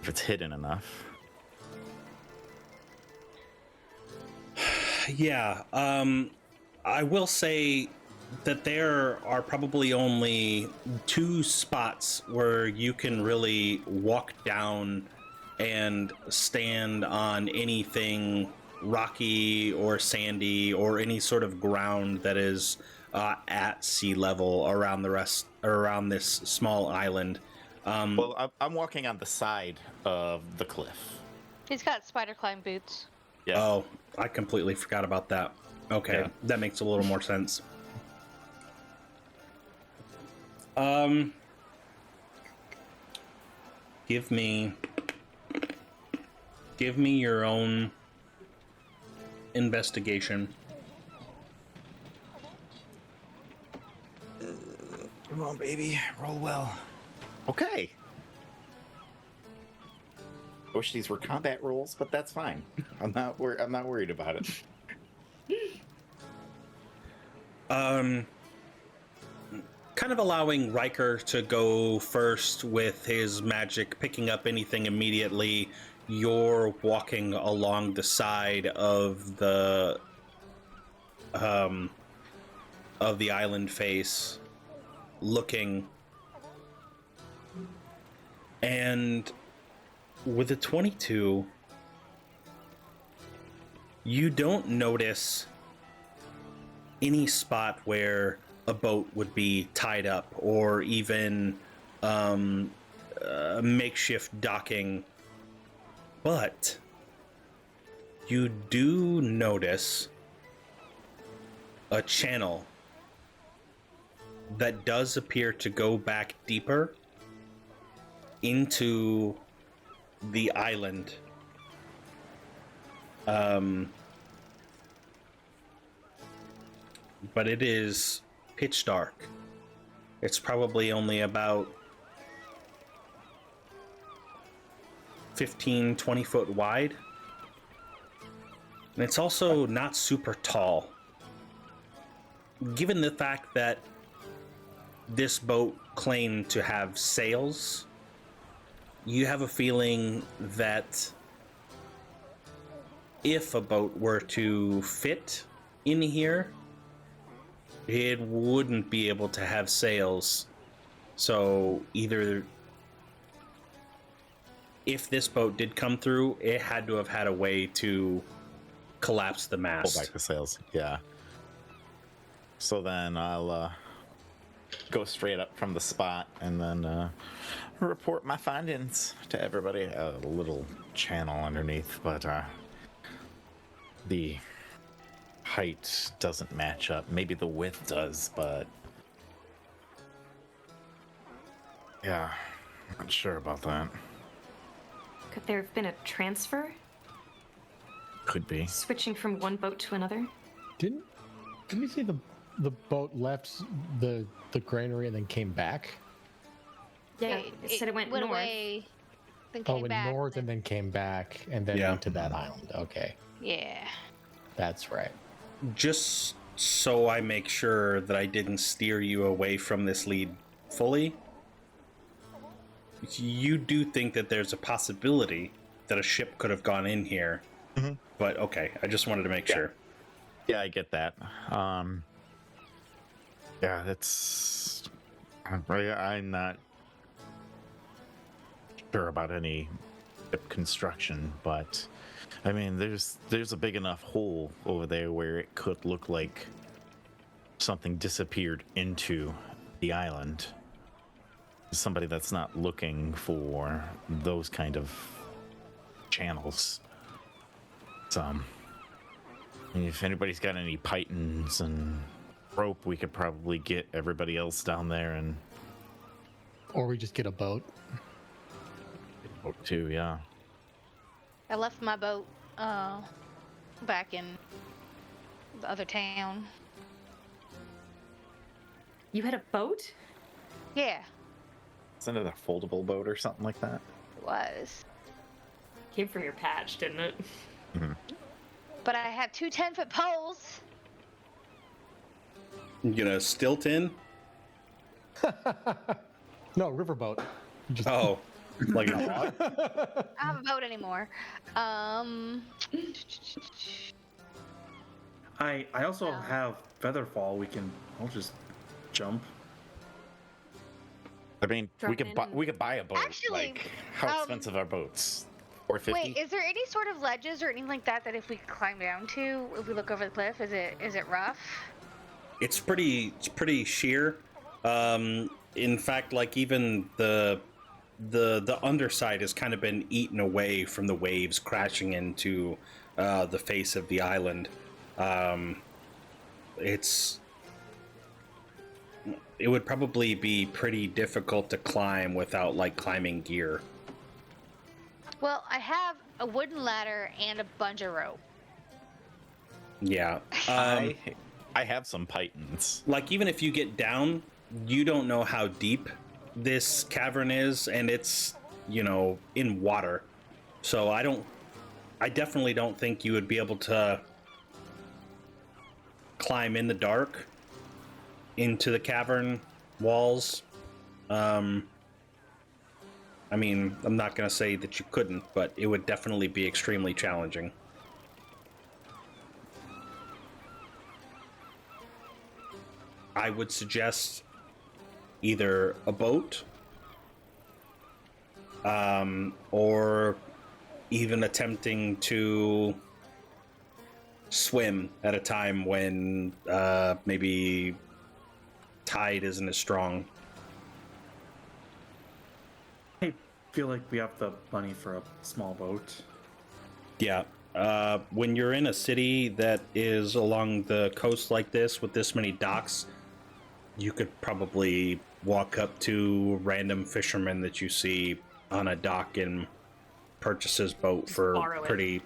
if it's hidden enough. Yeah, I will say that there are probably only 2 spots where you can really walk down and stand on anything rocky or sandy or any sort of ground that is at sea level around this small island. Well, I'm walking on the side of the cliff. He's got spider climb boots. Yeah. Oh, I completely forgot about that. Okay, Yeah. that makes a little more sense. Give me your own investigation. Come on, baby. Roll well. Okay. I wish these were combat rolls, but that's fine. I'm not worried about it. Kind of allowing Riker to go first with his magic, picking up anything immediately. You're walking along the side of the island face, looking, and with a 22, you don't notice any spot where a boat would be tied up or even makeshift docking, but you do notice a channel that does appear to go back deeper into the island. But it is pitch dark. It's probably only about 15, 20 foot wide. And it's also not super tall. Given the fact that this boat claimed to have sails, you have a feeling that if a boat were to fit in here, it wouldn't be able to have sails. So either if this boat did come through, it had to have had a way to collapse the Pull mast. back the sails. Yeah. So then I'll go straight up from the spot and then report my findings to everybody. A little channel underneath, but the height doesn't match up. Maybe the width does, but yeah, not sure about that. Could there have been a transfer? Could be. Switching from one boat to another? Didn't you say the boat left the granary and then came back? Yeah, it said it went north. away, then Oh, came went back. north and then came back and then Yeah. went to that island. Okay, Yeah. that's right. Just so I make sure that I didn't steer you away from this lead fully, you do think that there's a possibility that a ship could have gone in here. Mm-hmm. But okay, I just wanted to make sure. Yeah, I get that. Yeah, that's. I'm not sure about any ship construction, but I mean, there's a big enough hole over there where it could look like something disappeared into the island. Somebody that's not looking for those kind of channels. So, if anybody's got any pythons and rope, we could probably get everybody else down there and Or we just get a boat. boat too, yeah. I left my boat back in the other town. You had a boat? Yeah, Isn't it a foldable boat or something like that? it was. Came from your patch, didn't it? But I have two 10-foot poles. You gonna stilt in? No, riverboat. Just Oh, like a log? I don't have a boat anymore. I also have Featherfall. I'll just jump. I mean, we Drop could in buy and- we could buy a boat. Actually, like, how expensive are boats? $450. Wait, is there any sort of ledges or anything like that that if we climb down to, if we look over the cliff, is it rough? It's pretty sheer. In fact, like even the underside has kind of been eaten away from the waves crashing into the face of the island. It would probably be pretty difficult to climb without like climbing gear. Well, I have a wooden ladder and a bungee rope. Yeah. I have some pythons. Like even if you get down, you don't know how deep this cavern is, and it's, you know, in water. So I definitely don't think you would be able to climb in the dark into the cavern walls. I mean, I'm not going to say that you couldn't, but it would definitely be extremely challenging. I would suggest either a boat, or even attempting to swim at a time when maybe tide isn't as strong. I feel like we have the money for a small boat. Yeah. When you're in a city that is along the coast like this with this many docks, you could probably walk up to random fishermen that you see on a dock and purchase his boat for borrow it. pretty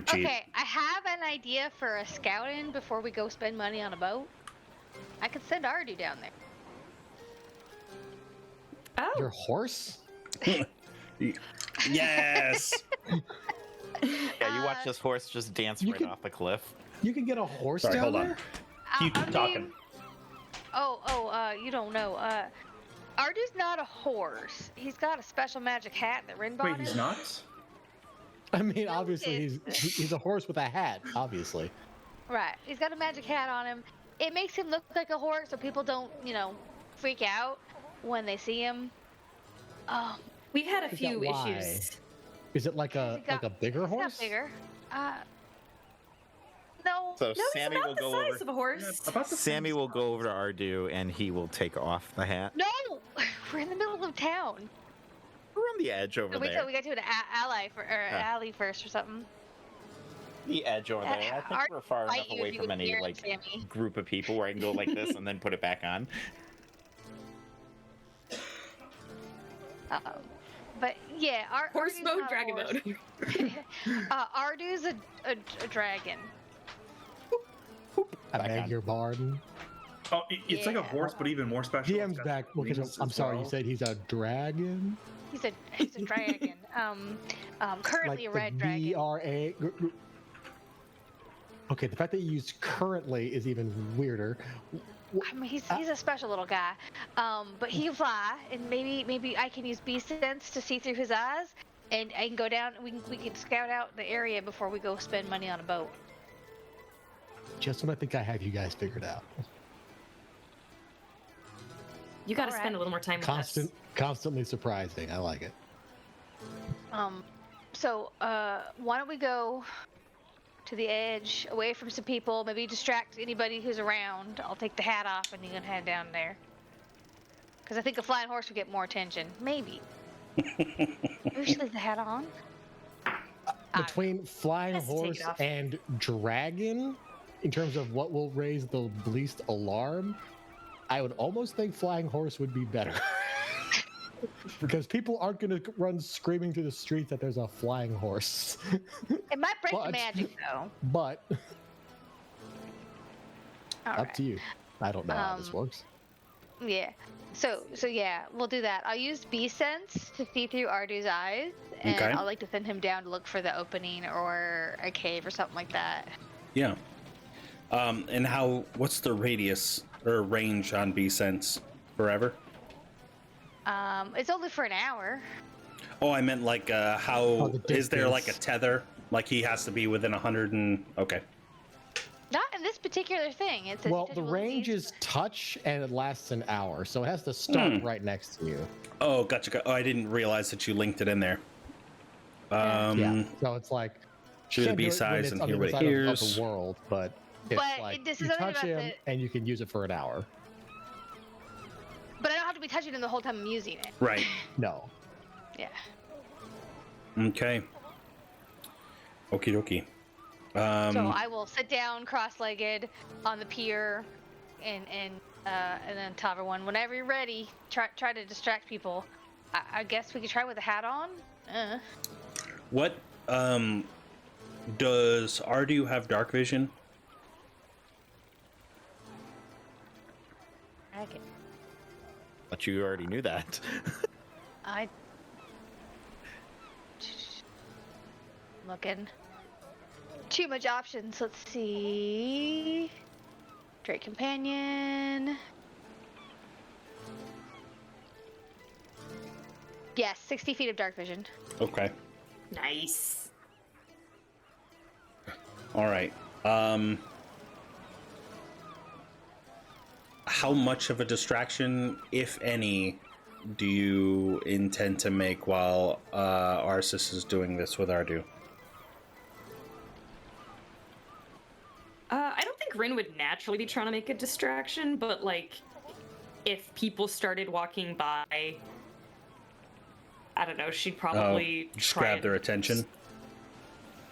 cheap. Okay, I have an idea for a scouting before we go spend money on a boat. I could send Ardu down there. Oh, your horse? Yes. Yeah, you watch this horse just dance you right could- off the cliff. You can get a horse Sorry, down hold on. there? You keep I talking. mean- you don't know. Ardu's not a horse. He's got a special magic hat that Rin bought Wait, him. he's not? I mean, No, obviously he's a horse with a hat, obviously. Right. He's got a magic hat on him. It makes him look like a horse so people don't, freak out when they see him. we've had a Is that few why? issues. Is it like a bigger He's horse? not bigger. No. So No, Sammy he's will about the go size over. of a horse. About the Sammy same will size. go over to Ardu and he will take off the hat. No! We're in the middle of town. We're on the edge over Wait there. till we get to an alley first or something. The edge over there. I think Ardu we're far fight enough you away if you from would any dare, like Sammy. group of people where I can go like this and then put it back on. But yeah, Horse Ardu's mode, not a dragon horse. mode. Ardu's a dragon. I Back beg on. your pardon. Oh, it's like a Yeah. horse, but even more special. It's GM's got back. Well, 'cause wings I'm as sorry, well. you said he's a dragon? He's a dragon. Currently a red the dragon. VRA. Okay, the fact that you use currently is even weirder. I mean, he's a special little guy. But he can fly, and maybe I can use beast sense to see through his eyes, and I can go down. We can scout out the area before we go spend money on a boat. Just when I think I have you guys figured out. You got to Alright. spend a little more time with us. Constantly surprising. I like it. So why don't we go to the edge, away from some people, maybe distract anybody who's around. I'll take the hat off, and you can head down there. Because I think a flying horse would get more attention. Maybe. Maybe we should leave the hat on. Between flying Has to take horse it off. and dragon, in terms of what will raise the least alarm, I would almost think flying horse would be better. Because people aren't going to run screaming through the street that there's a flying horse. It might break the But- magic though. But All up right. to you. I don't know how this works. Yeah. So yeah, we'll do that. I'll use bee sense to see through Ardu's eyes, and Okay. I'll like to send him down to look for the opening or a cave or something like that. Yeah. And what's the radius or range on B-Sense? Forever? It's only for an hour. Oh, I meant like how the is there like a distance. tether? Like he has to be within 100 and okay. Not in this particular thing. It's a Well, the detachable range beast. is touch and it lasts an hour, so it has to start right next to you. Oh, gotcha. Oh, I didn't realize that you linked it in there. Yeah. So it's like Shoot the can't do it when B-size it's and on hear the what it other side of hears. the world, but it's But like this is you something touch about him and you can use it for an hour. But I don't have to be touching him the whole time I'm using it. Right. No. Yeah. Okay. Okie dokie. So I will sit down cross-legged on the pier, and then tell everyone whenever you're ready. Try to distract people. I guess we could try with a hat on. What does Ardu have dark vision? Okay. But you already knew that. I looking. Too much options. Let's see. Drake companion. Yes, 60 feet of dark vision. Okay. Nice. All right. How much of a distraction, if any, do you intend to make while Arsis is doing this with Ardu? I don't think Rin would naturally be trying to make a distraction, but like, if people started walking by, I don't know, she'd probably Just try grab and- their attention.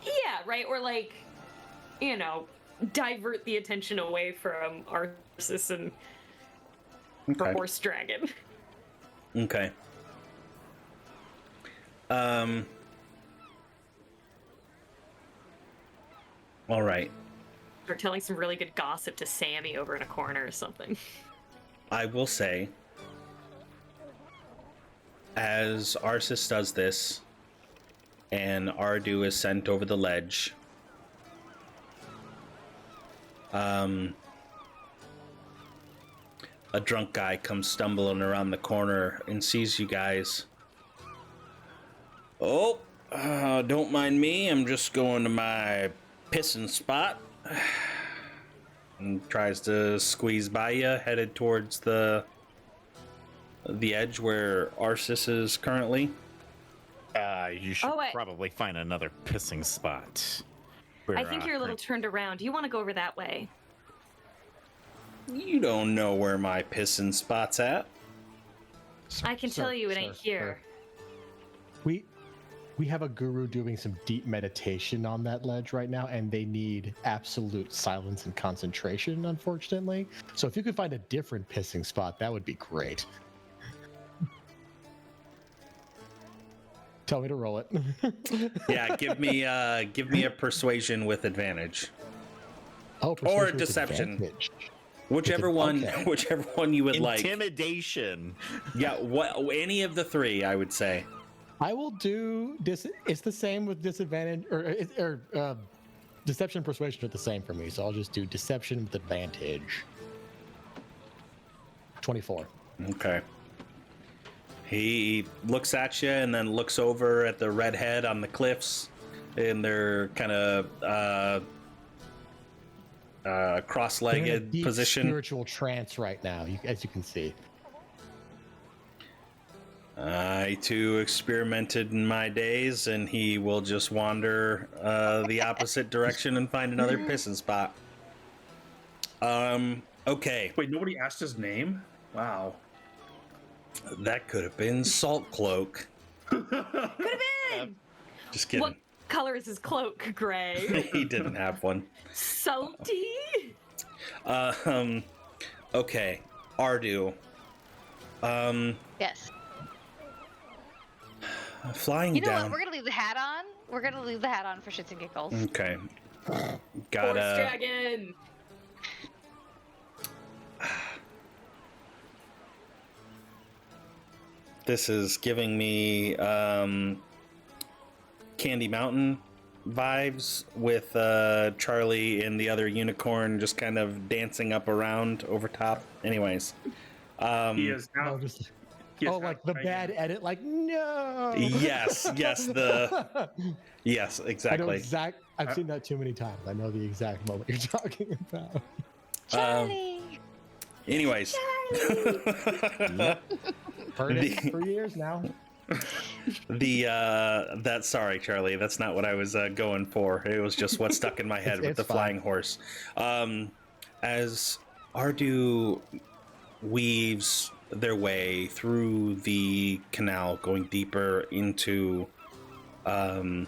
Yeah, right. Or like, divert the attention away from Arsis and her Okay. horse dragon. Okay. All right. Or telling some really good gossip to Sammy over in a corner or something. I will say, as Arsis does this, and Ardu is sent over the ledge, a drunk guy comes stumbling around the corner and sees you guys. Oh, don't mind me. I'm just going to my pissing spot. And tries to squeeze by you, headed towards the edge where Arsis is currently. You should Oh, wait. probably find another pissing spot. I think you're a little turned around. Do you want to go over that way? You don't know where my pissing spot's at. I can tell you it ain't here. We have a guru doing some deep meditation on that ledge right now, and they need absolute silence and concentration, unfortunately. So if you could find a different pissing spot, that would be great. Tell me to roll it. Yeah, give me a persuasion with advantage. Oh, persuasion with deception. advantage. Whichever one, Okay. whichever one you would like. Intimidation. Yeah, any of the three, I would say. I will do this. It's the same with disadvantage, or deception and persuasion are the same for me. So I'll just do deception with advantage. 24. Okay. He looks at you and then looks over at the redhead on the cliffs in their kind of They're in a cross-legged deep position. spiritual trance right now, as you can see. I too experimented in my days, and he will just wander the opposite direction and find another pissing spot. Okay, Wait, nobody asked his name? Wow. that could have been Salt Cloak. Could have been! Just kidding. What color is his cloak? Gray. He didn't have one. Salty? Okay, Ardu. Yes. Flying You know down. what? We're gonna leave the hat on. We're gonna leave the hat on for shits and giggles. Okay. Horse Gotta. dragon. This is giving me Candy Mountain vibes with Charlie and the other unicorn just kind of dancing up around over top. Anyways. He is now. No, just he is oh, now like the dragon. bad edit. Like no. Yes, yes, yes, I know exactly. I've seen that too many times. I know the exact moment you're talking about. Charlie. Anyways. Heard it for years now. Sorry, Charlie, that's not what I was going for. It was just what stuck in my head with It's the fine. flying horse. As Ardu weaves their way through the canal, going deeper into the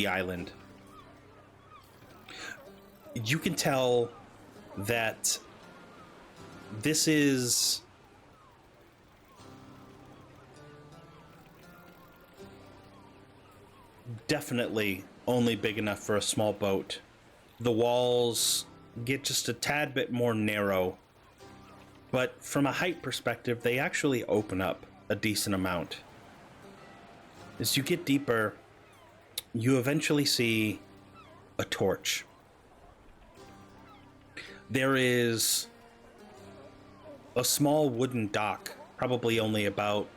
island, you can tell that this is definitely only big enough for a small boat. The walls get just a tad bit more narrow, but from a height perspective, they actually open up a decent amount. As you get deeper, you eventually see a torch. There is a small wooden dock, probably only about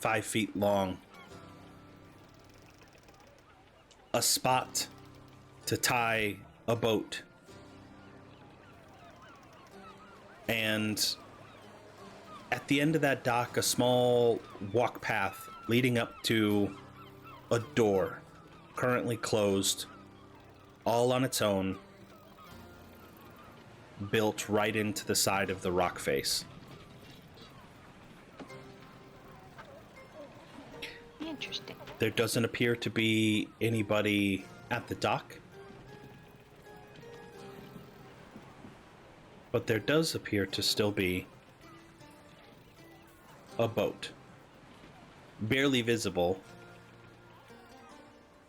5 feet long. A spot to tie a boat. And at the end of that dock, a small walk path leading up to a door, currently closed, all on its own, built right into the side of the rock face. Interesting. There doesn't appear to be anybody at the dock, but there does appear to still be a boat, barely visible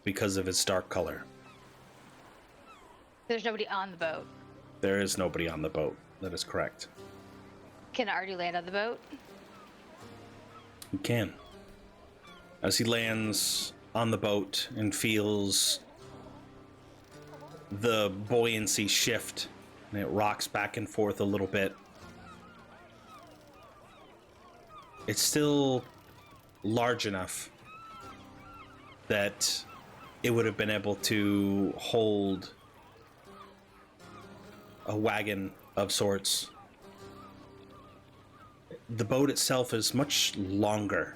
because of its dark color. There's nobody on the boat. There is nobody on the boat. That is correct. Can Ardu land on the boat? You can. As he lands on the boat and feels the buoyancy shift, and it rocks back and forth a little bit. It's still large enough that it would have been able to hold a wagon of sorts. The boat itself is much longer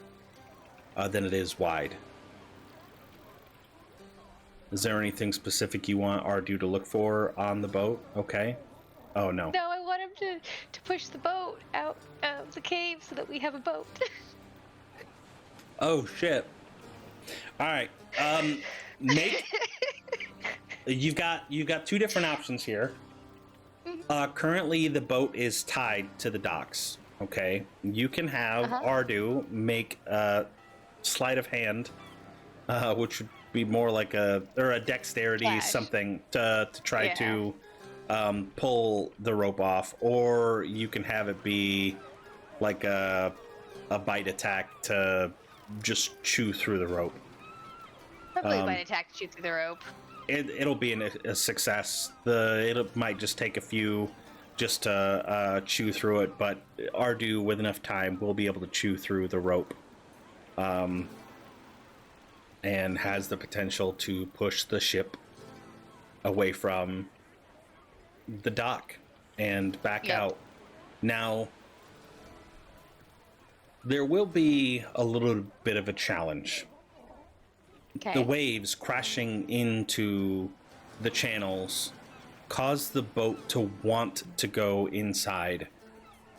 than it is wide. Is there anything specific you want Ardu to look for on the boat? Okay. Oh, no. No, I want him to push the boat out of the cave so that we have a boat. Oh, shit. All right. Make... You've got two different options here. Currently, the boat is tied to the docks. Okay. You can have Ardu make a sleight of hand, which would be more like a dexterity Flash. something to try to pull the rope off, or you can have it be like a bite attack to just chew through the rope. Probably might attack to shoot through the rope. It'll be a success. It might just take a few just to chew through it, but Ardu, with enough time, will be able to chew through the rope. And has the potential to push the ship away from the dock and back out. Now, there will be a little bit of a challenge. Okay. The waves crashing into the channels cause the boat to want to go inside.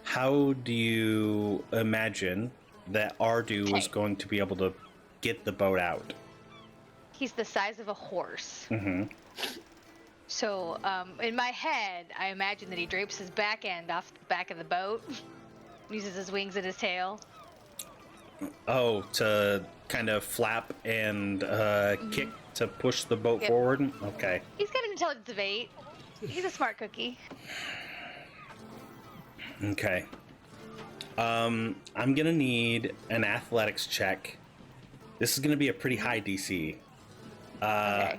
How do you imagine that Ardu is going to be able to get the boat out? He's the size of a horse. Mm-hmm. So, in my head, I imagine that he drapes his back end off the back of the boat, uses his wings and his tail. Oh, to kind of flap and kick to push the boat Yep. forward? Okay. He's got an intelligence of 8. He's a smart cookie. Okay. I'm gonna need an athletics check. This is gonna be a pretty high DC. Okay.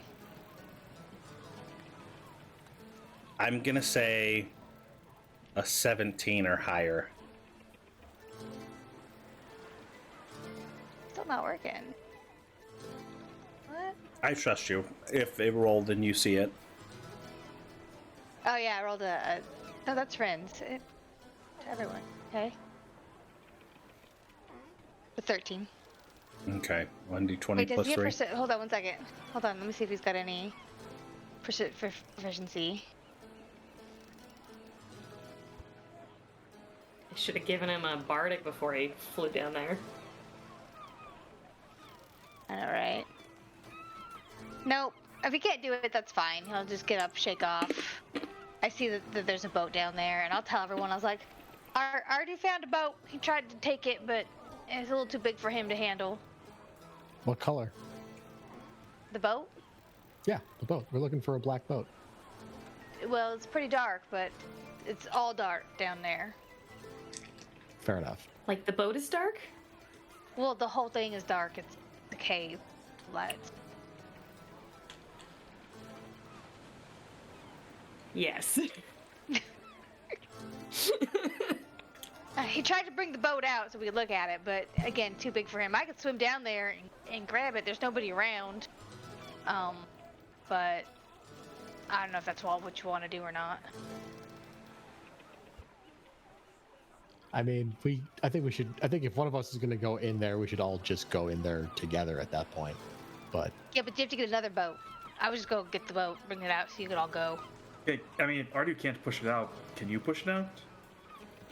I'm gonna say a 17 or higher. Still not working. What? I trust you. If it rolled and you see it. Oh yeah, I rolled a no, that's friends. To everyone. Okay. A 13. Okay. 1d20 Wait, does plus he have 3. hold on one second. Hold on, let me see if he's got any proficiency. I should have given him a bardic before he flew down there. I know, right? Nope. If he can't do it, that's fine. He'll just get up, shake off. I see that there's a boat down there, and I'll tell everyone. I was like, I already found a boat. He tried to take it, but it's a little too big for him to handle. What color? The boat? Yeah, the boat. We're looking for a black boat. Well, it's pretty dark, but it's all dark down there. Fair enough. Like the boat is dark? Well, the whole thing is dark. It's the cave lights. Yes. He tried to bring the boat out so we could look at it, but again, too big for him. I could swim down there and grab it. There's nobody around. But I don't know if that's what you want to do or not. I mean, I think if one of us is going to go in there, we should all just go in there together at that point. But Yeah, but you have to get another boat. I would just go get the boat, bring it out so you could all go. Okay, I mean, Ardu can't push it out. Can you push it out?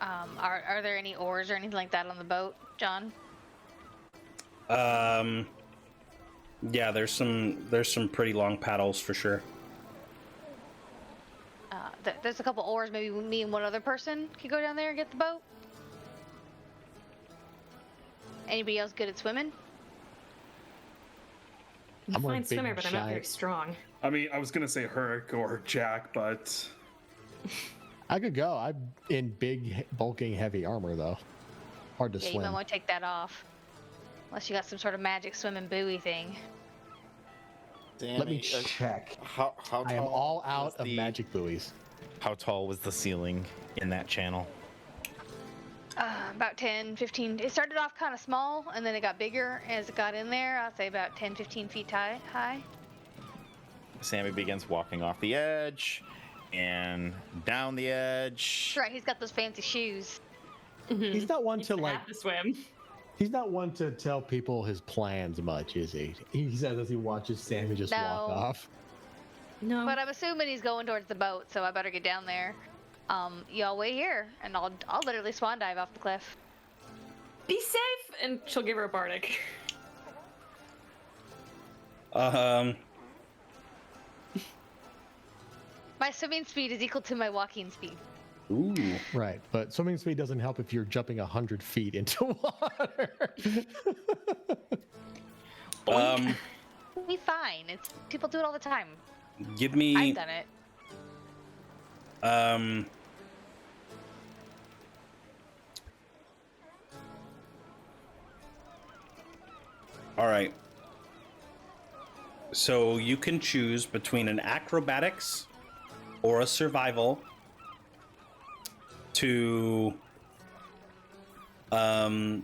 Are there any oars or anything like that on the boat, John? Yeah, there's some pretty long paddles for sure. There's a couple oars. Maybe me and one other person could go down there and get the boat. Anybody else good at swimming? I'm a I'm a fine big swimmer, but I'm not very giant- strong. I mean, I was gonna say Herc or Jack, but I could go. I'm in big, bulking, heavy armor, though. Hard to Yeah, you swim. might want to take that off. Unless you got some sort of magic swimming buoy thing. Let me check. How tall I am all out was of the- magic buoys. How tall was the ceiling in that channel? About 10, 15. It started off kind of small, and then it got bigger as it got in there. I'll say about 10, 15 feet high. Sammy begins walking off the edge and down the edge. That's right, he's got those fancy shoes. He's not one to like. Have to swim. He's not one to tell people his plans much, is he? He says as he watches Sammy just walk No. off. No. But I'm assuming he's going towards the boat, so I better get down there. Y'all wait here, and I'll literally swan dive off the cliff. Be safe, and she'll give her a bardic. My swimming speed is equal to my walking speed. Ooh. Right, but swimming speed doesn't help if you're jumping 100 feet into water. Be fine. It's people do it all the time. Give me I've done it. All right. So you can choose between an acrobatics or a survival to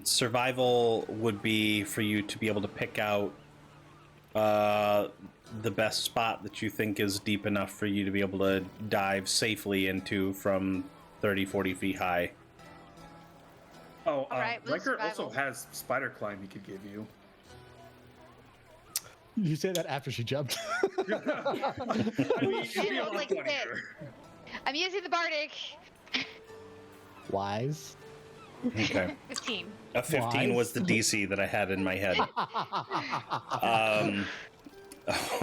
survival would be for you to be able to pick out the best spot that you think is deep enough for you to be able to dive safely into from 30-40 feet high. oh, Alright, we'll Riker also survival. has spider climb he could give you. You say that after she jumped. I mean, it'd be a It lot like funnier. this. I'm using the bardic. Wise. Okay. 15. A 15 was the Wise. DC that I had in my head.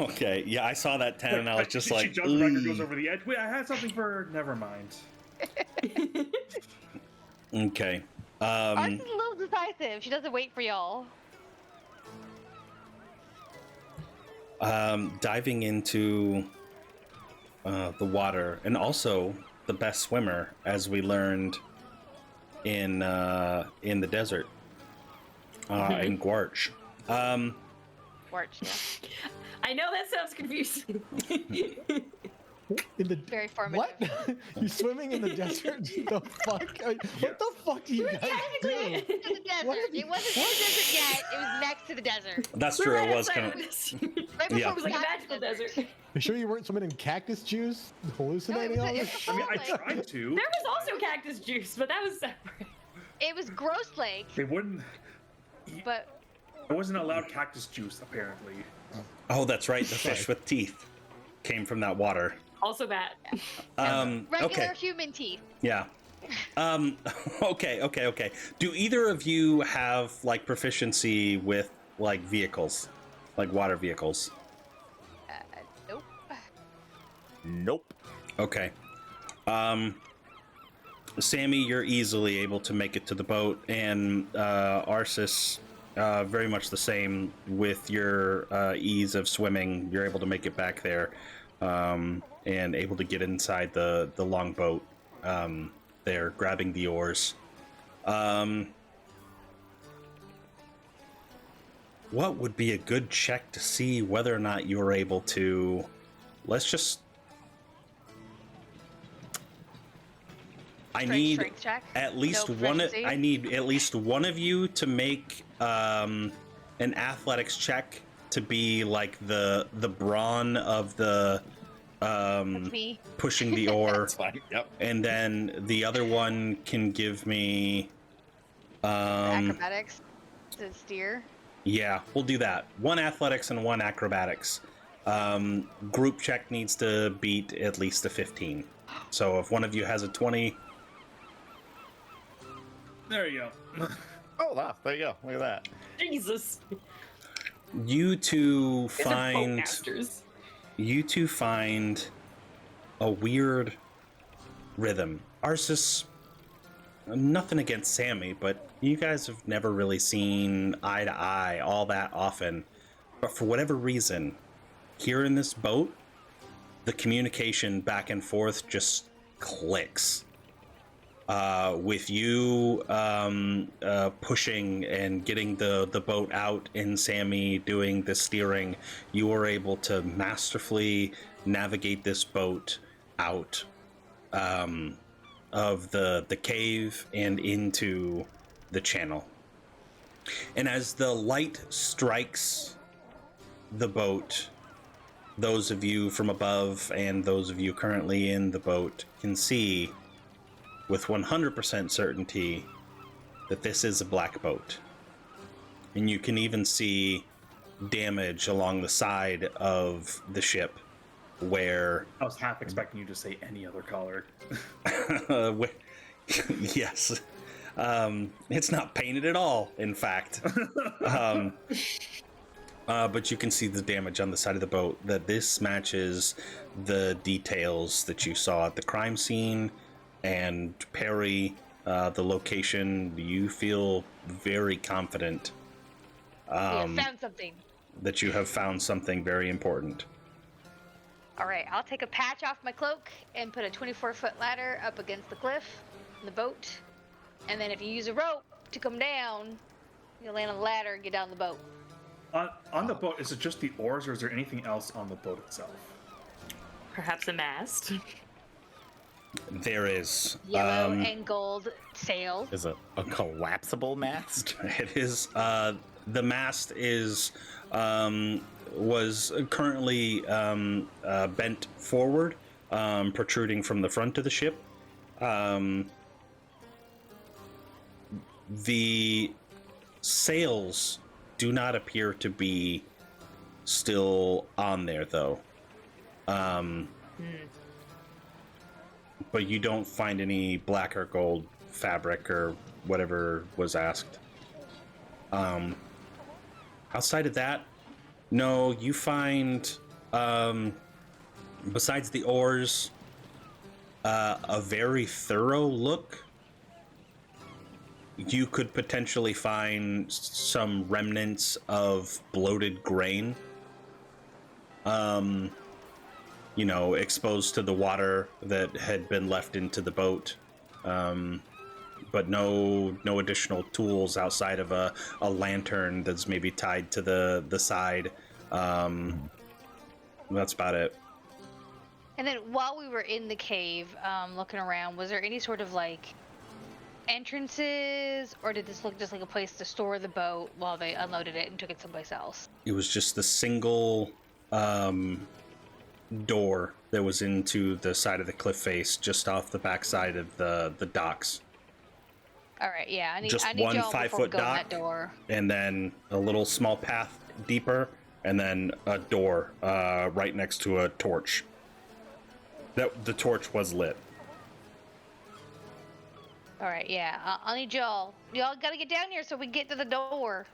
Okay, yeah, I saw that 10 and I was just she like, jumps, Riker "Ooh." goes over the edge. Wait, I had something for. Never mind. Okay. Ours is a little decisive. She doesn't wait for y'all. Diving into the water, and also the best swimmer, as we learned in the desert, in Gwarch. Watch, yeah. I know that sounds confusing. In the Very formative. what? You swimming in the desert? The fuck? What the fuck do you guys do? To the desert. What have you- It wasn't in the desert yet. It was next to the desert. That's We true. were It right was outside kind of of. this. Right before Yeah. It was like a magical desert. You sure you weren't swimming in cactus juice, hallucinating all this? I mean, I Like, tried to. There was also cactus juice, but that was separate. it was gross lake, They wouldn't. but I wasn't allowed cactus juice apparently. Oh, that's right. The fish with teeth came from that water. Also bad. regular Okay. human teeth. Yeah. Okay. Do either of you have like proficiency with like vehicles, like water vehicles? Nope. Nope. Okay. Sammy, you're easily able to make it to the boat, and Arsis, very much the same with your ease of swimming. You're able to make it back there, and able to get inside the longboat. There, grabbing the oars. What would be a good check to see whether or not you're able to? Let's just. Strength check? At least No one. proficiency? I need at least one of you to make an athletics check to be like the brawn of the Me. pushing the oar, That's fine. Yep. and then the other one can give me. Acrobatics to steer. Yeah, we'll do that. One athletics and one acrobatics. Group check needs to beat at least a 15. So if one of you has a 20, There you go. Oh, wow. There you go. Look at that. Jesus. you two These are boat find masters. a weird rhythm. Arsis, nothing against Sammy, but you guys have never really seen eye to eye all that often. But for whatever reason, here in this boat, the communication back and forth just clicks. With you pushing and getting the boat out, and Sammy doing the steering, you are able to masterfully navigate this boat out of the cave and into the channel. And as the light strikes the boat, those of you from above and those of you currently in the boat can see with 100% certainty that this is a black boat. And you can even see damage along the side of the ship where I was half expecting you to say any other color. yes, it's not painted at all, in fact. But you can see the damage on the side of the boat, that this matches the details that you saw at the crime scene. And Perry, the location, you feel very confident We have found something. that you have found something very important. All right, I'll take a patch off my cloak and put a 24-foot ladder up against the cliff in the boat. And then if you use a rope to come down, you'll land on the ladder and get down the boat. On the boat, is it just the oars, or is there anything else on the boat itself? Perhaps a mast. There is. Yellow and gold sails. Is it a collapsible mast? It is. The mast is was currently bent forward, protruding from the front of the ship. The sails do not appear to be still on there, though. But you don't find any black or gold fabric or whatever was asked. Outside of that, no, you find, besides the oars, a very thorough look you could potentially find some remnants of bloated grain, exposed to the water that had been left into the boat. But no additional tools outside of a lantern that's maybe tied to the side. That's about it. And then while we were in the cave, looking around, was there any sort of like entrances, or did this look just like a place to store the boat while they unloaded it and took it someplace else? It was just the single door that was into the side of the cliff face, just off the backside of the docks. All right, yeah, I need one y'all 5 before we foot go in dock, that door. and then a little small path deeper, and then a door right next to a torch. That the torch was lit. All right, yeah, I'll need y'all. Y'all gotta get down here so we can get to the door.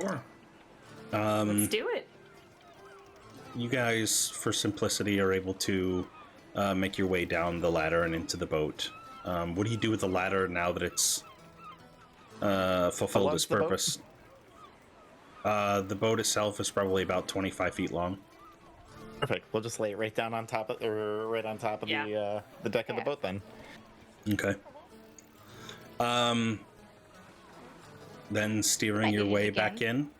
Sure. Let's do it. You guys, for simplicity, are able to make your way down the ladder and into the boat. What do you do with the ladder now that it's fulfilled its purpose? The boat itself is probably about 25 feet long. Perfect. We'll just lay it right down on top of, or right on top of the deck of the boat then. Okay. Then steering your way back in.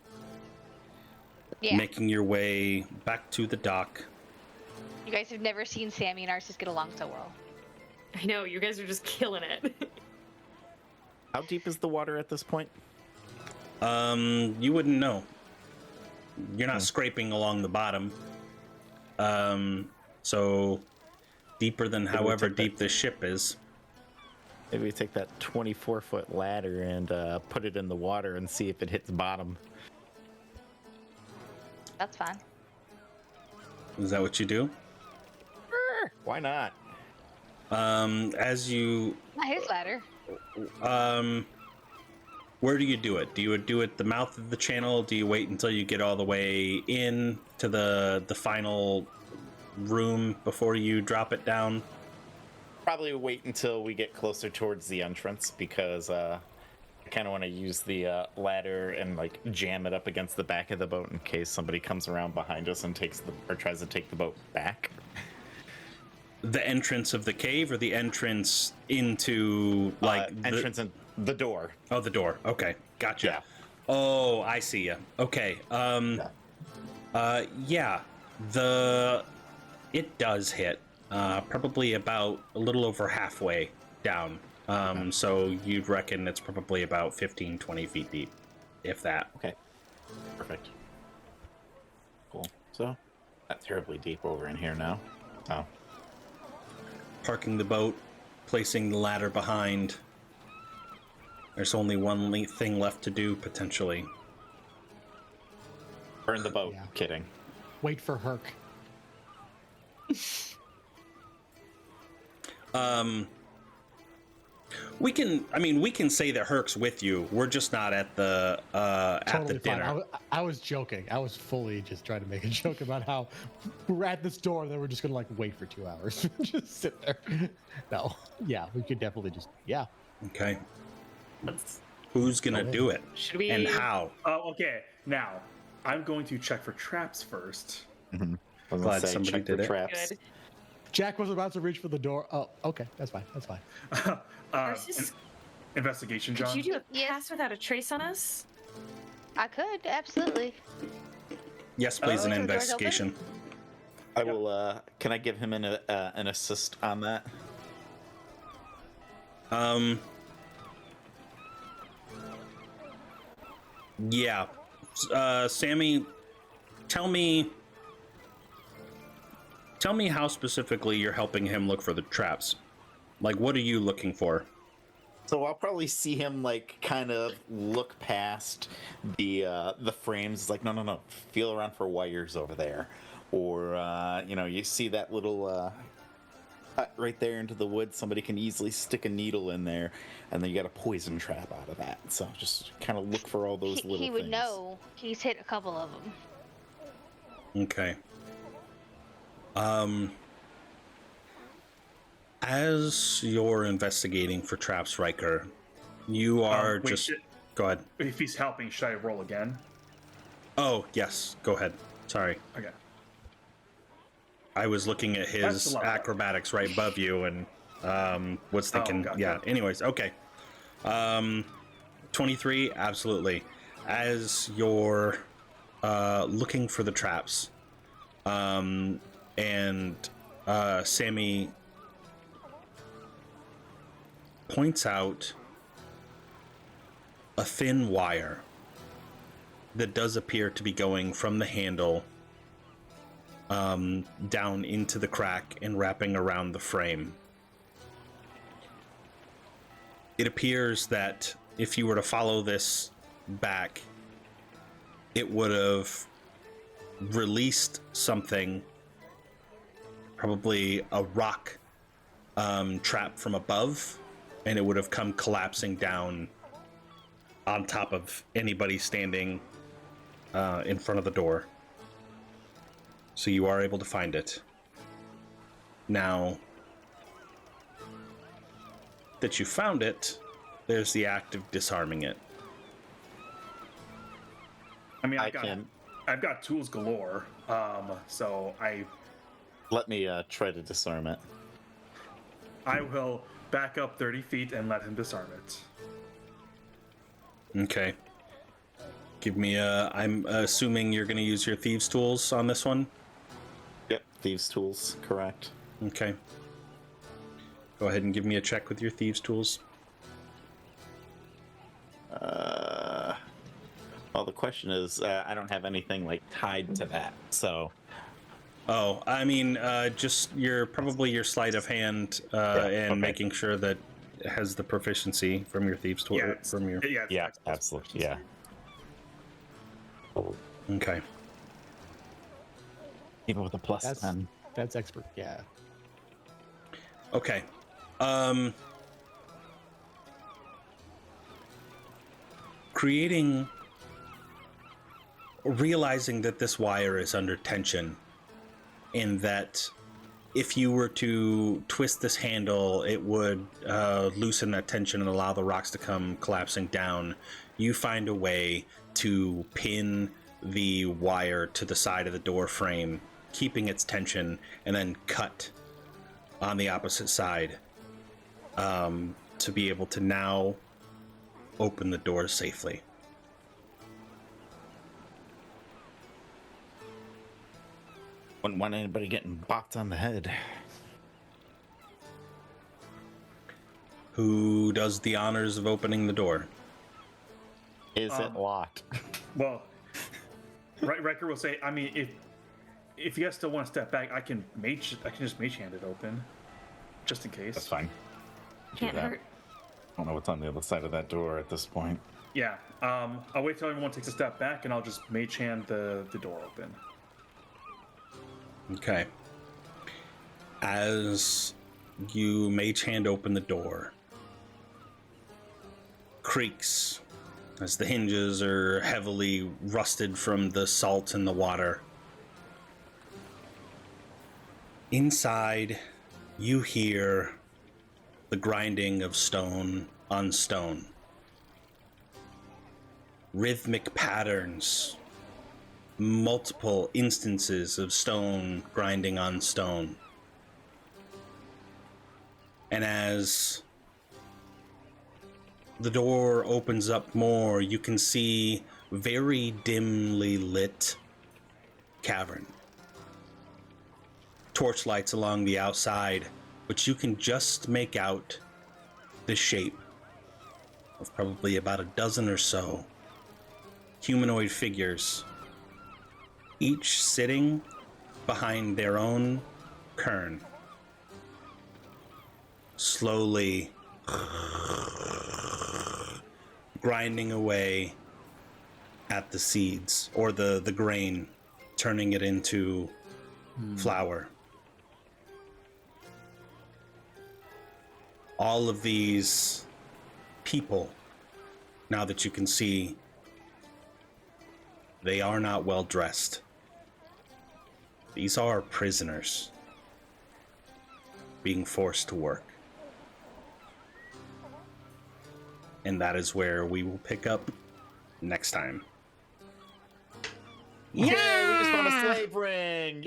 Yeah. Making your way back to the dock. You guys have never seen Sammy and Arceus get along so well. I know, you guys are just killing it. How deep is the water at this point? You wouldn't know. You're not scraping along the bottom. So deeper than however deep this ship is. Maybe we take that 24-foot ladder and put it in the water and see if it hits bottom. That's fine. Is that what you do? Sure, why not? As you Not his ladder. where do you do it? Do you do it at the mouth of the channel? Do you wait until you get all the way in to the final room before you drop it down? Probably wait until we get closer towards the entrance, because I kind of want to use the ladder and like jam it up against the back of the boat in case somebody comes around behind us and tries to take the boat back. The entrance of the cave, or the entrance into entrance in the door. Oh, the door. Okay, gotcha. Yeah. Oh, I see you. Okay. Yeah. It does hit. Probably about a little over halfway down. So you'd reckon it's probably about 15, 20 feet deep, if that. Okay. Perfect. Cool. So, not terribly deep over in here now. Oh. Parking the boat, placing the ladder behind. There's only one thing left to do, potentially. Burn the boat. Yeah. Kidding. Wait for Herc. We can say that Herc's with you. We're just not at the at the dinner. I was joking. I was fully just trying to make a joke about how we're at this door and then we're just gonna like wait for 2 hours. Just sit there. No. Yeah, we could definitely just Okay. Let's, Who's gonna do it? should we? And how? Oh, okay. Now, I'm going to check for traps first. Mm-hmm. I was Glad gonna say, somebody check did for it. traps. Good. Jack was about to reach for the door. Oh, okay, that's fine. That's fine. Arceus, Investigation, John. could you do a Yes. pass without a trace on us? I could, absolutely. Yes, please, an Are the doors investigation. I will. Can I give him an assist on that? Yeah. Sammy, tell me how specifically you're helping him look for the traps. Like, what are you looking for? So I'll probably see him like kind of look past the frames. It's like, no, feel around for wires over there, or you see that little cut right there into the wood. Somebody can easily stick a needle in there, and then you got a poison trap out of that. So just kind of look for all those little He things. would know. He's hit a couple of them. Okay. As you're investigating for traps, Riker, you are Wait, just. Go ahead. if he's helping, should I roll again? Oh, yes. Go ahead. Sorry. Okay. I was looking at That's his a lot better. acrobatics right above you and was thinking, gotcha. yeah. Anyways, okay. 23, absolutely. As you're looking for the traps, and Sammy points out a thin wire that does appear to be going from the handle down into the crack and wrapping around the frame. It appears that if you were to follow this back, it would have released something, probably a rock trap from above, and it would have come collapsing down on top of anybody standing in front of the door. So you are able to find it. Now that you found it, there's the act of disarming it. I mean, I can. I've got tools galore. So Let me try to disarm it. I will back up 30 feet and let him disarm it. Okay. Give me a... I'm assuming you're going to use your thieves' tools on this one? Yep, thieves' tools, correct. Okay. Go ahead and give me a check with your thieves' tools. Well, the question is, I don't have anything like tied to that, so Oh, I mean, just probably your sleight of hand and okay. making sure that it has the proficiency from your thieves' tool. It's yeah, Xbox absolutely, yeah. Okay. Even with a plus That's 10. that's expert. Yeah. Okay. Realizing that this wire is under tension, and that if you were to twist this handle, it would loosen that tension and allow the rocks to come collapsing down, you find a way to pin the wire to the side of the door frame, keeping its tension, and then cut on the opposite side to be able to now open the door safely. Wouldn't want anybody getting bopped on the head. Who does the honors of opening the door? Is it locked? Well, Riker will say, I mean, if you guys still want to step back, I can just mage hand it open, just in case. That's fine. Can't that. hurt. I don't know what's on the other side of that door at this point. Yeah. I'll wait till everyone takes a step back, and I'll just mage hand the door open. Okay. As you mage hand open the door, creaks as the hinges are heavily rusted from the salt in the water. Inside, you hear the grinding of stone on stone. Rhythmic patterns, multiple instances of stone grinding on stone. And as the door opens up more, you can see very dimly lit cavern. Torchlights along the outside, but you can just make out the shape of probably about a dozen or so humanoid figures, each sitting behind their own cairn, slowly grinding away at the seeds or the grain, turning it into flour. All of these people, now that you can see, they are not well dressed. These are prisoners. being forced to work. And that is where we will pick up next time. Yeah, we just found a slave ring.